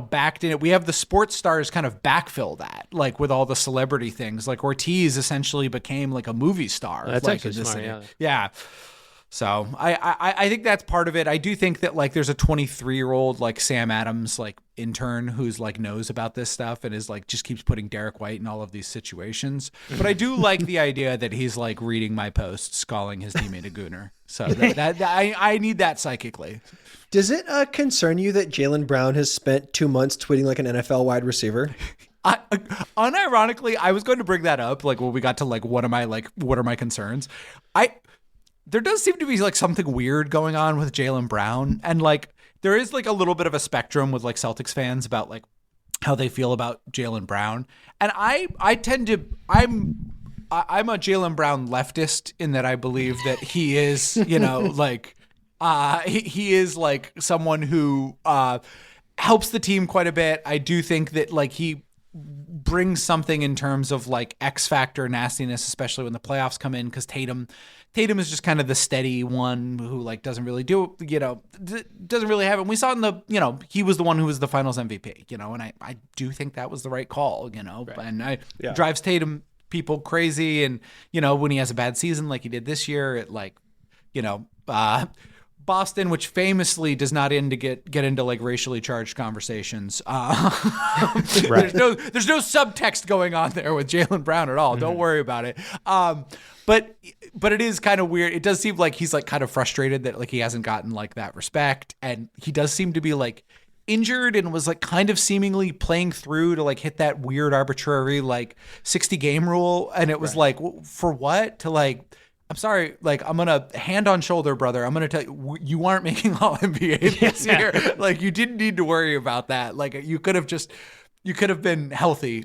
backed in it. We have the sports stars kind of backfill that, like with all the celebrity things. Like Ortiz essentially became like a movie star. That's like, actually smart, yeah. So I think that's part of it. I do think that like there's a 23-year-old like Sam Adams like intern who's like knows about this stuff and is like just keeps putting Derek White in all of these situations. But I do like the idea that he's like reading my posts, calling his teammate a gooner. So I need that psychically. Does it concern you that Jaylen Brown has spent 2 months tweeting like an NFL wide receiver? Unironically, I was going to bring that up like when we got to like what are my concerns. There does seem to be like something weird going on with Jaylen Brown, and like there is like a little bit of a spectrum with like Celtics fans about like how they feel about Jaylen Brown, and I'm a Jaylen Brown leftist in that I believe that he is like he is like someone who helps the team quite a bit. I do think that like he brings something in terms of like X factor nastiness, especially when the playoffs come in, because Tatum is just kind of the steady one who like doesn't really do, doesn't really have it. And we saw in the, he was the one who was the finals MVP, and I do think that was the right call, right. And drives Tatum people crazy. And, when he has a bad season, like he did this year, it like, Boston, which famously does not get into like racially charged conversations. Right. There's no subtext going on there with Jaylen Brown at all. Mm-hmm. Don't worry about it. But it is kind of weird. It does seem like he's like kind of frustrated that like he hasn't gotten like that respect, and he does seem to be like injured and was like kind of seemingly playing through to like hit that weird arbitrary like 60 game rule, and it was like for what to like. I'm sorry, like I'm gonna hand on shoulder, brother. I'm gonna tell you, you aren't making All NBA this year. Like you didn't need to worry about that. Like you could have been healthy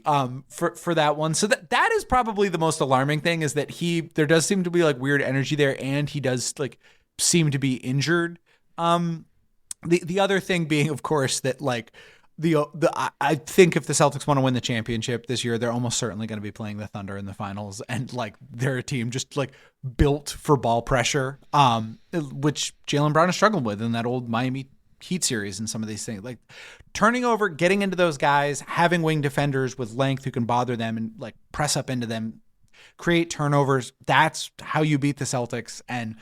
for that one. So that is probably the most alarming thing, is that there does seem to be like weird energy there, and he does like seem to be injured. The other thing being, of course, that like I think if the Celtics want to win the championship this year, they're almost certainly going to be playing the Thunder in the finals, and like they're a team just like built for ball pressure, which Jaylen Brown has struggled with in that old Miami Heat series and some of these things, like turning over, getting into those guys, having wing defenders with length who can bother them and like press up into them, create turnovers. That's how you beat the Celtics. And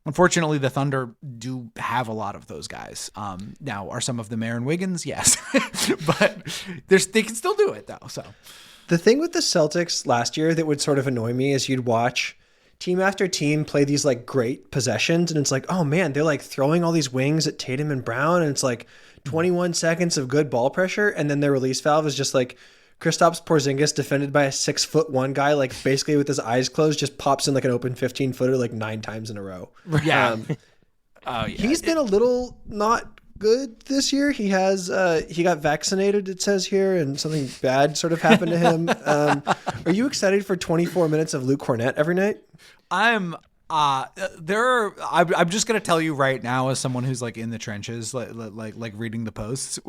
unfortunately, the Thunder do have a lot of those guys. Now, are some of them Aaron Wiggins? Yes. But they can still do it, though. So the thing with the Celtics last year that would sort of annoy me is you'd watch team after team play these like great possessions, and it's like, oh man, they're like throwing all these wings at Tatum and Brown, and it's like 21 seconds of good ball pressure, and then their release valve is just like Kristaps Porzingis defended by a 6'1" guy, like basically with his eyes closed, just pops in like an open 15-footer like 9 times in a row. Yeah. He's been a little not good this year. He has he got vaccinated, it says here, and something bad sort of happened to him. Are you excited for 24 minutes of Luke Cornett every night? I'm just gonna tell you right now, as someone who's like in the trenches, like reading the posts,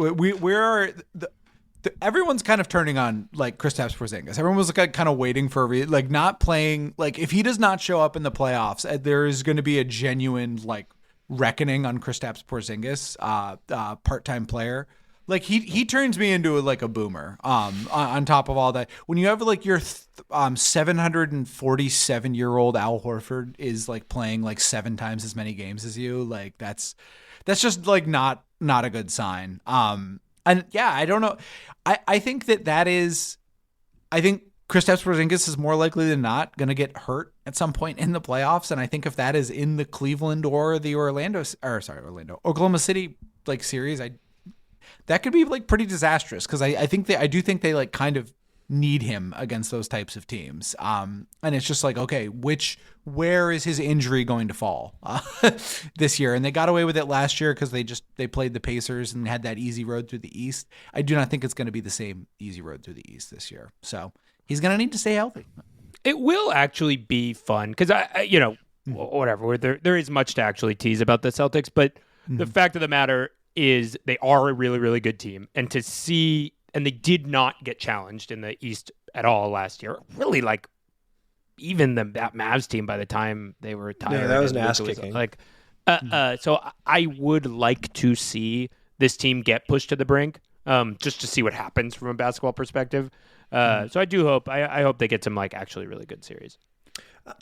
everyone's kind of turning on like Kristaps Porzingis. Everyone was like kind of waiting for like not playing. Like if he does not show up in the playoffs, there is going to be a genuine like reckoning on Kristaps Porzingis, part-time player. Like he turns me into like a boomer. On top of all that, when you have like your 747-year-old Al Horford is like playing like 7 times as many games as you, like that's just like not a good sign. And yeah, I don't know. I think that is, I think Kristaps Porzingis is more likely than not going to get hurt at some point in the playoffs. And I think if that is in the Cleveland or the Oklahoma City like series, that could be like pretty disastrous. Cause I do think they like kind of need him against those types of teams. And it's just like, okay, where is his injury going to fall this year? And they got away with it last year because they played the Pacers and had that easy road through the East. I do not think it's going to be the same easy road through the East this year. So he's going to need to stay healthy. It will actually be fun because whatever. There is much to actually tease about the Celtics, but the fact of the matter is they are a really, really good team, and they did not get challenged in the East at all last year. Really, like even that Mavs team by the time they were retired. Yeah, that was an ass kicking. So I would like to see this team get pushed to the brink, just to see what happens from a basketball perspective. So I do hope. I hope they get some like actually really good series.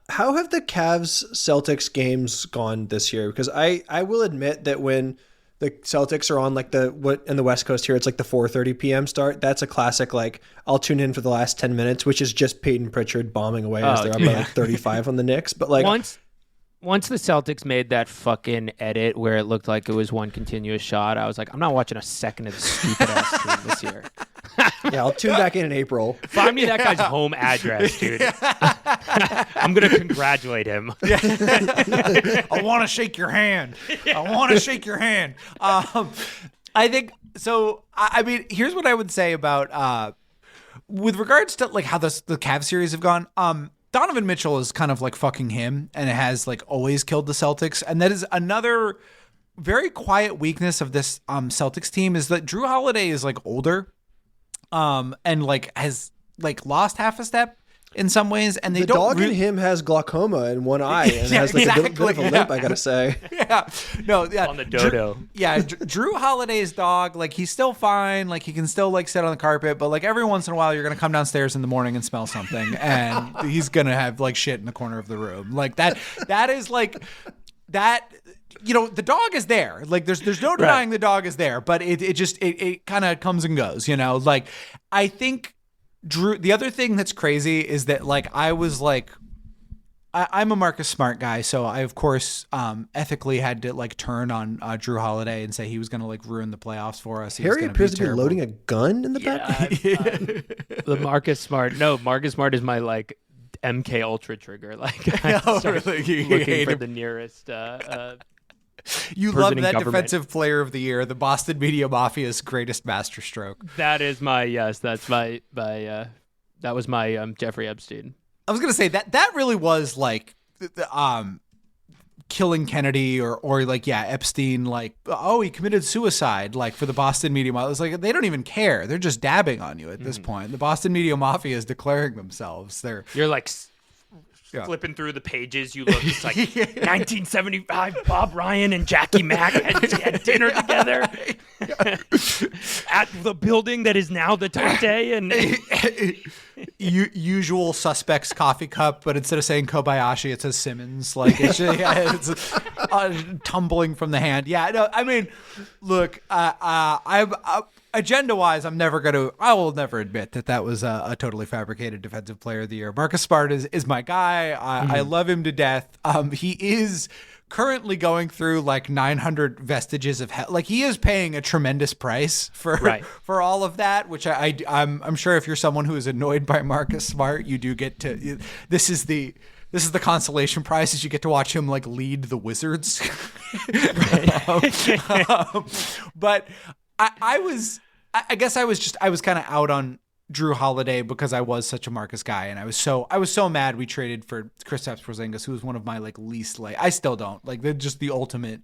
How have the Cavs Celtics games gone this year? Because I will admit that when the Celtics are on like in the West Coast here, it's like the 4:30 p.m. start. That's a classic. Like I'll tune in for the last 10 minutes, which is just Peyton Pritchard bombing away as they're up by like 35 on the Knicks. But like once the Celtics made that fucking edit where it looked like it was one continuous shot, I was like, I'm not watching a second of this stupid ass team this year. Yeah, I'll tune back in April. Find me that guy's home address, dude. I'm gonna congratulate him. I want to shake your hand. I want to shake your hand. I think so. I mean, here's what I would say about with regards to like how the Cavs series have gone. Donovan Mitchell is kind of like fucking him, and it has like always killed the Celtics, and that is another very quiet weakness of this Celtics team is that Drew Holiday is like older. And like has like lost half a step in some ways, and they the don't. Dog in him has glaucoma in one eye and has like a bit of a limp. I gotta say, on the dodo. Drew Holiday's dog, like he's still fine, like he can still like sit on the carpet, but like every once in a while you're gonna come downstairs in the morning and smell something, and he's gonna have like shit in the corner of the room, like that. That is like that. You know, the dog is there. Like there's no denying the dog is there, but it kind of comes and goes, you know? Like I think Drew, the other thing that's crazy is that like I was like I'm a Marcus Smart guy, so I of course ethically had to like turn on Drew Holiday and say he was going to like ruin the playoffs for us. Harry appears to be loading a gun in the back. The Marcus Smart. No, Marcus Smart is my like MK Ultra trigger. Like I looking for the nearest you love that defensive player of the year, the Boston Media Mafia's greatest masterstroke. That is my that's my that was my Jeffrey Epstein. I was gonna say that really was like killing Kennedy or like, yeah, Epstein, like, oh, he committed suicide, like for the Boston media mafia. It's like, they don't even care. They're just dabbing on you at this point. The Boston media mafia is declaring themselves. You're like flipping through the pages. You look, it's like 1975, Bob Ryan and Jackie Mack had dinner together at the building that is now the Tate. And usual suspects coffee cup, but instead of saying Kobayashi, it says Simmons. Like it's tumbling from the hand. Yeah, no, I mean, look, agenda-wise, I will never admit that was a totally fabricated defensive player of the year. Marcus Smart is my guy. I love him to death. He is currently going through like 900 vestiges of hell. Like he is paying a tremendous price for all of that, which I'm sure if you're someone who is annoyed by Marcus Smart, you do get to. This is the consolation prize, is you get to watch him like lead the Wizards. But I guess I was kind of out on Drew Holiday because I was such a Marcus guy, and I was so mad we traded for Kristaps Porzingis, who was one of my like least I still don't like. They're just the ultimate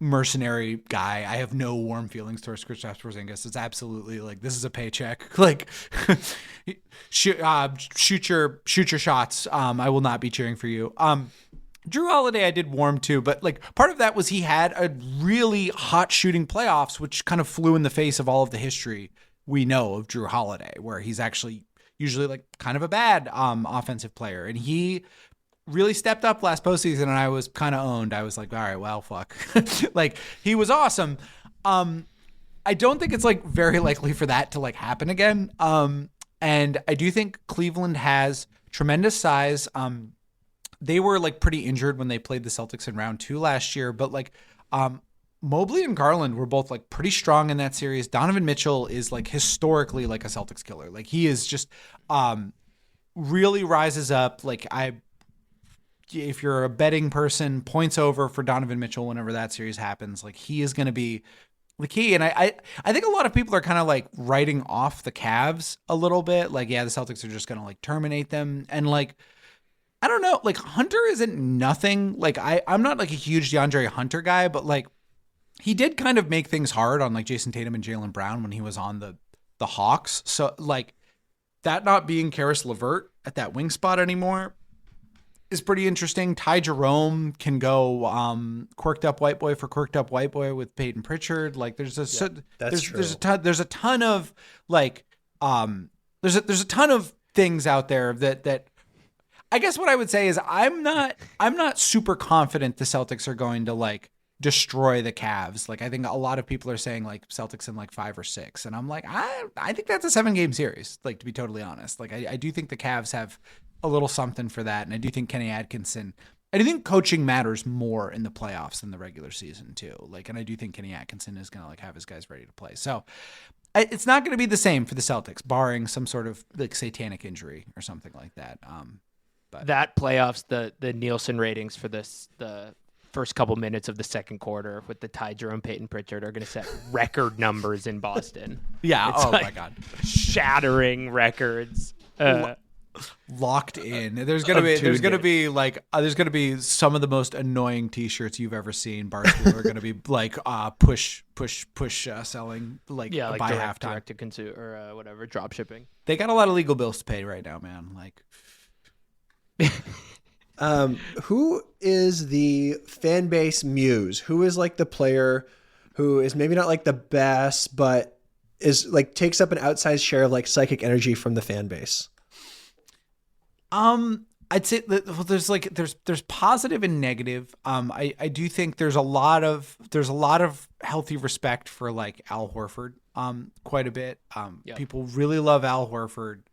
mercenary guy. I have no warm feelings towards Kristaps Porzingis. It's absolutely like, this is a paycheck. Like shoot your shots. I will not be cheering for you. Drew Holiday I did warm to, but like part of that was he had a really hot shooting playoffs, which kind of flew in the face of all of the history we know of Drew Holiday, where he's actually usually like kind of a bad offensive player. And he really stepped up last postseason, and I was kind of owned. I was like, all right, well, fuck. Like he was awesome. I don't think it's like very likely for that to like happen again. And I do think Cleveland has tremendous size. They were like pretty injured when they played the Celtics in round 2 last year, but like Mobley and Garland were both like pretty strong in that series. Donovan Mitchell is like historically like a Celtics killer. Like he is just really rises up. Like if you're a betting person, points over for Donovan Mitchell whenever that series happens. Like he is going to be the key. And I think a lot of people are kind of like writing off the Cavs a little bit. Like, yeah, the Celtics are just going to like terminate them. And like, I don't know, like Hunter isn't nothing. Like I'm not like a huge DeAndre Hunter guy, but like he did kind of make things hard on like Jason Tatum and Jaylen Brown when he was on the Hawks. So like that not being Karis LeVert at that wing spot anymore is pretty interesting. Ty Jerome can go quirked up white boy for quirked up white boy with Peyton Pritchard. Like there's a ton of like there's a ton of things out there that I guess what I would say is I'm not super confident the Celtics are going to like destroy the Cavs. Like I think a lot of people are saying like Celtics in like 5 or 6, and I'm like I think that's a 7-game series. Like to be totally honest, like I do think the Cavs have a little something for that, and I do think Kenny Atkinson. I do think coaching matters more in the playoffs than the regular season too. Like, and I do think Kenny Atkinson is going to like have his guys ready to play. So it's not going to be the same for the Celtics, barring some sort of like satanic injury or something like that. But that playoffs, the Nielsen ratings for the first couple minutes of the second quarter with the Ty Jerome, Peyton Pritchard are going to set record numbers in Boston. Yeah. It's my God. Shattering records. Locked in. There's gonna be some of the most annoying T-shirts you've ever seen. Barstool are gonna be like push selling like by halftime, direct to consumer or whatever, drop shipping. They got a lot of legal bills to pay right now, man. Like. Who is the fan base muse? Who is like the player who is maybe not like the best, but is like takes up an outsized share of like psychic energy from the fan base? I'd say that there's positive and negative. I do think there's a lot of healthy respect for like Al Horford. Quite a bit. People really love Al Horford.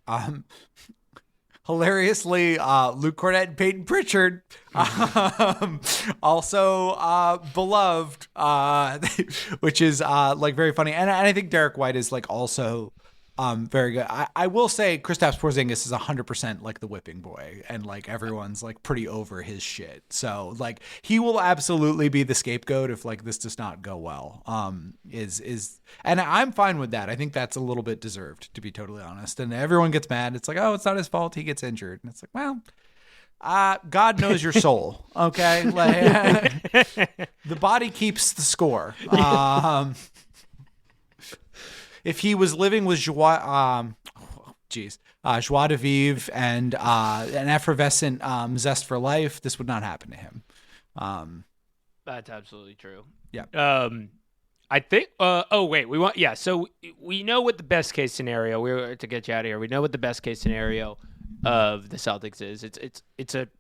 Hilariously, Luke Cornett and Peyton Pritchard, also beloved, which is like very funny. And I think Derek White is like also very good. I will say Kristaps Porzingis is 100% like the whipping boy, and like everyone's like pretty over his shit. So like he will absolutely be the scapegoat if like this does not go well. And I'm fine with that. I think that's a little bit deserved, to be totally honest. And everyone gets mad. It's like, oh, it's not his fault. He gets injured. And it's like, well, God knows your soul. Okay, like, the body keeps the score. If he was living with joie de vivre and an effervescent zest for life, this would not happen to him. That's absolutely true. Yeah. I think. So we know what the best case scenario. To get you out of here. We know what the best case scenario of the Celtics is. It's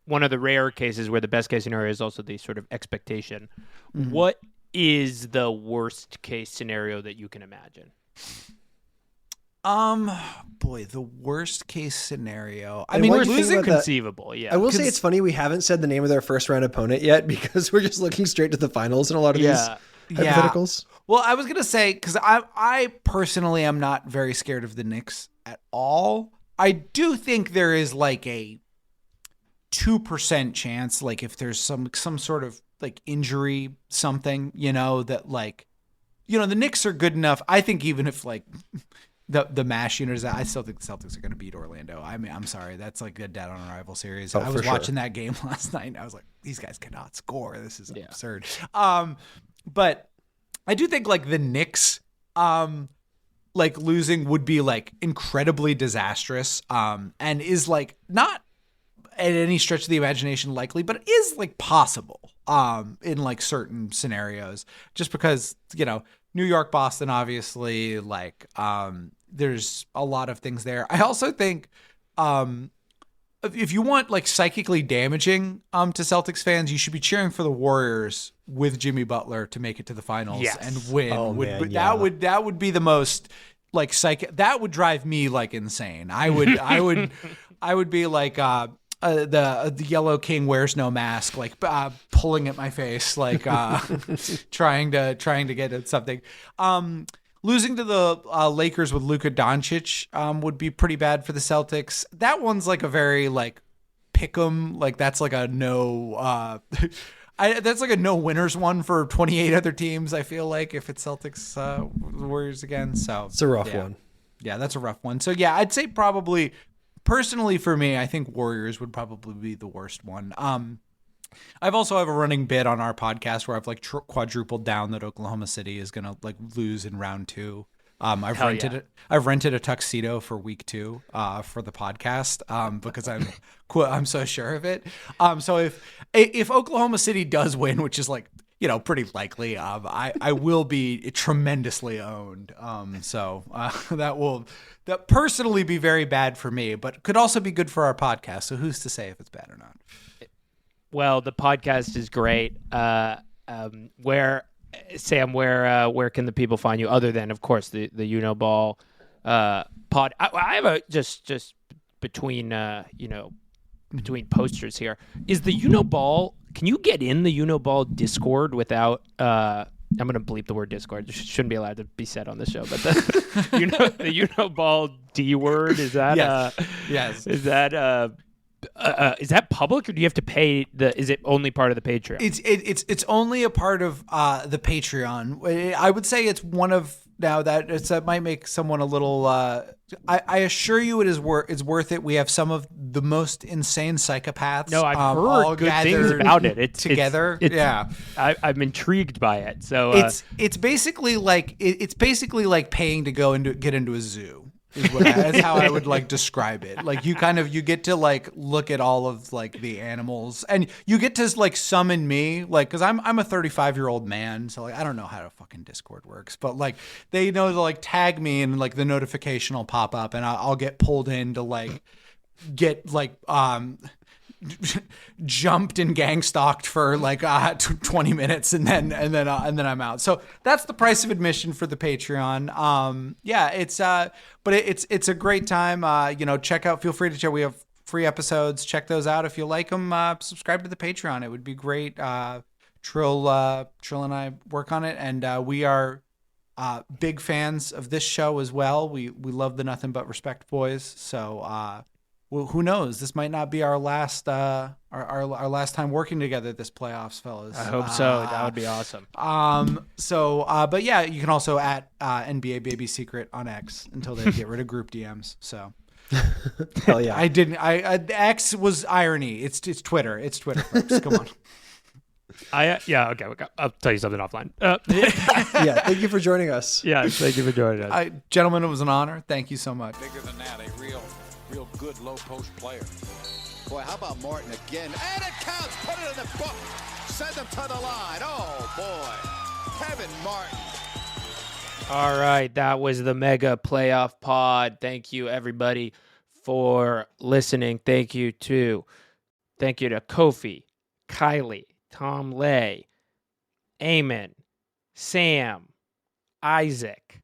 one of the rare cases where the best case scenario is also the sort of expectation. Mm-hmm. What is the worst case scenario that you can imagine? The worst case scenario. I And mean, what do you think losing. about that? Conceivable, yeah. I will say it's funny we haven't said the name of their first round opponent yet because we're just looking straight to the finals in a lot of these hypotheticals. Well, I was gonna say, because I personally am not very scared of the Knicks at all. I do think there is like a 2% chance, like if there's some sort of like injury, something, that like, the Knicks are good enough. I think even if like the MASH unit is out, I still think the Celtics are going to beat Orlando. I mean, I'm sorry, that's like a dead on arrival series. I was watching that game last night and I was like, these guys cannot score. This is absurd. But I do think like the Knicks, like losing would be like incredibly disastrous, and is like not at any stretch of the imagination likely, but it is like possible, in like certain scenarios, just because, New York, Boston, obviously, like, there's a lot of things there. I also think, if you want like psychically damaging to Celtics fans, you should be cheering for the Warriors with Jimmy Butler to make it to the finals and win. That would be the most like that would drive me like insane. I would be like the Yellow King wears no mask, like pulling at my face, like trying to get at something. Losing to the Lakers with Luka Doncic would be pretty bad for the Celtics. That one's like a very like pick'em, like that's like a no. That's like a no winners one for 28 other teams. I feel like if it's Celtics Warriors again, so it's a rough one. Yeah, that's a rough one. So yeah, I'd say probably personally for me, I think Warriors would probably be the worst one. I've also have a running bit on our podcast where I've like quadrupled down that Oklahoma City is gonna like lose in round 2. I've rented a tuxedo for week 2 for the podcast because I'm so sure of it. So if Oklahoma City does win, which is like pretty likely, I will be tremendously owned. So that personally be very bad for me, but could also be good for our podcast. So who's to say if it's bad or not? Well, the podcast is great. Where can the people find you other than, of course, the Uniball pod? I have a just between between posters here. Is the Uniball? Can you get in the Uniball Discord without? I'm going to bleep the word Discord. It shouldn't be allowed to be said on the show. But the Uniball D word, is that? Yes. Is that public, or do you have to pay is it only part of the Patreon? It's only a part of the Patreon. I would say it's one of that might make someone a little. I assure you, it's worth it. We have some of the most insane psychopaths. No, I've heard good things about it. It's together. I'm intrigued by it. So it's basically like paying to go and get into a zoo. Is how I would like describe it. Like you get to like look at all of like the animals, and you get to like summon me, like, because I'm a 35-year-old man, so like I don't know how fucking Discord works, but like they know to like tag me and like the notification will pop up, and I'll get pulled in to like get like jumped and gang stalked for like 20 minutes and then I'm out. So that's the price of admission for the Patreon. It's a great time. Feel free to check. We have free episodes. Check those out if you like them. Subscribe to the Patreon. It would be great. Trill and I work on it, and we are big fans of this show as well. We love the Nothing But Respect boys. So well, who knows? This might not be our last our last time working together this playoffs, fellas. I hope so. That would be awesome. But yeah, you can also at NBA Baby Secret on X until they get rid of group DMs. So Hell yeah. I didn't. X was irony. It's Twitter. It's Twitter, folks. Come on. Okay. I'll tell you something offline. Yeah, thank you for joining us. Yeah, thank you for joining us. Gentlemen, it was an honor. Thank you so much. Bigger than that, a real good low post player. Boy, how about Martin again? And it counts. Put it in the book. Send them to the line. Oh, boy. Kevin Martin. All right, that was the Mega Playoff Pod. Thank you, everybody, for listening. Thank you to Kofi, Kylie, Tom Lay, Eamon, Sam, Isaac.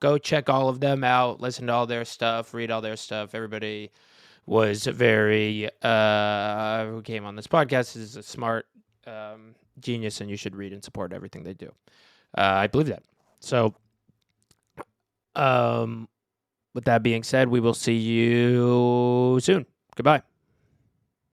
Go check all of them out. Listen to all their stuff. Read all their stuff. Everybody was very who came on this podcast is a smart genius, and you should read and support everything they do. I believe that. So, with that being said, we will see you soon. Goodbye.